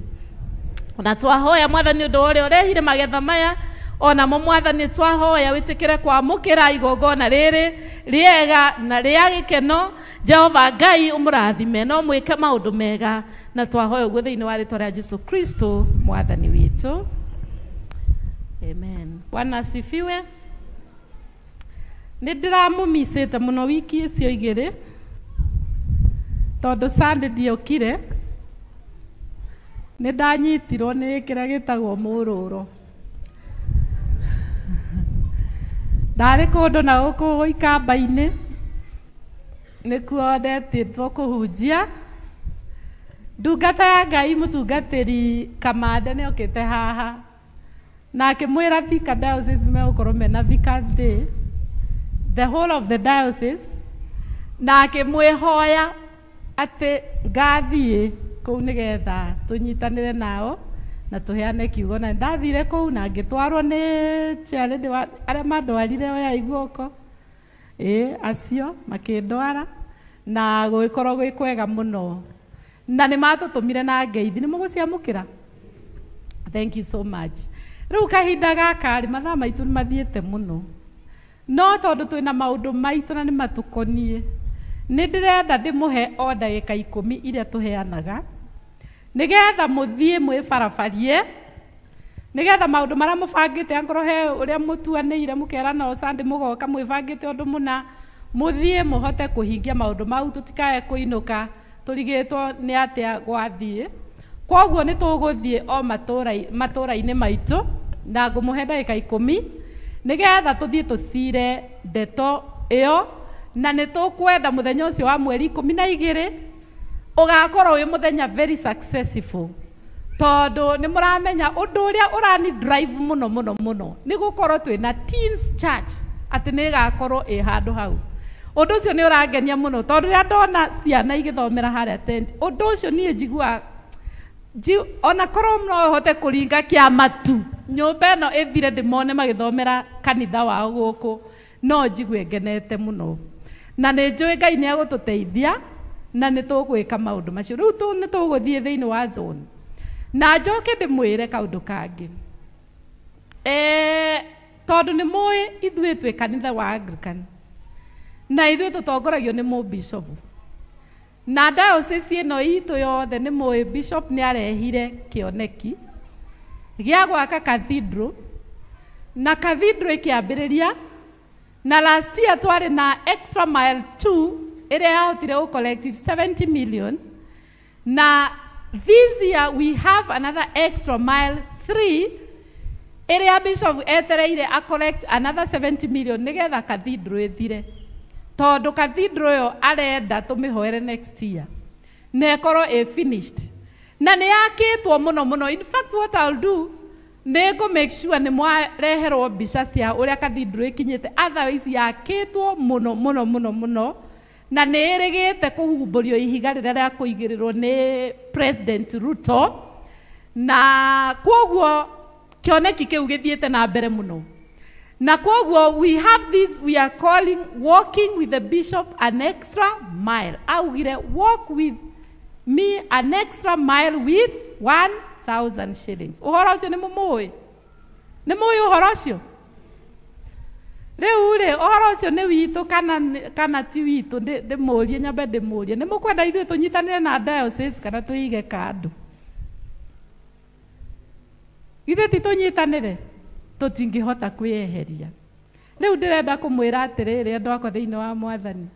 Na twahoya Mwathani ũndũ ũrĩa ũrehire magetha maya, ona mo Mwathani twahoya wĩtĩkĩre kwamũkĩra igongona rĩrĩ rĩega na rĩa gĩkeno. Jehova Ngai ũmũrathime, no mwĩke maũndũ mega, na twahoya ũguo thĩinĩ wa rĩtwa rĩa Jesu Kristo Mwathani witũ. Amen. Bwana asifiwe. Nĩ ndĩramũmicĩte mũno wiki icio igĩrĩ tondũ Sunday ndiokire, nĩ ndanyitirwo nĩ kĩrĩa gĩtagwo mũrũro. ndarĩ kũndũ na gũkũ ikamba-inĩ nĩkuo ndetĩtwo kũhunjia. Ndungata ya Ngai mũtungatĩri Kamande nĩokĩte haha na akĩmwĩra Thika Diocese megũkorwo mena Vicars Day, the whole of the diocese, na akĩmwĩhoya atĩ ngathiĩ kũu nĩgetha tũnyitanĩre nao na tũheane kiugo. Na ndathire kũu na ngĩtwarwo nĩ charity arĩa mandwarire oya iguoko acio makĩndwara na gũgĩkorwo gwĩ kwega mũno, na nĩ matũtũmire na ngeithi. Nĩ mũgũciamũkĩra? Thank you so much. Rĩu kahinda gaka mathaa maitũ nĩ mathiĩte mũno, no tondũ twĩna maũndũ maitũ na nĩ matũkoniĩ, nĩ ndĩrenda ndĩmũhe o ndagĩka 10 iria tũheanaga nĩgetha mũthiĩ mwĩbarabarie, nĩgetha maũndũ marĩa mũbangĩte angorwo he ũrĩa mũtuanĩire mũkerana o Sunday mũgoka mwĩbangĩte ũndũ mũna, mũthiĩ mũhote kũhingia maũndũ mau, tũtikae kũinũka tũrigĩtwo nĩ atĩa gwathiĩ. Kwoguo nĩ tũgũthiĩ o matũra-inĩ maitũ na ngũmũhe ndagĩka 10 nĩgetha tũthiĩ tũcire ndeto ĩyo, na nĩ tũkwenda mũthenya ũcio wa mweri 12 ũgakorwo wĩ mũthenya very successful, tondũ nĩ mũramenya ũndũ ũrĩa ũrani drive mũno mũno mũno nĩ gũkorwo twĩna Teens Church atĩ nĩ ĩgakorwo ĩ handũ hau. Ũndũ ũcio nĩ ũrangenia mũno tondũ rĩrĩa ndona ciana igĩthomera harĩa tent, ũndũ ũcio niĩ njiguaga ona korwo no hote kũringa kĩamatu nyũmba ĩno ĩthire ndĩmone magĩthomera kanitha wao gũkũ, no njigue ngenete mũno, na nĩ njũĩ Ngai nĩ agũtũteithia na nĩ tũgwĩka maũndũ macio. Rĩu nĩ tũgũthiĩ thĩinĩ wa zone na njoke ndĩmwĩre kaũndũ kangĩ, tondũ nĩ mũĩ ithuĩ twĩ kanitha wa Anglican na ithuĩ tũtongoragio nĩ mũbishop, na diocese ĩno itũ yothe nĩ mũĩ bishop nĩ arehire kĩoneki gĩa gwaka cathedral, na cathedral ĩkĩambĩrĩria, na last year twarĩ na extra mile 2 ĩrĩa yahotire gũ collect 70 million, na this year we have another extra mile 3 ĩrĩa bishop etereire a collect another 70 million nĩgetha cathedral ĩthire, tondũ cathedral ĩyo arenda tũmĩhoere next year na ĩkorwo ĩ finished na nĩ yakĩtwo mũno mũno. In fact what I'll do nĩ ngũ make sure nĩ mwareherwo mbica cia ũrĩa cathedral ĩkinyĩte, otherwise yakĩtwo mũno mũno mũno mũno, na nĩ ĩrĩgĩte kũhumbũrio ihiga rĩrĩa rĩa kũigĩrĩrwo nĩ President Ruto, na kwoguo kĩoneki kĩu gĩthiĩte na mbere mũno. Na kwoguo we have this, we are calling walking with the bishop an extra mile. Augire walk with me an extra mile with 1,000 shillings. Ũhoro ũcio nĩ mũmũĩ? Nĩ mũĩ ũhoro ũcio? Rĩu rĩ, ũhoro ũcio nĩ witũ kana ti witũ? Ndĩmũrie, nyambe ndĩmũrie. Nĩ mũkwenda ithuĩ tũnyitanĩre na diocese kana tũige kando? Ithuĩ ti tũnyitanĩre? Tũtingĩhota kwĩyeheria. Rĩu ndĩrenda kũmwĩra atĩrĩrĩ andũ akwa thĩinĩ wa Mwathani,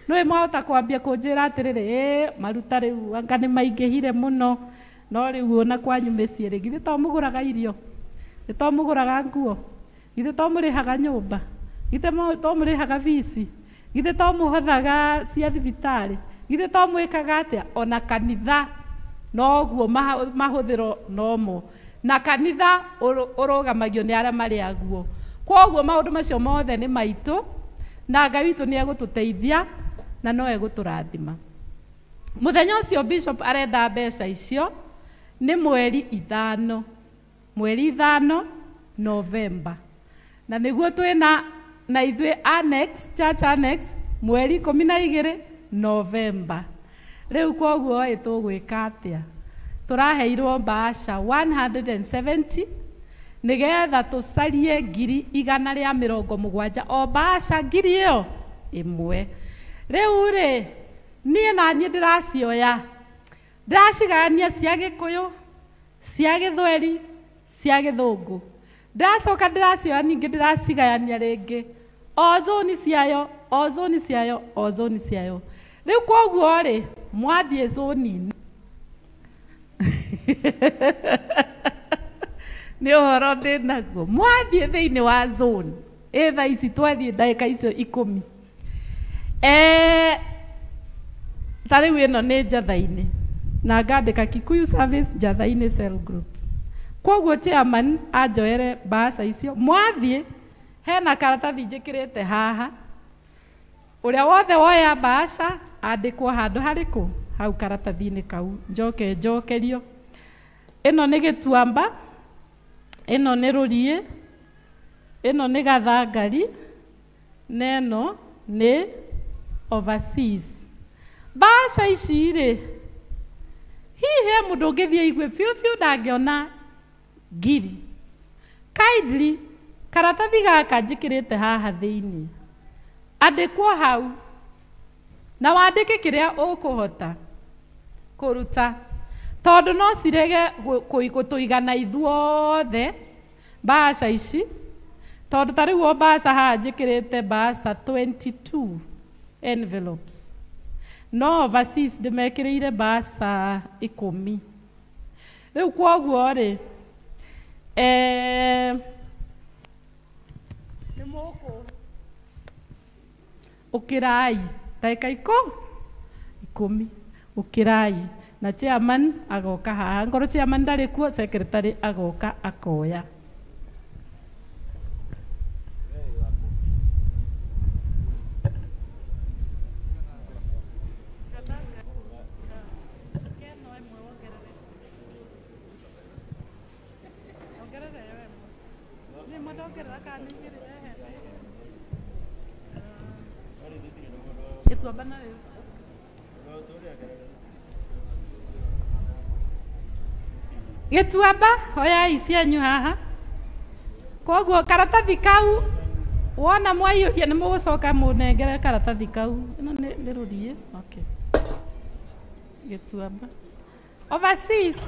nĩwe mwahota kwambia kũnjĩra atĩrĩrĩ maruta rĩu anga nĩ maingĩhire mũno, no rĩu ona kwanyu mĩciĩ rĩ, githĩ to mũgũraga irio, githĩ to mũgũraga nguo, githĩ to mũrĩhaga nyũmba, githĩ to mũrĩhaga bici, githĩ to mũhothaga cia thibitarĩ, githĩ to mwĩkaga atĩa? Ona kanitha noguo mahũthĩro nomo, na kanitha ũrũgamagio nĩ arĩa marĩ aguo. Kwoguo maũndũ macio mothe nĩ maitũ na Ngai witũ nĩ egũtũteithia na no egũtũrathima. Mũthenya ũcio bishop arenda mbeca icio nĩ mweri 5 November, na nĩguo twĩna na ithuĩ annex, church annex mweri 12 November. Rĩu kwoguo tũgwĩka atĩa? Tũraheirwo mbaca 170 nĩgetha tũcarie 170 o mbaca 1,000 ĩmwe. Rĩu rĩ, niĩ na niĩ ndĩracioya, ndĩracigania cia Gĩkũyũ, cia Gĩthweri, cia Gĩthũngũ, ndacoka ndĩracioya ningĩ ndĩracigania rĩngĩ o zoni ciayo, o zoni ciayo, o zoni ciayo. Rĩu kwoguo rĩ, mwathiĩ zoni-inĩ nĩ ũhoro ndĩ naguo, mwathiĩ thĩinĩ wa zone etha ici twathie ndagika icio 10 tariu ino ni njatha-ini na ngandika Kikuyu Service njatha-ini cell group. Koguo chairman anjoere mbaca icio mwathie hena karatathi njikirite haha uria wothe woya mbaca andikwo handu hariku hau karatathi-ini kau njokerio. Ino ni Gituamba, ino ni Rurie, ino ni Gathangari, neno ni overseas. Mbaca ici ri hihi mundu ungithie igwe fiu ndangiona ngiri. Kindly karatathi gaka njikirite haha thiini andikwo hau na wandike kiria ukuhota kuruta tondu no cirege gutuigana ithuothe mbaca ici tondu tariu mbaca haha njikirite mbaca 22 envelopes no overseas ndimekiriire mbaca 10. Riu kwoguo ri ni muku ukirai ndagika 10 ukirai na chairman agoka haha ngoro chairman ndari kuo secretary agoka akoya. Gituamba oya icianyu haha koguo karatathi kau wona mwaiyuria ni mugucoka munengere karatathi kau ino ni Rurie. Okay, Gituamba overseas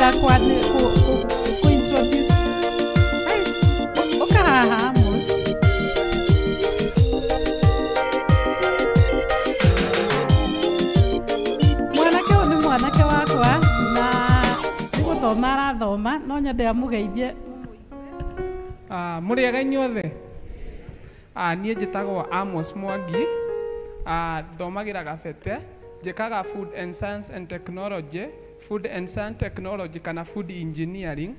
ndĩrenda introduce ũka haha Amos. Mwanake ũyũ nĩ mwanake wakwa na nĩ gũthoma arathoma no nyende amũgeithie. Mũrĩega inyuothe? Niĩ njĩtagwo Amos Mwangi, thomagĩra Gabete, njĩkaga food and science and technology, food and science technology kana food engineering.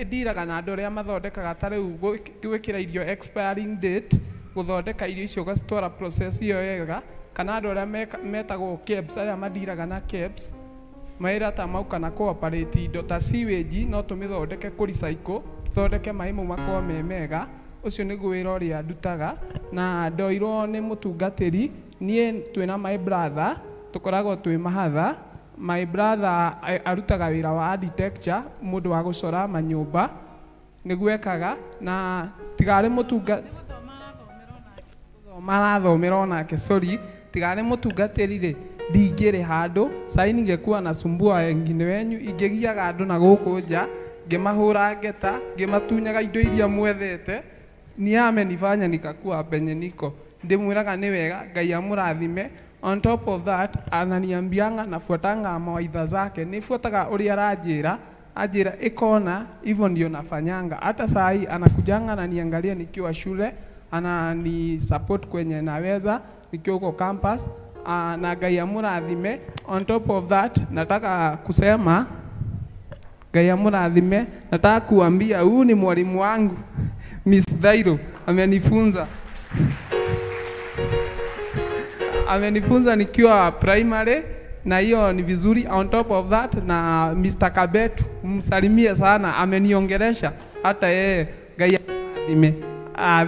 Ndiraga na andũ arĩa mathondekaga ta rĩu gwĩkĩra irio expiring date, gũthondeka irio icio ũgacitwara process iyo wega, kana andũ arĩa metagwo KEBS, arĩa mandiraga na KEBS, mawĩra ta mau kana cooperate indo ta sewage no tũmĩthondeke kũ-recycle, tũthondeke maĩ mau makorwo me mega. Ũcio nĩguo wĩra ũrĩa ndutaga, na ndoirwo nĩ mũtungatĩri. Niĩ twĩna my brother tũkoragwo twĩ mahatha. My brother arutaga wĩra wa architecture, mũndũ wa gũcora manyũmba nĩguo ekaga, na tigarĩ mũtunga marathomera onake, sorry, tigarĩ mũtungatĩri rĩ ndingĩrĩ handũ sai ningekuwa nasumbua wengine wenyu, ingĩgiaga andũ na gũkũ nja ngĩmahũra ngeta, ngĩmatunyaga indo iria mwethete. Ni amenifanya nikakuwa penye niko. Ndimwiraga ni wega, Ngai amũrathime. On top of that, ananiambianga nafuatanga mawaidha zake. Nifuataga uria aranjĩra, anjĩra ikona, hivyo ndio nafanyanga. Hata saa hii anakujanga ananiangalia nikiwa shule, anani support kwenye naweza nikiwa huko campus, na Ngai amũrathime. On top of that, nataka kusema Ngai amũrathime, nataka kuambia huyu ni mwalimu wangu Miss Dairo, amenifunza nikiwa primary, na hiyo ni vizuri. On top of that, na Mr. Kabetu msalimie sana, ameniongelesha hata yeye. Ngai amũrathime.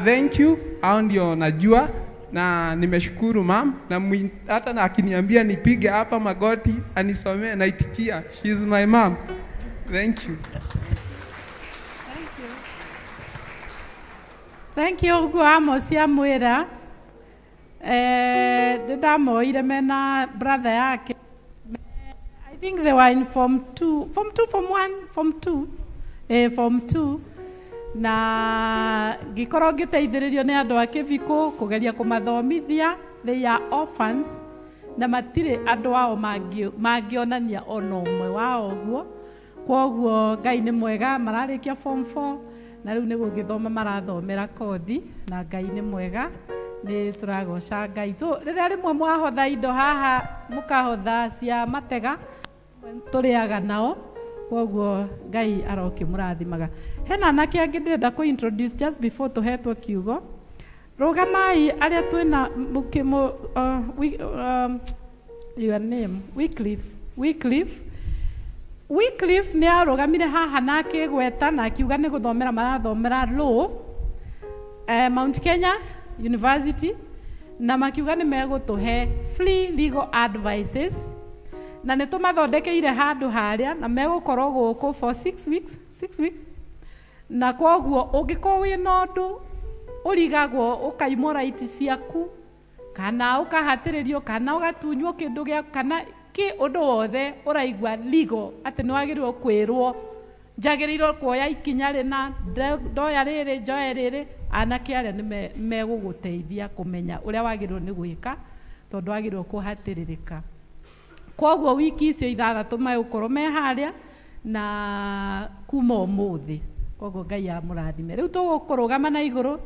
Thank you, hao ndio najua na nimeshukuru mam, na hata na akiniambia nipige hapa magoti anisomee naitikia. She is my mom. Thank you. Thank you ũguo Amos amwĩra. Ndamoire mena brother yake. I think they were in form 2, form 2. Na ngĩkorwo ngĩteithĩrĩrio nĩ andũ a Kĩbikũ kũgeria kũmathomithia. They are orphans na matirĩ andũ ao mangĩonania ona ũmwe wao ũguo. Kwoguo Ngai nĩ mwega, mararĩkia form 4 na rĩu nĩ gũgĩthoma marathomera kothi, na Ngai nĩ mwega, nĩ tũragoca Ngai. So rĩrĩa rĩmwe mwahotha indo haha mũkahotha cia matega tũrĩaga nao, kwoguo Ngai arokĩmũrathimaga. Hena anake angĩ ndĩrenda kũ-introduce just before tũhetwo kiugo. Rũgamai arĩa twĩna your name, Wycliffe nĩ arũgamire haha na akĩgweta na akiuga nĩ gũthomera marathomera law Mount Kenya University, na makiuga nĩ megũtũhe free legal advices, na nĩ tũmathondekeire handũ harĩa na megũkorwo gũkũ for 6 weeks. Na kwoguo ũngĩkorwo wĩna ũndũ ũrigagwo ũkaimwo right ciaku, kana ũkahatĩrĩrio, kana ũgatunywo kĩndũ gĩa, kana ũndũ wothe ũraigua legal atĩ nĩ wagĩrĩirwo kwĩrwo njagĩrĩirwo kuoya ikinya rĩna ndoya rĩrĩ njoe rĩrĩ, anake arĩa nĩ megũgũteithia kũmenya ũrĩa wagĩrĩirwo nĩ gwĩka, tondũ wagĩrĩirwo kũhatĩrĩrĩka. Kwoguo wiki icio 6 megũkorwo me harĩa na kuma ũmũthĩ. Kwoguo Ngai amũrathime. Rĩu tũgũkũrũgama na igũrũ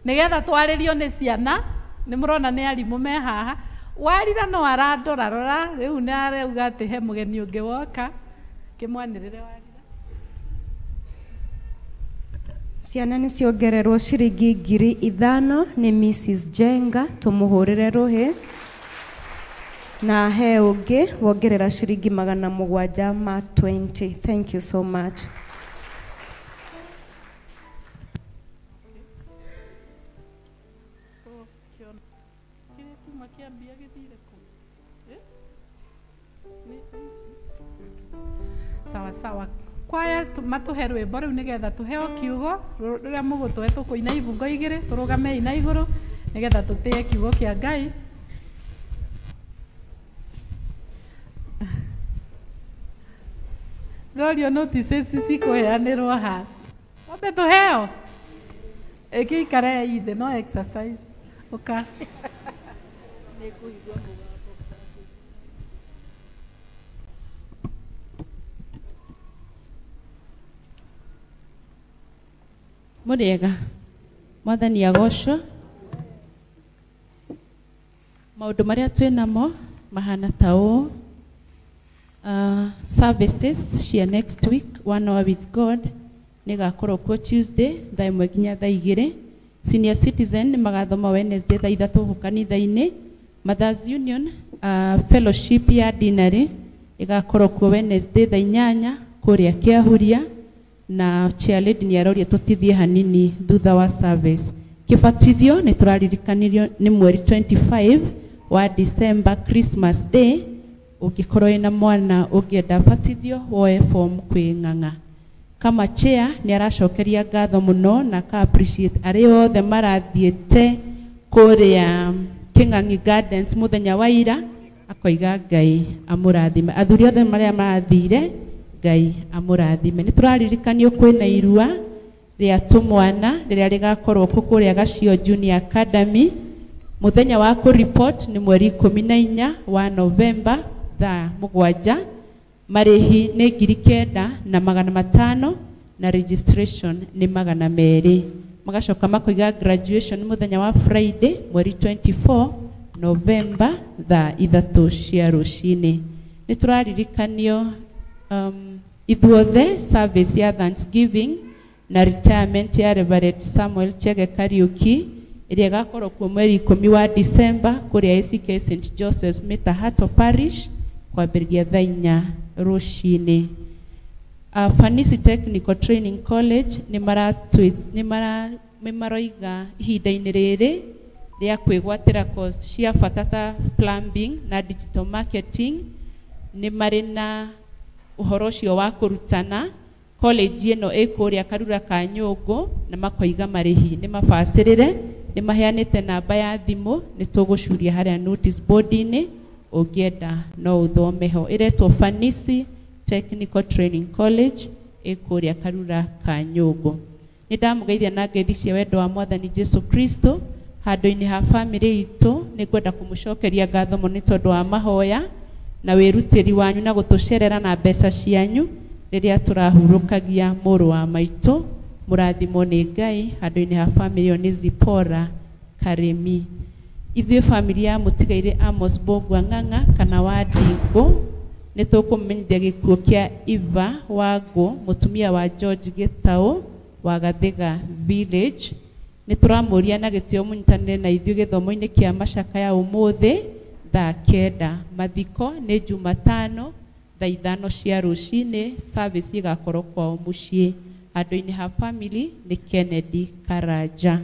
nĩgetha twarĩrio nĩ ciana. Nĩ mũrona nĩ arimũ me haha. Warira no arandorarora, rĩu nĩ arauga atĩ he mũgeni ũngĩ woka. Kĩmwanĩrĩre Warira. Ciana nĩ ciongererwo ciringi 5,000 nĩ Mrs. Jenga, tũmũhũrĩre rũhĩ. Na he ũngĩ wongerera ciringi 720. Thank you so much. Sawa sawa. Kwaya matuhe rwĩmbo rĩu nĩgetha tuheo kiugo rĩrĩa mũgũtũhe tũkũina ibungo 2 tũrũgame ina igũrũ nĩgetha tũtĩe kiugo kĩa Ngai. Rorio notices cikuheanĩrwo ha. Wambe tũheo. Ĩkĩikare ithe no exercise. Ũka. Mũrĩega. Mwathani agocwo. Maũndũ marĩa twĩnamo mahana ta ũũ. Services cia next week, 1 hour with God, nĩgakorwo kuo Tuesday, thaa 1 nginya thaa 2. Senior Citizen nĩ magathoma Wednesday thaa 3 gũkũ kanitha-inĩ. Mothers Union fellowship ya dinarĩ ĩgakorwo kuo Wednesday thaa 8 kũrĩa Kĩahuria, na chairlady nĩ aroria tũtithie hanini thutha wa service. Kĩbatithio nĩ tũraririkanirio nĩ mweri 25 wa December, Christmas Day. Ũngĩkorwo ĩna mwana ũngĩenda batithio woe form kwĩ Ng'ang'a. Kama chair nĩ aracokeria ngatho mũno na ka appreciate arĩa othe marathiĩte kũrĩa Kĩng'ang'i Gardens mũthenya wa ira, akoiga Ngai amũrathime. Athuri othe marĩa marathire, Ngai amũrathime. Nĩ tũraririkanio kwĩna irua rĩa tũmwana rĩrĩa rĩgakorwo kũrĩa Gacio Junior Academy. Mũthenya wa kũreport nĩ mweri 14 wa November thaa 7. Marĩhi nĩ 9,500 na registration nĩ 200. Magacoka makoiga graduation mũthenya wa Friday mweri 24 November thaa 3 cia rũcinĩ. Nĩ tũraririkanio ithuothe service ya Thanksgiving na retirement ya Reverend Samuel Chege Kariuki ĩrĩa ĩgakorwo kuo mweri 10 wa December kũrĩa ACK St. Joseph Metahato Parish kwambĩrĩria thaa 4 rũcinĩ. Fanisi Technical Training College nĩ maroiga ihinda-inĩ rĩrĩ rĩa kwĩgwatĩra course cia bata ta plumbing na digital marketing. Nĩ marĩ na ũhoro ũcio wa kũrutana. College ĩno ĩkũrĩa Karura ka Nyũngũ na makoiga marĩhi nĩ mabacĩrĩre. Nĩ maheanĩte namba ya thimũ, nĩ tũgũcuria harĩa notice board-inĩ ũngĩenda no ũthome ho. Ĩretwo Fanisi Technical Training College ĩkũrĩa Karura ka Nyũngũ. Nĩ ndamũgeithia na ngeithi cia wendo wa Mwathani Jesu Kristo handũ-inĩ ha family itũ. Nĩ ngwenda kũmũcokeria ngatho mũno nĩ tondũ wa mahoya na wĩrutĩri wanyu na gũtũcerera na mbeca cianyu rĩrĩa tũrahurũkagia mũrũ wa maitũ. Mũrathimwo nĩ Ngai. Handũ-inĩ ha family ĩyo nĩ Zipora Karemi. Ithuĩ family ya mũtigaire Amos Mbũgua Ng'ang'a kana wa Ndingũ nĩ tũkũmenyithia gĩkuũ kĩa Eva Wangũ, mũtumia wa George Gĩtaũ wa Gathĩga Village. Nĩ tũramũria na gĩtĩo mũnyitanĩre na ithuĩ gĩthomo-inĩ kĩa macakaya ũmũthĩ thaa 9. Mathiko nĩ Jumatano thaa 5 cia rũcinĩ. Service ĩgakorwo kwao mũciĩ. Handũ-inĩ ha family nĩ Kennedy Karanja.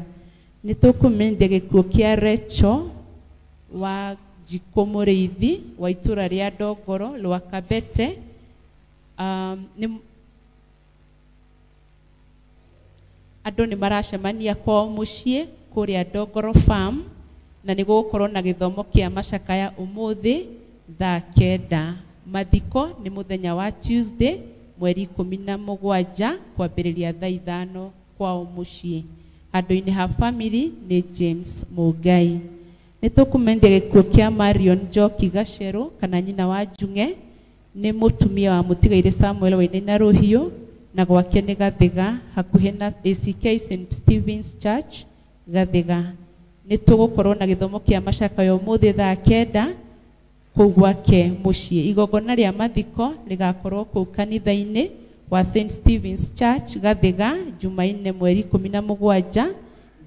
Nĩ tũkũmenyithia gĩkuũ kĩa Recho wa Njikũ Mũrĩithi wa itũra rĩa Ndongoro Lwa Kabete. Andũ nĩ maracemania kwao mũciĩ kũrĩa Ndongoro Farm na nĩ gũgũkorwo na gĩthomo kĩa macakaya ũmũthĩ thaa 9. Mathiko nĩ mũthenya wa Tuesday mweri 17 kwambĩrĩria thaa 5 kwao mũciĩ. Handũ-inĩ ha family nĩ James Mũngai. Nĩ tũkũmenyithia gĩkuũ kĩa Marion Njoki Gacerũ kana nyina wa Njung'e. Nĩ mũtumia wa mũtigaire Samuel Wainaina Rũhiũ na gwake nĩ Gathĩga hakuhĩ na ACK St. Stephen's Church Gathĩga. Nĩ tũgũkorwo na gĩthomo kĩa macakaya ũmũthĩ thaa 9 kũu gwake mũciĩ. Igongona rĩa mathiko rĩgakorwo kũu kanitha-inĩ wa St. Stephen's Church Gathĩga Jumaine mweri 17.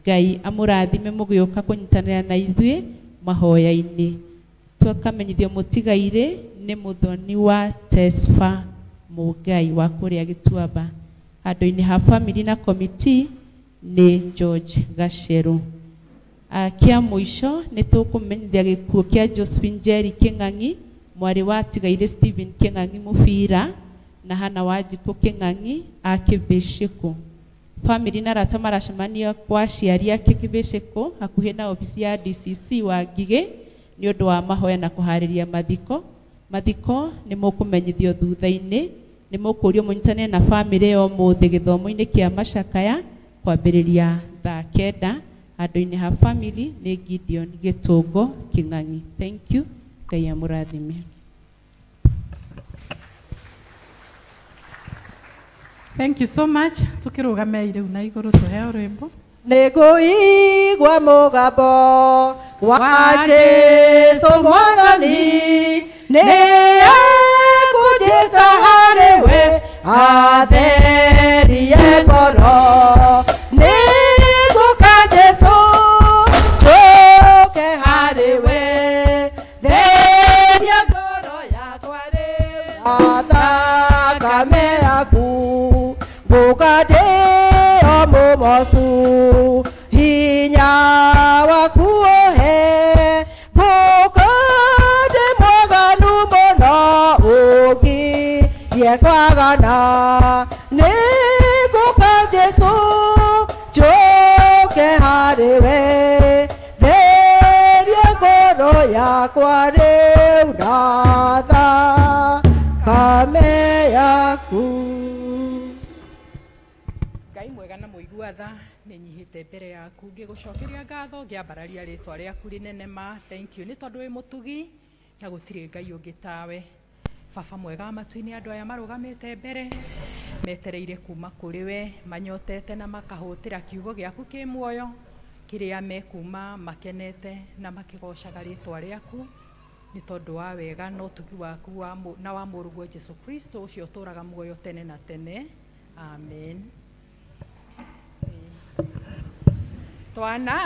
Ngai amũrathime mũgĩũka kũnyitanĩra na ithuĩ mahoya-inĩ. Tũkamenyithio mũtigaire nĩ mũthoni wa Tesfa Mũngai wa kũrĩa Gĩtuamba. Handũ-inĩ ha family na committee nĩ George Gacerũ. Kĩa mũico nĩ tũkũmenyithia gĩkuũ kĩa Josephine Njeri Kĩng'ang'i mwarĩ wa tigaire Stephen Kĩng'ang'i Mũbira na Hana Wanjikũ Kĩng'ang'i a Kĩbĩcĩkũ. Family na arata maracemania kwa aciari ake Kĩbĩcĩkũ hakuhĩ na ofisi ya DCC wa Ngigĩ nĩ ũndũ wa mahoya na kũharĩria mathiko. Mathiko nĩ mũkũmenyithio thutha-inĩ nĩ mũkũrio mũnyitane na bamĩrĩ yo mũthĩ gĩthomo-inĩ kĩa macakaya kwambĩrĩria thaa 9 handũ-inĩ ha family nĩ Gideon Gĩtũngo Kĩng'ang'i. Thank you. Ngai amũrathime. Thank you so much. Tukĩrũgamia irĩu na igũrũ tũheo rwĩmbo. Nĩngũigua mũgambo wa Jesũ Mwathani, nĩekũnjĩta harĩ we atherie ngoro. Nĩngũka Jesũ njũke harĩ we, theria ngoro yakwa rĩu na thakame yaku, ngũka ndĩo mũmocu, hinya waku ũhe, ngũka ndĩ mwaganu mũno ũngirie kwagana. Nĩngũka Jesũ njũke harĩ we, theria ngoro yakwa rĩu na thakame yaku. Ngai mwega na mũigua tha nĩ nyihĩte mbere yaku ngĩgũcokeria ngatho ngĩambararia rĩtwa rĩaku rĩnene ma. Thank you nĩ tondũ wĩ mũtugi na gũtirĩ Ngai ũngĩ tawe. Baba mwega matu-inĩ andũ aya marũgamĩte mbere metereire kuma kũrĩ we, manyotete na makahũtĩra kiugo gĩaku kĩ muoyo, kĩrĩa mekuma makenete na makĩgocaga rĩtwa rĩaku nĩ tondũ wa wega na ũtugi waku na wa mũrũguo Jesũ Kristo ũcio ũtũraga muoyo tene na tene. Amen. Twana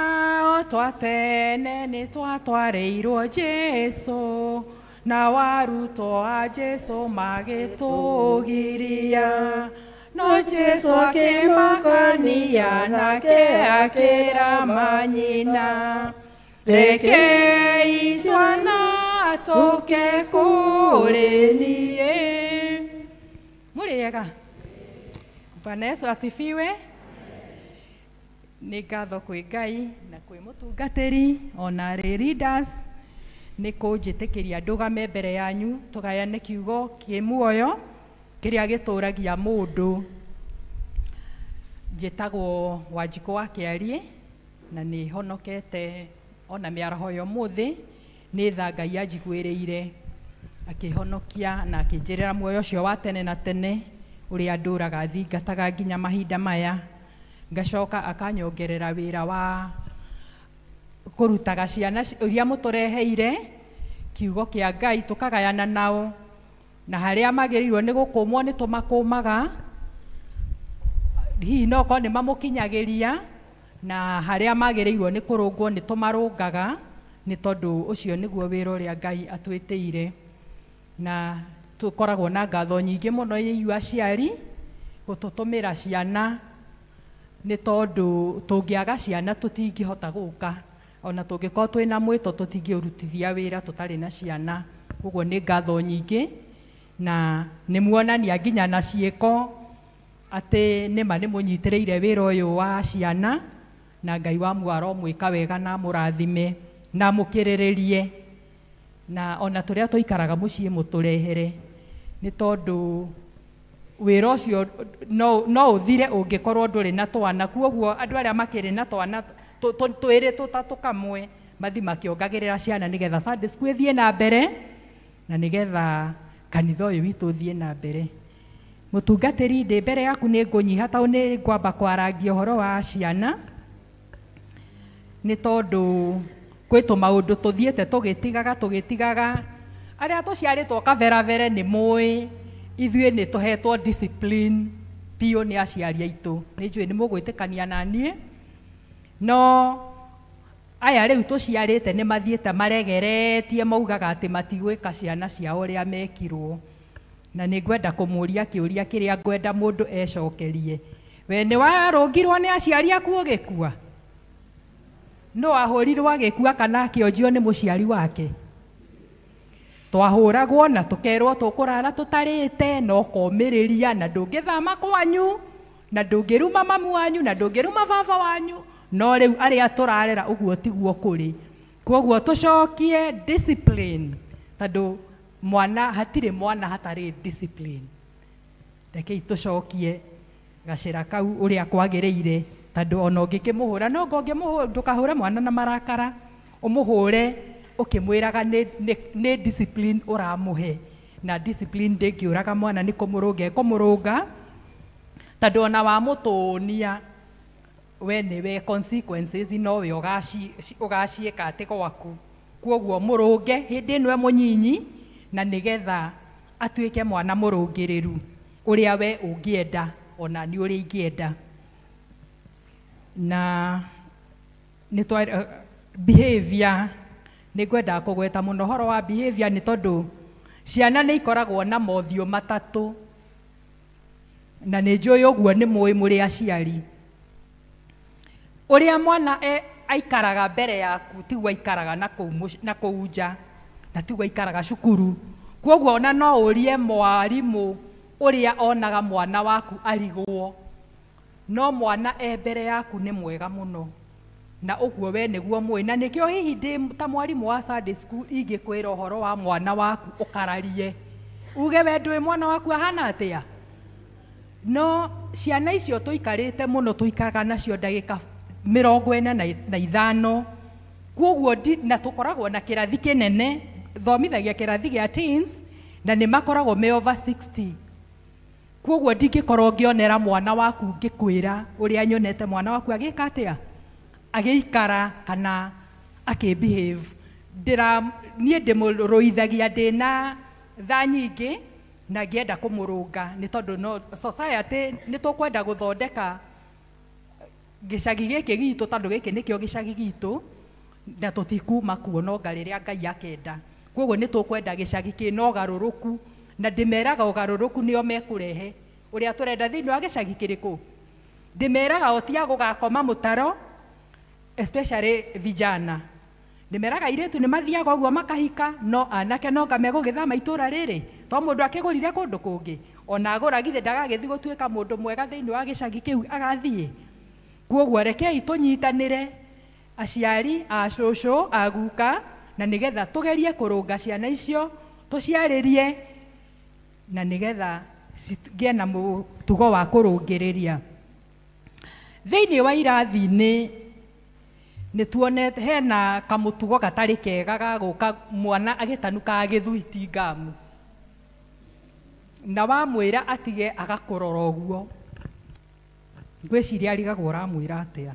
o twatene nĩ twatwarĩirwo Jesũ, na warutwo a Jesũ magĩtũgiria, no Jesũ akĩmakania nake akĩra nyina, rekei twana tũke kũrĩ niĩ. Mũrĩega? Bwana Yesu asifiwe. Nĩ ngatho kwĩ Ngai na kwĩ mũtungatĩri ona rĩ leaders nĩ kũnjĩtĩkĩria ndũgame mbere yanyu tũgayane kiugo kĩ muoyo kĩrĩa gĩtũragia mũndũ. Njĩtagwo Wanjikũ wa Kĩarie na nĩ honokete ona mĩaraho yo mũthĩ, nĩ tha Ngai anjiguĩrĩire akĩhonokia na akĩnjĩrĩra muoyo ũcio wa tene na tene ũrĩa ndũraga thingataga nginya mahinda maya. Ngacoka akanyongerera wĩra wa kũrutaga ciana iria mũtũreheire kiugo kĩa Ngai tũkagayana nao, na harĩa magĩrĩirwo nĩ gũkũmwo nĩ tũmakũmaga, hihi no korwo nĩ mamũkinyagĩria, na harĩa magĩrĩirwo nĩ kũrũngwo nĩ tũmarũngaga, nĩ tondũ ũcio nĩguo wĩra ũrĩa Ngai atwĩtĩire. Na tũkoragwo na ngatho nyingĩ mũno inyuĩ aciari gũtũtũmĩra ciana, nĩ tondũ tũngĩaga ciana tũtingĩhota gũka, ona tũngĩkorwo twĩna mwĩto tũtingĩũrutithia wĩra tũtarĩ na ciana. Ũguo nĩ ngatho nyingĩ na nĩ muonania nginya na ciĩko atĩ nĩma nĩ mũnyitĩrĩire wĩra ũyũ wa ciana, na Ngai wa muaro mwĩka wega na mũrathime na mũkĩrĩrĩrie, na ona tũrĩa tũikaraga mũciĩ mũtũrehere, nĩ tondũ wĩra ũcio no ũthire ũngĩkorwo ndũrĩ na twana. Kuoguo andũ arĩa makĩrĩ na twana twĩrĩ tũtatũ kamwe mathi makĩongagĩrĩra ciana nĩgetha Sunday school ĩthiĩ na mbere na nĩgetha kanitha ũyũ witũ ũthiĩ na mbere. Mũtungatĩri ndĩ mbere yaku nĩ ngũnyiha tondũ nĩ ngwamba kwarangia ũhoro wa ciana, nĩ tondũ kwĩ tũmaũndũ tũthiĩte tũgĩtigaga. Arĩa tũciarĩtwo kaveravere nĩ mũĩ ithuĩ nĩ tũhetwo discipline piũ nĩ aciari aitũ. Nĩ njũĩ nĩ mũgwĩtĩkania na niĩ, no aya rĩu tũciarĩte nĩ mathiĩte maregeretie maugaga atĩ matigwĩka ciana ciao ũrĩa mekirwo. Na nĩ ngwenda kũmũria kĩũria kĩrĩa ngwenda mũndũ ecokerie. We nĩ warũngirwo nĩ aciari aku ũgĩkua? No ahũrirwo agĩkua kana akĩonjio nĩ mũciari wake? Twahũragwo na tũkerwo tũkũrara tũtarĩte, no komĩrĩria na ndũngĩthama kwanyu na ndũngĩruma mamu wanyu na ndũngĩruma baba wanyu. No rĩu arĩa tũrarera ũguo tiguo kũrĩ. Kuoguo tũcokie discipline, tondũ mwana hatirĩ mwana hatarĩ discipline. reke itucokie gacira kau uria kwagiriire tondu ona ungikimuhura no ngongimuhura ndukahure mwana na marakara umuhure ukimwiraga ni discipline uramuhe na discipline ndingiuraga mwana ni kumurunga tondu ona wamutunia we niwe consequences nowe ugaciika ati gwaku kwoguo murunge hindi nwe munyinyi na nigetha atuike mwana murungiriru uria we ungienda ona ni uria ingienda na ni twa behavior ni gwenda kugweta muno horo wa behavior ni tondu ciana ni ikoragwo na mothio matatu na ni njui uguo ni mui muri aciari uria mwana aikaraga mbere yaku tigwa aikaraga na kuu nja na tigwa aikaraga cukuru kwoguo ona no urie mwarimu uria onaga mwana waku arigwo no mwana mbere yaku ni mwega muno na uguo we niguo mwi na nikio hihi ndi ta mwarimu wa Sunday school ingikwira uhoro wa mwana waku ukararie uge we ndwi mwana waku ahana atia no ciana icio tuikarite muno tuikaraga nacio ndagika 45 kwoguo na tukoragwo na kirathi kinene thomithagia kirathi gia teens na ni makoragwo me over 60 kwoguo ndingikorwo ngionera mwana waku ngikwira uria nyonete mwana waku agika atia agiikara kana akibehave nie ndimuruithagia ndina tha nyingi na ngienda kumurunga ni tondu no society ni tukwenda guthondeka gicagi giki gitu tondu giki nikio gicagi gitu na tutikuma kuona ngariria Ngai akenda kwoguo ni tukwenda gicagi kina ugaruruku na ndimeraga ugaruruku nio mekurehe uria turenda thiini wa gicagi kiriku ndimeraga otia gugakoma mutaro especially vijana ndimeraga iretu ni mathiaga uguo makahika no anake no kamegugithama itura riri to mundu akigurire kundu kungi ona agura githe ndagagithi gutuika mundu mwega thiini wa gicagi kiu agathie kwoguo rekei tunyitanire aciari acucu aguka na nigetha tugerie kurunga ciana icio tuciaririe na nigetha cigie na mutugo wa kurungiriria thiini wa irathi-ini ni tuonete hena kamutugo gatari kega gaguka mwana agitanuka agithuiti ngamu na wamwira atige agakurora uguo ngwiciria arigagwo uramwira atia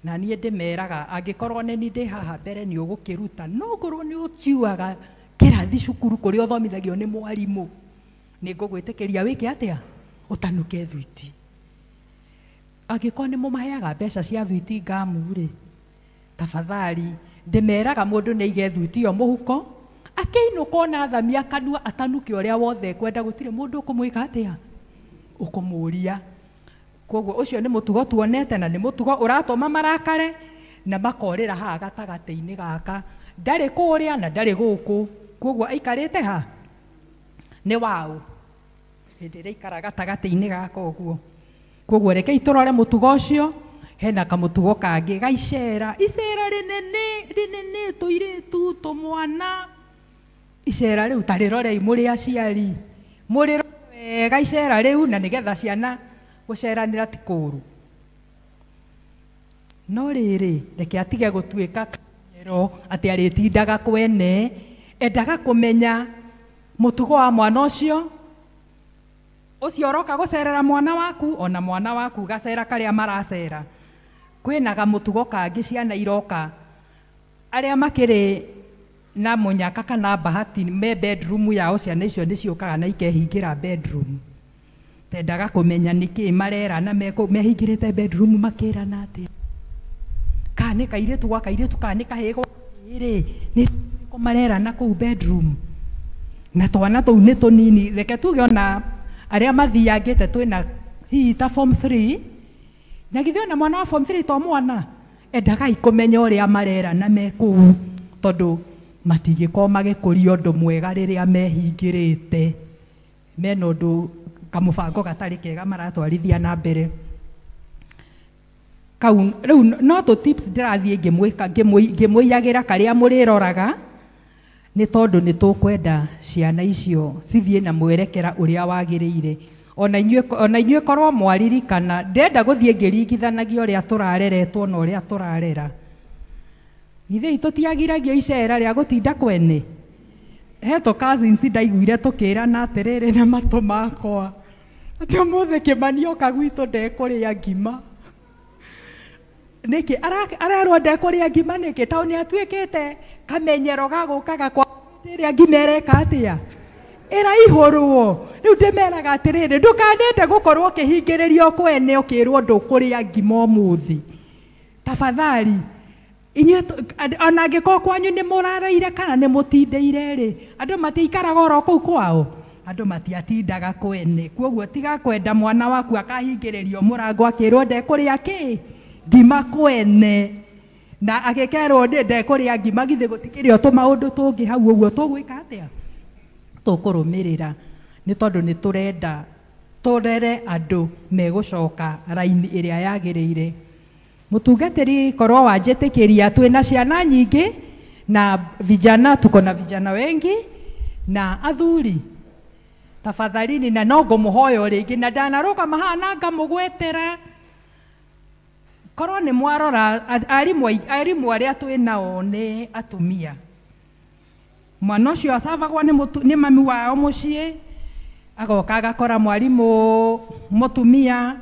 na nie ndimeraga angikorwo neni ndi haha mbere ni ugukiruta no ngorwo ni uciuaga kirathi cukuru kuria uthomithagio ni mwarimu ni ngugwitikiria wiki atia utanuke thuiti angikorwo ni mumaheaga mbeca cia thuiti ngamu ri tafadhali ndimeraga mundu ni ige thuiti yo muhuko akiinuka na thamia kanua atanuke uria wothe kwenda gutire mundu ukumwika atia ukumuria kwoguo ucio ni mutugo tuonete na ni mutugo uratoma marakare na makorira ha gatagati-ini gaka ndari kuria na ndari guku kwoguo aikarite ha ni wao hindi ria ikara gatagati-ini gaka uguo kwoguo rekei turore mutugo ucio hena kamutugo kangi gaicera icera rinene tuiritu tumwana icera riu tarirorei muri aciari muri wega icera riu na nigetha ciana guceranira ti kuru no riri reke atige gutuika kanyero ati aritindaga kwene endaga kumenya mutugo wa mwana ucio uroka gucerera mwana waku ona mwana waku gacera karia maracera kwina gamutugo kangi ciana iroka aria makiri na munyaka kana bahati me bedroom yao ciana icio niciukaga na ikehingira bedroom tendaga kumenya niki marera na mehingirite bedroom makirana atia kane kairitu gwa kairitu kane kahego iri ni ko marera na ku bedroom na twana tou ni tunini reke tuge ona aria mathiangite twina hihi ta form 3 na githio na mwana wa form 3 to mwana endaga ikumenya uria marera na meku tondu matigiko magikuria undu mwega riria mehingirite mena undu kamubango gatari kega maratwarithia na mbere kau riu no to tips ndirathie ngimwiyagira karia muriroraga nĩ tondũ nĩ tũkwenda ciana icio cithiĩ na mwerekera ũrĩa wagĩrĩire. Ona inyuĩ korwo mwaririkana, ndenda gũthiĩ ngĩringithanagia ũrĩa tũrareretwo na ũrĩa tũrarera. Ithe tũtiagiragio icera rĩa gũtinda kwene. Heto cousins ndaiguire tũkĩrana atĩrĩrĩ na matũ makwa, atĩ ũmũthĩ Kĩmani oka gwitũ ndekũrĩa ngima. Nĩkĩ arerwo ndekũrĩa ngima nĩkĩ? Tondũ nĩ atuĩkĩte kamenyero ga gũkaga kwa rĩrĩa ngima ĩreka atĩa? Ĩraihũrwo. Rĩu ndĩmeraga atĩrĩrĩ, ndũkanende gũkorwo ũkĩhingĩrĩrio kwene ũkĩrwo ndũkũrĩa ngima ũmũthĩ. Tafadhali inyuĩ ona angĩkorwo kwanyu nĩ mũrareire kana nĩ mũtindĩire rĩ, andũ matiikaraga oro kũu kwao, andũ matiatindaga kwene. Kwoguo tiga kwenda mwana waku akahingĩrĩrio mũrango akĩrwo ndekũrĩa kĩ? Ngima kwene. Na agĩkerwo ndekũrĩa ngima, githĩ gũtikĩrĩ o tũmaũndũ tũngĩ hau ũguo tũgwĩka atĩa? Tũkũrũmĩrĩra, nĩ tondũ nĩ tũrenda tũrere andũ megũcoka raini ĩrĩa yagĩrĩire. Mũtungatĩri korwo wanjĩtĩkĩria, twĩna ciana nyingĩ na vijana, tuko na vijana wengi na athuri. Tafadhalini, na no ngũmũhoya rĩngĩ, na ndanarũgama hana ngamũgwetera, korwo nĩ mwarora arimũ arĩa twĩnao nĩ atumia. Mwana ũcio acabagwo nĩ mami wao mũciĩ, agoka agakora mwarimũ mũtumia,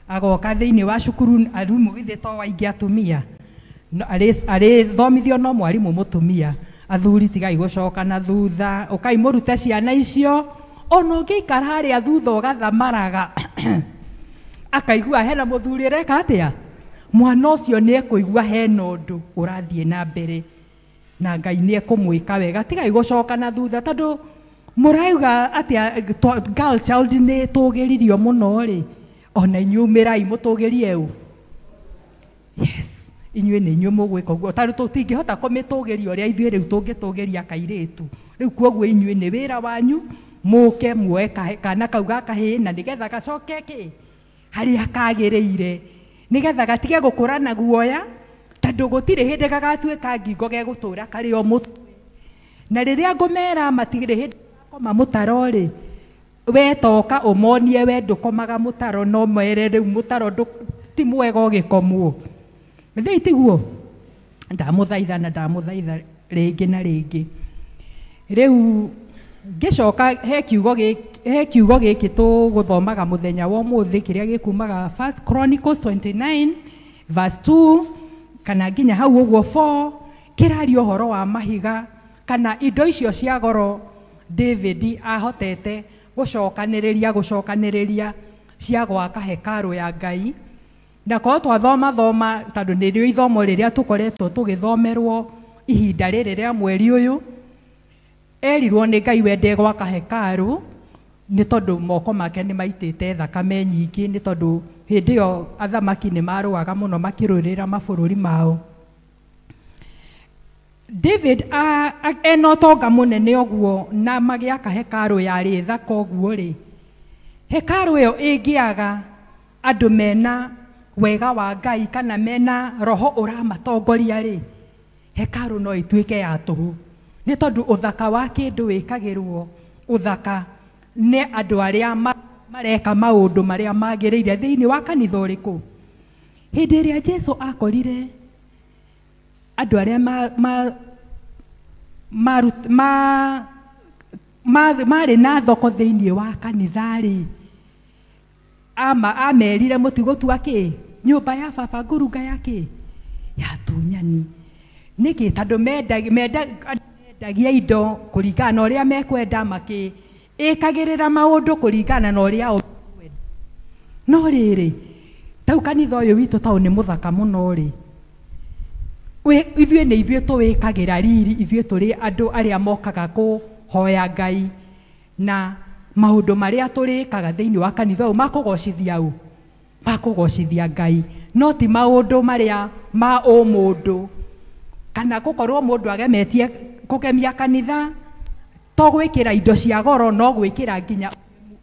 agoka thĩinĩ wa cukuru arimũ githĩ to waingĩ atumia, arĩthomithio no mwarimũ mũtumia. Athuri tigai gũcoka na thutha, ũkai mũrute ciana icio. Ona ũngĩikara harĩa thutha ũgathamaraga akaigua hena mũthuri areka atĩa, mwana ũcio nĩ ekũigua hena ũndũ ũrathiĩ na mbere, na Ngai nĩ ekũmwĩka wega. Tigai gũcoka na thutha, tondũ mũrauga atĩa girl child nĩ tũgĩririo mũno rĩ, ona inyuĩ umĩrai mũtũgĩrie ũ? Yes, inyuĩ nĩ inyuĩ mũgwĩka ũguo, tondũ tũtingĩhota kũmĩtũgĩria ũrĩa ithuĩ rĩu tũngĩtũgĩria kairĩtu. Rĩu kwoguo inyuĩ nĩ wĩra wanyu mũke muoe kana kau gakahĩ, na nĩgetha gacoke kĩ harĩa kagĩrĩire, nĩgetha gatige gũkũra na guoya, tondũ gũtirĩ hĩndĩ gagatuĩka ngingo gegũtũra karĩ o mũtwe. Na rĩrĩa ngũmera matirĩ hĩndĩ gakoma mũtaro rĩ, we toka ũmonie we ndũkomaga mũtaro, no mere rĩu mũtaro ti mwega ũgĩkomwo. Thĩ tiguo, ndamũthaitha na ndamũthaitha rĩngĩ na rĩngĩ. Rĩu ngĩcoka he kiugo gĩkĩ tũgũthomaga mũthenya wa ũmũthĩ, kĩrĩa gĩkumaga 1 Chronicles 29 verse 2 kana nginya hau ũguo 4, kĩraria ũhoro wa mahiga kana indo icio cia goro David ahotete gũcokanĩrĩria cia gwaka hekarũ ya Ngai. Na korwo twathoma tondũ nĩrĩo ithomo rĩrĩa tũkoretwo tũgĩthomerwo ihinda rĩrĩ rĩa mweri ũyũ, erirwo nĩ Ngai wende gwaka hekarũ nĩ tondũ moko make nĩ maitĩte thakame nyingĩ, nĩ tondũ hĩndĩ ĩyo athamaki nĩ marũaga mũno makĩrũĩrĩra mabũrũri mao. David ena ũtonga mũnene ũguo na magĩaka hekarũ yarĩ thaka ũguo rĩ, hekarũ ĩyo ĩngĩaga andũ mena wega wa Ngai kana mena roho ũramatongoria rĩ, hekarũ no ĩtuĩke ya tũhũ. Nĩ tondũ ũthaka wa kĩndũ wĩkagĩrwo ũthaka nĩ andũ arĩa mareka maũndũ marĩa magĩrĩire thĩinĩ wa kanitha ũrĩkũ. Hĩndĩ ĩrĩa Jesũ akorire andũ arĩa marĩ na thoko thĩinĩ wa kanitha rĩ, amerire mũtigũtua kĩ nyũmba ya baba ngurunga ya kĩ ya tunyani. Nĩkĩ? Tondũ mendagia indo kũringana na ũrĩa mekwenda, makĩĩkagĩrĩra maũndũ kũringana na ũrĩa mekwenda. No rĩrĩ, tau kanitha ũyũ witũ tau nĩ mũthaka mũno rĩ, ithuĩ nĩ ithuĩ tũwĩkagĩra riri, ithuĩ tũrĩ andũ arĩa mokaga kũhoya Ngai, na maũndũ marĩa tũrĩkaga thĩinĩ wa kanitha ũyũ makũgocithia ũ? Makũgocithia Ngai, no ti maũndũ marĩa ma ũmũndũ, kana gũkorwo mũndũ agemetie kũgemia kanitha to gwĩkĩra indo cia goro, no gwĩkĩra nginya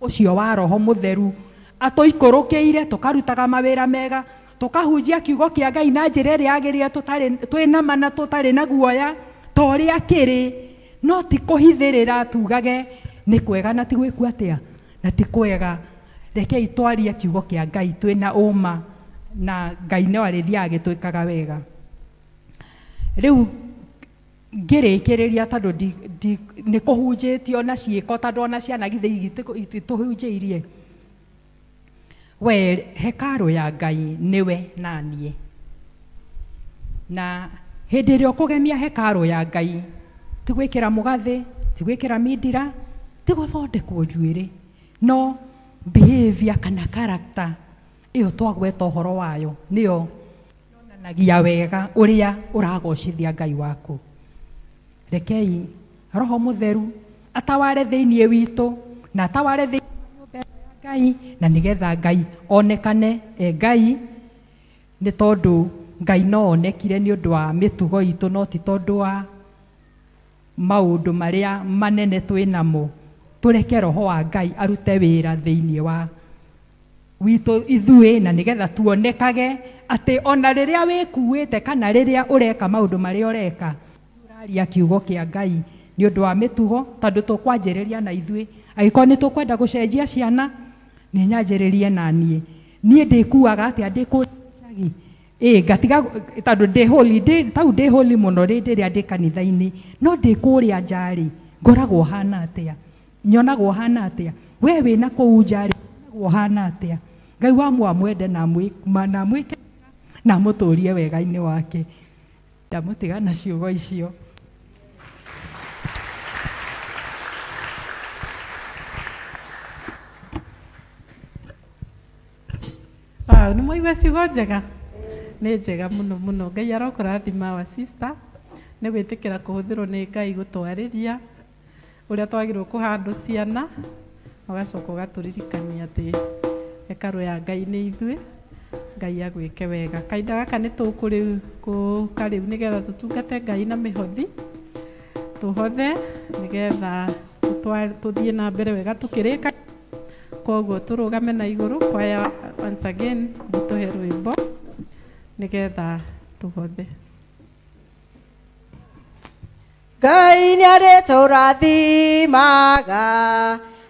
ũcio wa Roho Mũtheru atũikũrũkĩire, tũkarutaga mawĩra mega, tũkahunjia kiugo kĩa Ngai na njĩra ĩrĩa yagĩrĩire, twĩna mana tũtarĩ na guoya ta ũrĩa kĩrĩ, no ti kuhithirira tugage ni kwega na ti gwiku atia na ti kwega. Rekei twarie kiugo kia Ngai twina uma na Ngai no arithia gitwikaga wega. Riu ngirikiriria tondu ni kuhunjitio na ciiko tondu ona ciana githii tuhunjiirie. We hekaru ya Ngai niwe nanie. Na hindi ria kugemia hekaru ya Ngai ti gwikira mugathi, ti gwikira mindira, ti guthondekwo njuiri, no behavior kana character iyo twagweta uhoro wayo niyo yonanagia wega uria uragocithia Ngai waku. Rekei Roho Mutheru ataware thiini witu na ataware thiini nyumba ya Ngai, na nigetha Ngai onekane Ngai, ni tondu Ngai no onekire ni undu wa mitugo itu, no ti tondu wa maundu maria manene twinamo. Tureke Roho wa Ngai arute wira thiini wa witu ithui, na nigetha tuonekage ati ona riria wikuite kana riria ureka maundu maria ureka uraria kiugo kia Ngai ni undu wa mitugo, tondu tukwanjiriria na ithui. Agiko ni tukwenda gucenjia ciana ni nyanjiririe na nie ndikuaga ati ndikucagi ngatiga tondu ndi holy tau ndi holy muno riria ndi kanitha-ini, no ndikuria njari ngoragwo hana atia, nyonagwo hana atia, we wina kuu njari nyonagwo hana atia. Ngai wa mwende na mwike na muturie wega-ini wake. Ndamutiga na ciugo icio. Ni mwaigua ciugo njega? Nĩ njega mũno mũno. Ngai arokũrathima wa sister nĩ gwĩtĩkĩra kũhũthĩrwo nĩ Ngai gũtwarĩria ũrĩa twagĩrĩirwo kũhandwo ciana, ũgacoka ũgatũririkania atĩ hekaru ya Ngai nĩ ithuĩ. Ngai agwĩke wega. Kahinda gaka nĩ tũkũka rĩu nĩgetha tũtungate Ngai na mĩhothi, tũhothe nĩgetha tũthiĩ na mbere wega tũkĩrĩka. Koguo tũrũgame na igũrũ kwaya once again mũtũhe rwĩmbo nigetha tuhothe. Ngai nĩ arĩtũrathimaga,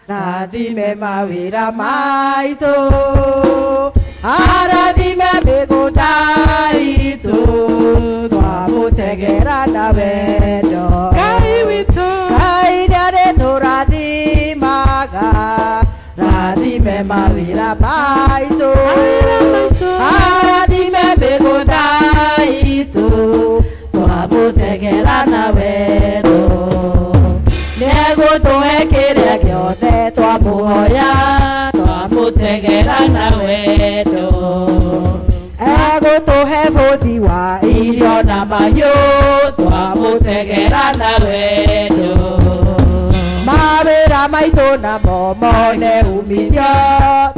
rathime mawĩra maitũ, arathime mĩgũnda itũ, twamũtegera na wendo. Ngai witũ, Ngai nĩ arĩtũrathimaga, rathime mawĩra maitũ, arathime mĩgũnda itũ, twamũtegera na wendo. Nĩegũtũhe kĩrĩa gĩothe twamũhoya, twamũtegera na wendo. Egũtũhe bũthi wa irio na mahiũ, twamũtegera na wendo. Mawĩra maitũ namo mone umithio,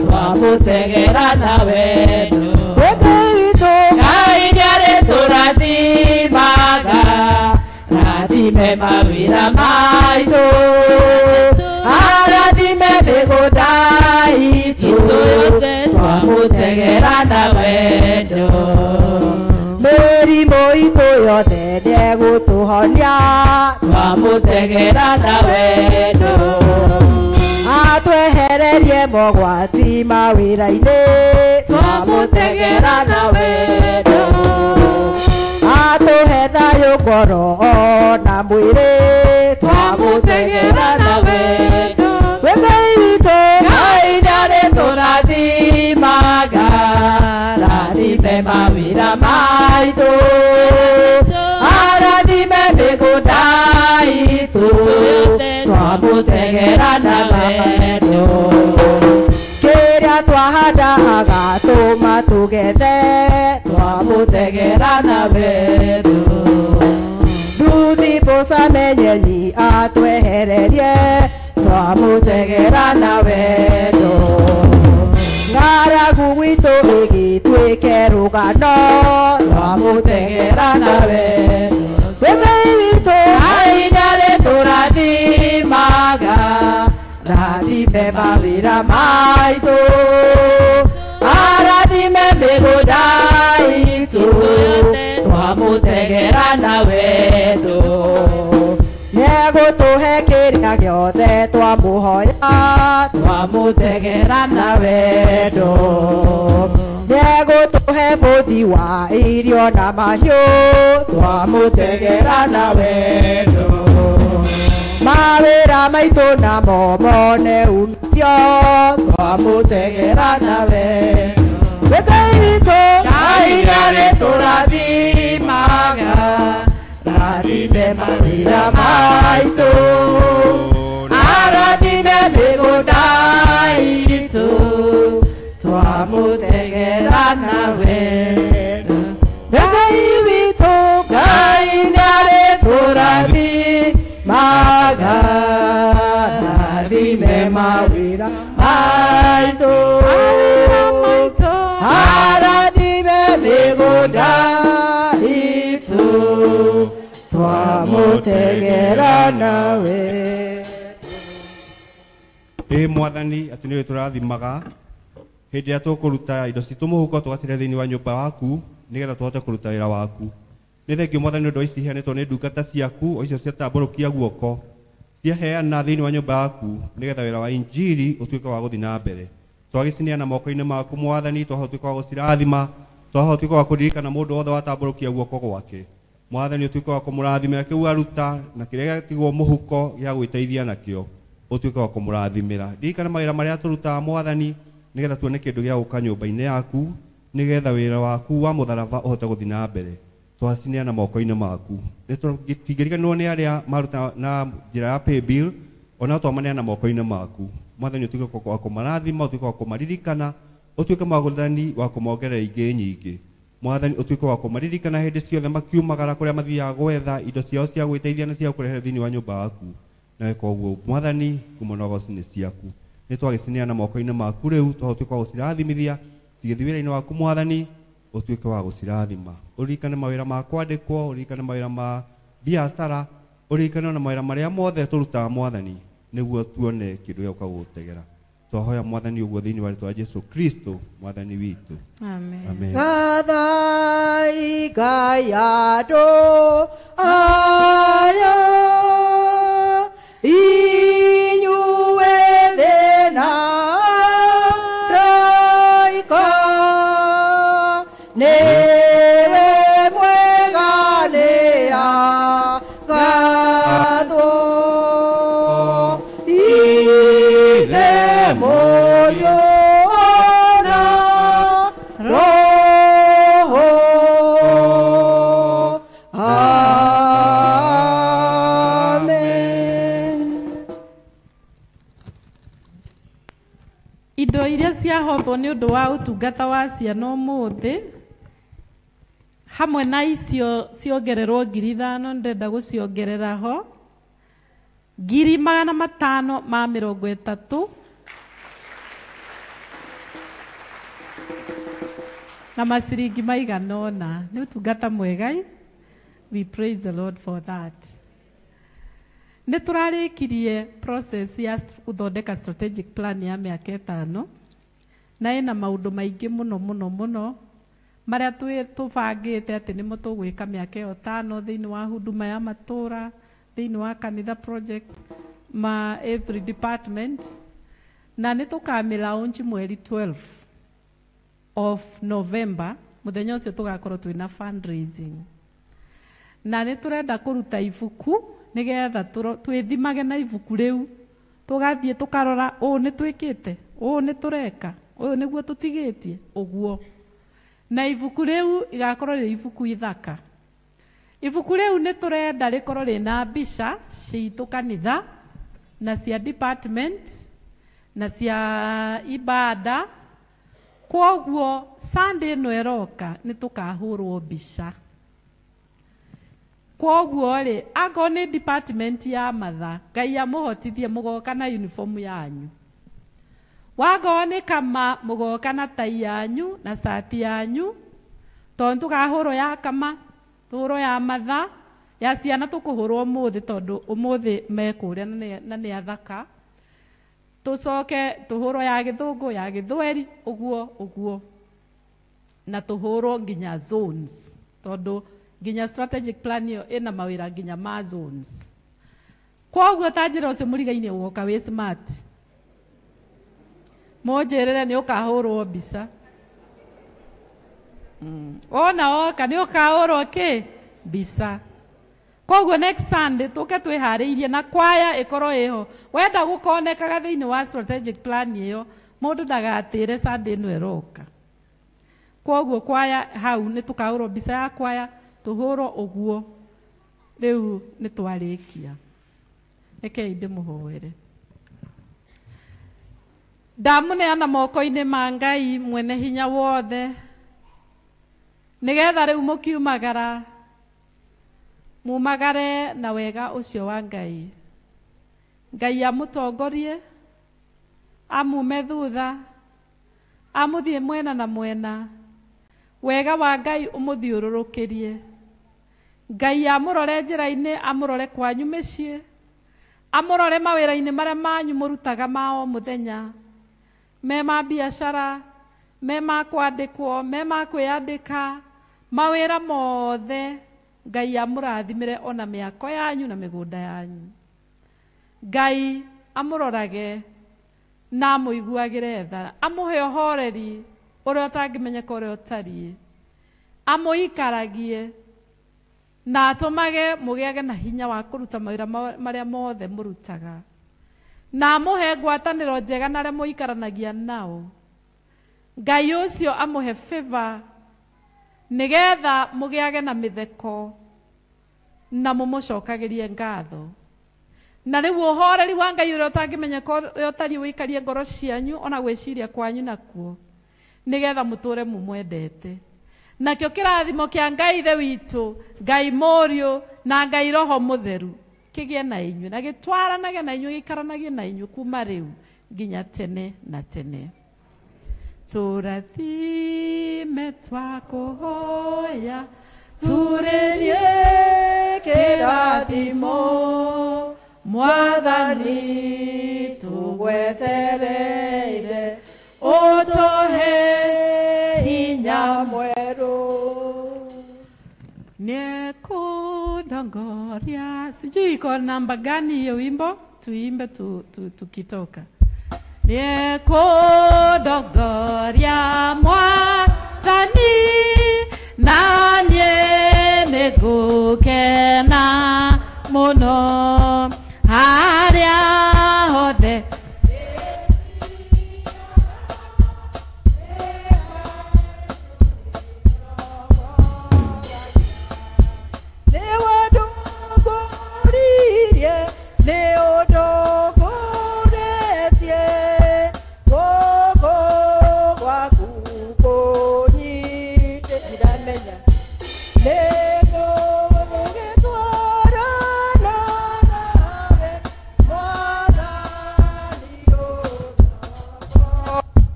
twamũtegera na wendo. Ngai witũ, Ngai nĩ arĩtũrathimaga, rathime mawĩra maitũ, arathime mĩgũnda itũ, twamũtegera na wendo. Mĩrimũ itũ yothe nĩegũtũhonia, twamũtegera na wendo. Atwehererie mogwati mawĩra-inĩ, twamũtegera na wendo. Atũhe thayũ ngoro na mwĩrĩ, twamũtegera na wendo. We Ngai witũ, Ngai nĩ arĩtũrathimaga, rathime mawĩra maitũ, arathime mĩgũnda itũ, twamũtegera na wendo. Kĩrĩa twahanda agatũma tũgethe, twamũtegera na wendo. Nduthi mbũca menyeni atwehererie, twamũtegera na wendo. Ng'aragu gwitũ ĩgĩtuĩke rũgano, twamũtegera na wendo. We Ngai witũ, Ngai nĩ arĩtũrathimaga, rathime mawĩra maitũ, arathime mĩgũnda itũ, twamũtegera na wendo. nĩegũtũhe kĩrĩa gĩothe twamũhoya twamũtegera na wendo nĩegũtũhe bũthi wa irio na mahiũ twamũtegera na wendo mawĩra maitũ namo mone umithio twamũtegera na wendo Ngai witũ Ngai nĩatũrathimaga rathime mawĩra maitũ arathime mĩgũnda itũ twamũtegera na wendo Ngai witũ Ngai nĩatũrathimaga rathime mawĩra maitũ arathime mĩgũnda itũ twamũtegera nawe Mwathani atĩ nĩwe tũrathimaga hĩndĩ ĩrĩa tũkũruta indo citũ mũhuko tũgacirĩa thĩinĩ wa nyũmba waku nĩgetha tũhote kũruta wĩra waku nĩ thengio Mwathani nĩ ũndũ wa ici iheanĩtwo nĩ ndungata ciaku o icio ciatambũrũkia guoko ciaheana thĩinĩ wa nyũmba yaku nĩgetha wĩra wa injiri ũtuĩke wa gũthiĩ na mbere twagĩcineana moko-inĩ maku Mwathani twahotũĩka wa gũcirathima twahotũĩka wa kũririkana mũndũ wothe watambũrũkia guoko gwake Mwathani ũtuĩke wa kũmũrathimĩra kĩu aruta na kĩrĩa gĩatigwo mũhuko gĩa gwĩteithia nakĩo ũtuĩke wa kũmũrathimĩra ririkana mawĩra marĩa tũrutaga Mwathani nĩgetha tuone kĩndũ gĩa gũka nyũmba-inĩ yaku nĩgetha wĩra waku wa mũtharaba ũhote gũthiĩ na mbere twacineana moko-inĩ maku tũtingĩriganĩrwo nĩ arĩa maruta na njĩra ya paybill ona twamaneana moko-inĩ maku Mwathani ũtuĩke wa kũmarathima ũtuĩke wa kũmaririkana ũtuĩke Mwathani wa kũmongerera ingĩ nyingĩ Mwathani ũtuĩke wa kũmaririkana hĩndĩ ciothe makiumagara kũrĩa mathiaga gwetha indo ciao cia gwĩteithia na cia kũrehe thĩinĩ wa nyũmba yaku nawe koguo Mwathani ngumo na ũgooci nĩ ciaku nĩ twagĩcineana moko-inĩ maku rĩu twahotũĩka wa gũcirathimithia cigĩthiĩ wĩra-inĩ waku Mwathani ũtuĩke wa gũcirathima ũririkane mawĩra ma kwandĩkwo ũririkane mawĩra ma biacara ũririkane na mawĩra marĩa mothe tũrutaga Mwathani nĩguo tuone kĩndũ gĩa gũtegera twahoya Mwathani ũguo thĩinĩ wa rĩĩtwa rĩa Jesũ Kristo Mwathani witũ Amen Gathai Ngai andũ aya inyuĩ thĩ na raika nĩwe mwega nĩ agathwo ithe mũriũ na roho Indo iria ciahothwo nĩ ũndũ wa ũtungata wa ciana ũmũthĩ hamwe na icio ciongererwo 5,000 ndenda gũciongerera ho 530 na maciringi maigana ũna nĩ ũtungata mwega we praise the Lord for that nĩ tũrarĩkirie process ya gũthondeka strategic plan ya mĩaka 5 na ĩna maũndũ maingĩ mũno marĩa tũbangĩte atĩ nĩmo tũgwĩka mĩaka ĩyo 5 thĩinĩ wa huduma ya matũra thĩinĩ wa kanitha projects ma every department na nĩ tũkamĩlaunch mweri 12 of November mũthenya ũcio tũgakorwo twĩna fundraising na nĩ tũrenda kũruta ibuku nĩgetha twĩthimage na ibuku rĩu tũgathiĩ tũkarora ũũ nĩ twĩkĩte ũũ nĩ tũreka ũũ nĩguo tũtigĩtie ũguo na ibuku rĩu igakorwo rĩ ibuku ithaka ibuku rĩu nĩ tũrenda rĩkorwo rĩna mbica citũ kanitha na cia department na cia ibada kwoguo Sunday ĩno ĩroka nĩ tũkahũrwo mbica kwoguo rĩ akorwo nĩ department ya matha Ngai amũhotithie mũgoka na uniform yanyu wakorwo nĩ kama mũgoka na tai yanyu na sati yanyu tondũ tũkahũrwo ya kama tũhũrwo ya matha ya ciana tũkũhũrwo ũmũthĩ tondũ ũmũthĩ mekũrĩa na nĩ athaka tũcoke tũhũrwo ya gĩthũngũ ya gĩthweri ũguo na tũhũrwo nginya zones tondũ nginya strategic plan ĩyo ĩna mawĩra nginya ma zones Koguo tanjira ucio murigaine ugoka wi smart. Monjerere ni ukahurwo mbica. Ona oka ni ukahurwo ki mbica. Koguo next Sunday tuke twihariirie na kwaya ikorwo iho. Wenda gukonekaga thiini wa strategic plan iyo mundu ndagatire Sunday no eroka. Koguo kwaya hau ni tukahurwo mbica ya kwaya tuhurwo uguo. Riu ni twarikia. Rekei ndimuhoere. Ndamuneana moko-ini ma Ngai mwene hinya wothe nigetha riu mukiumagara mumagare na wega ucio wa Ngai. Ngai amutongorie, amume thutha, amuthie mwena na mwena, wega wa Ngai umuthiururukirie. Ngai amurore njira-ini, amurore kwanyu micii, amurore mawira-ini maria manyu murutaga mao muthenya, me ma biashara, me ma kwandikwo, me ma kwiyandika, mawira mothe. Ngai amurathimire ona miako yanyu na migunda yanyu. Ngai amurorage na amuiguagire tha, amuhe uhoreri uria utangimenyeka uria utariĩ, amuikaragie na atumage mugiage na hinya wa kuruta mawira maria mothe murutaga, na amuhe ngwatanĩro njega na aria muikaranagia nao. Ngai ucio amuhe favor nigetha mugiage na mitheko na mumucokagirie ngatho. Na riu uhoreri wa Ngai uria utangimenyeka uria utari wikarie ngoro cianyu ona gwiciria kwanyu nakuo nigetha muture mumwendete. Nakio kirathimo kia Ngai ithe witu, Ngai Mũriũ na Ngai Roho Mutheru kigie na inyu na gitwaranage na inyu gikaranagie na inyu kuma riu nginya tene na tene. Turathime twakuhoya turirie kirathimo Mwathani tugwetereire utuhe hinya mweru niekudongoria. Sijui iko namba gani hiyo wimbo, tuimbe tukitoka. Niekudongoria Mwathani nanie nigukena muno haria hothe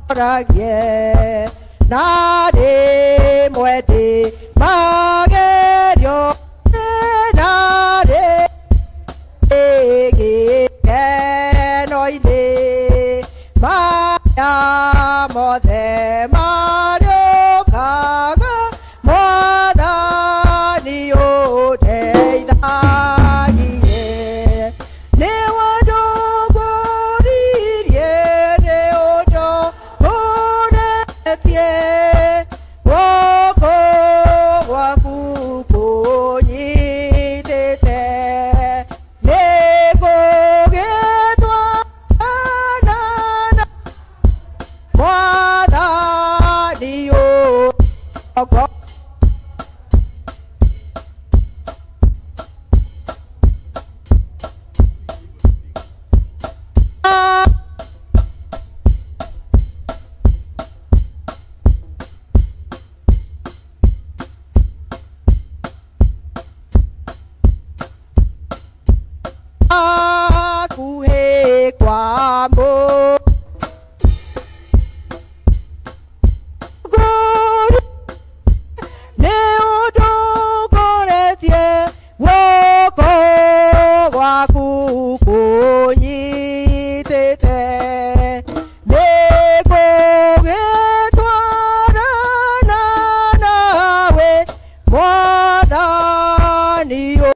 ragie nare mwede magerio nare enoide maya mothe mario kaga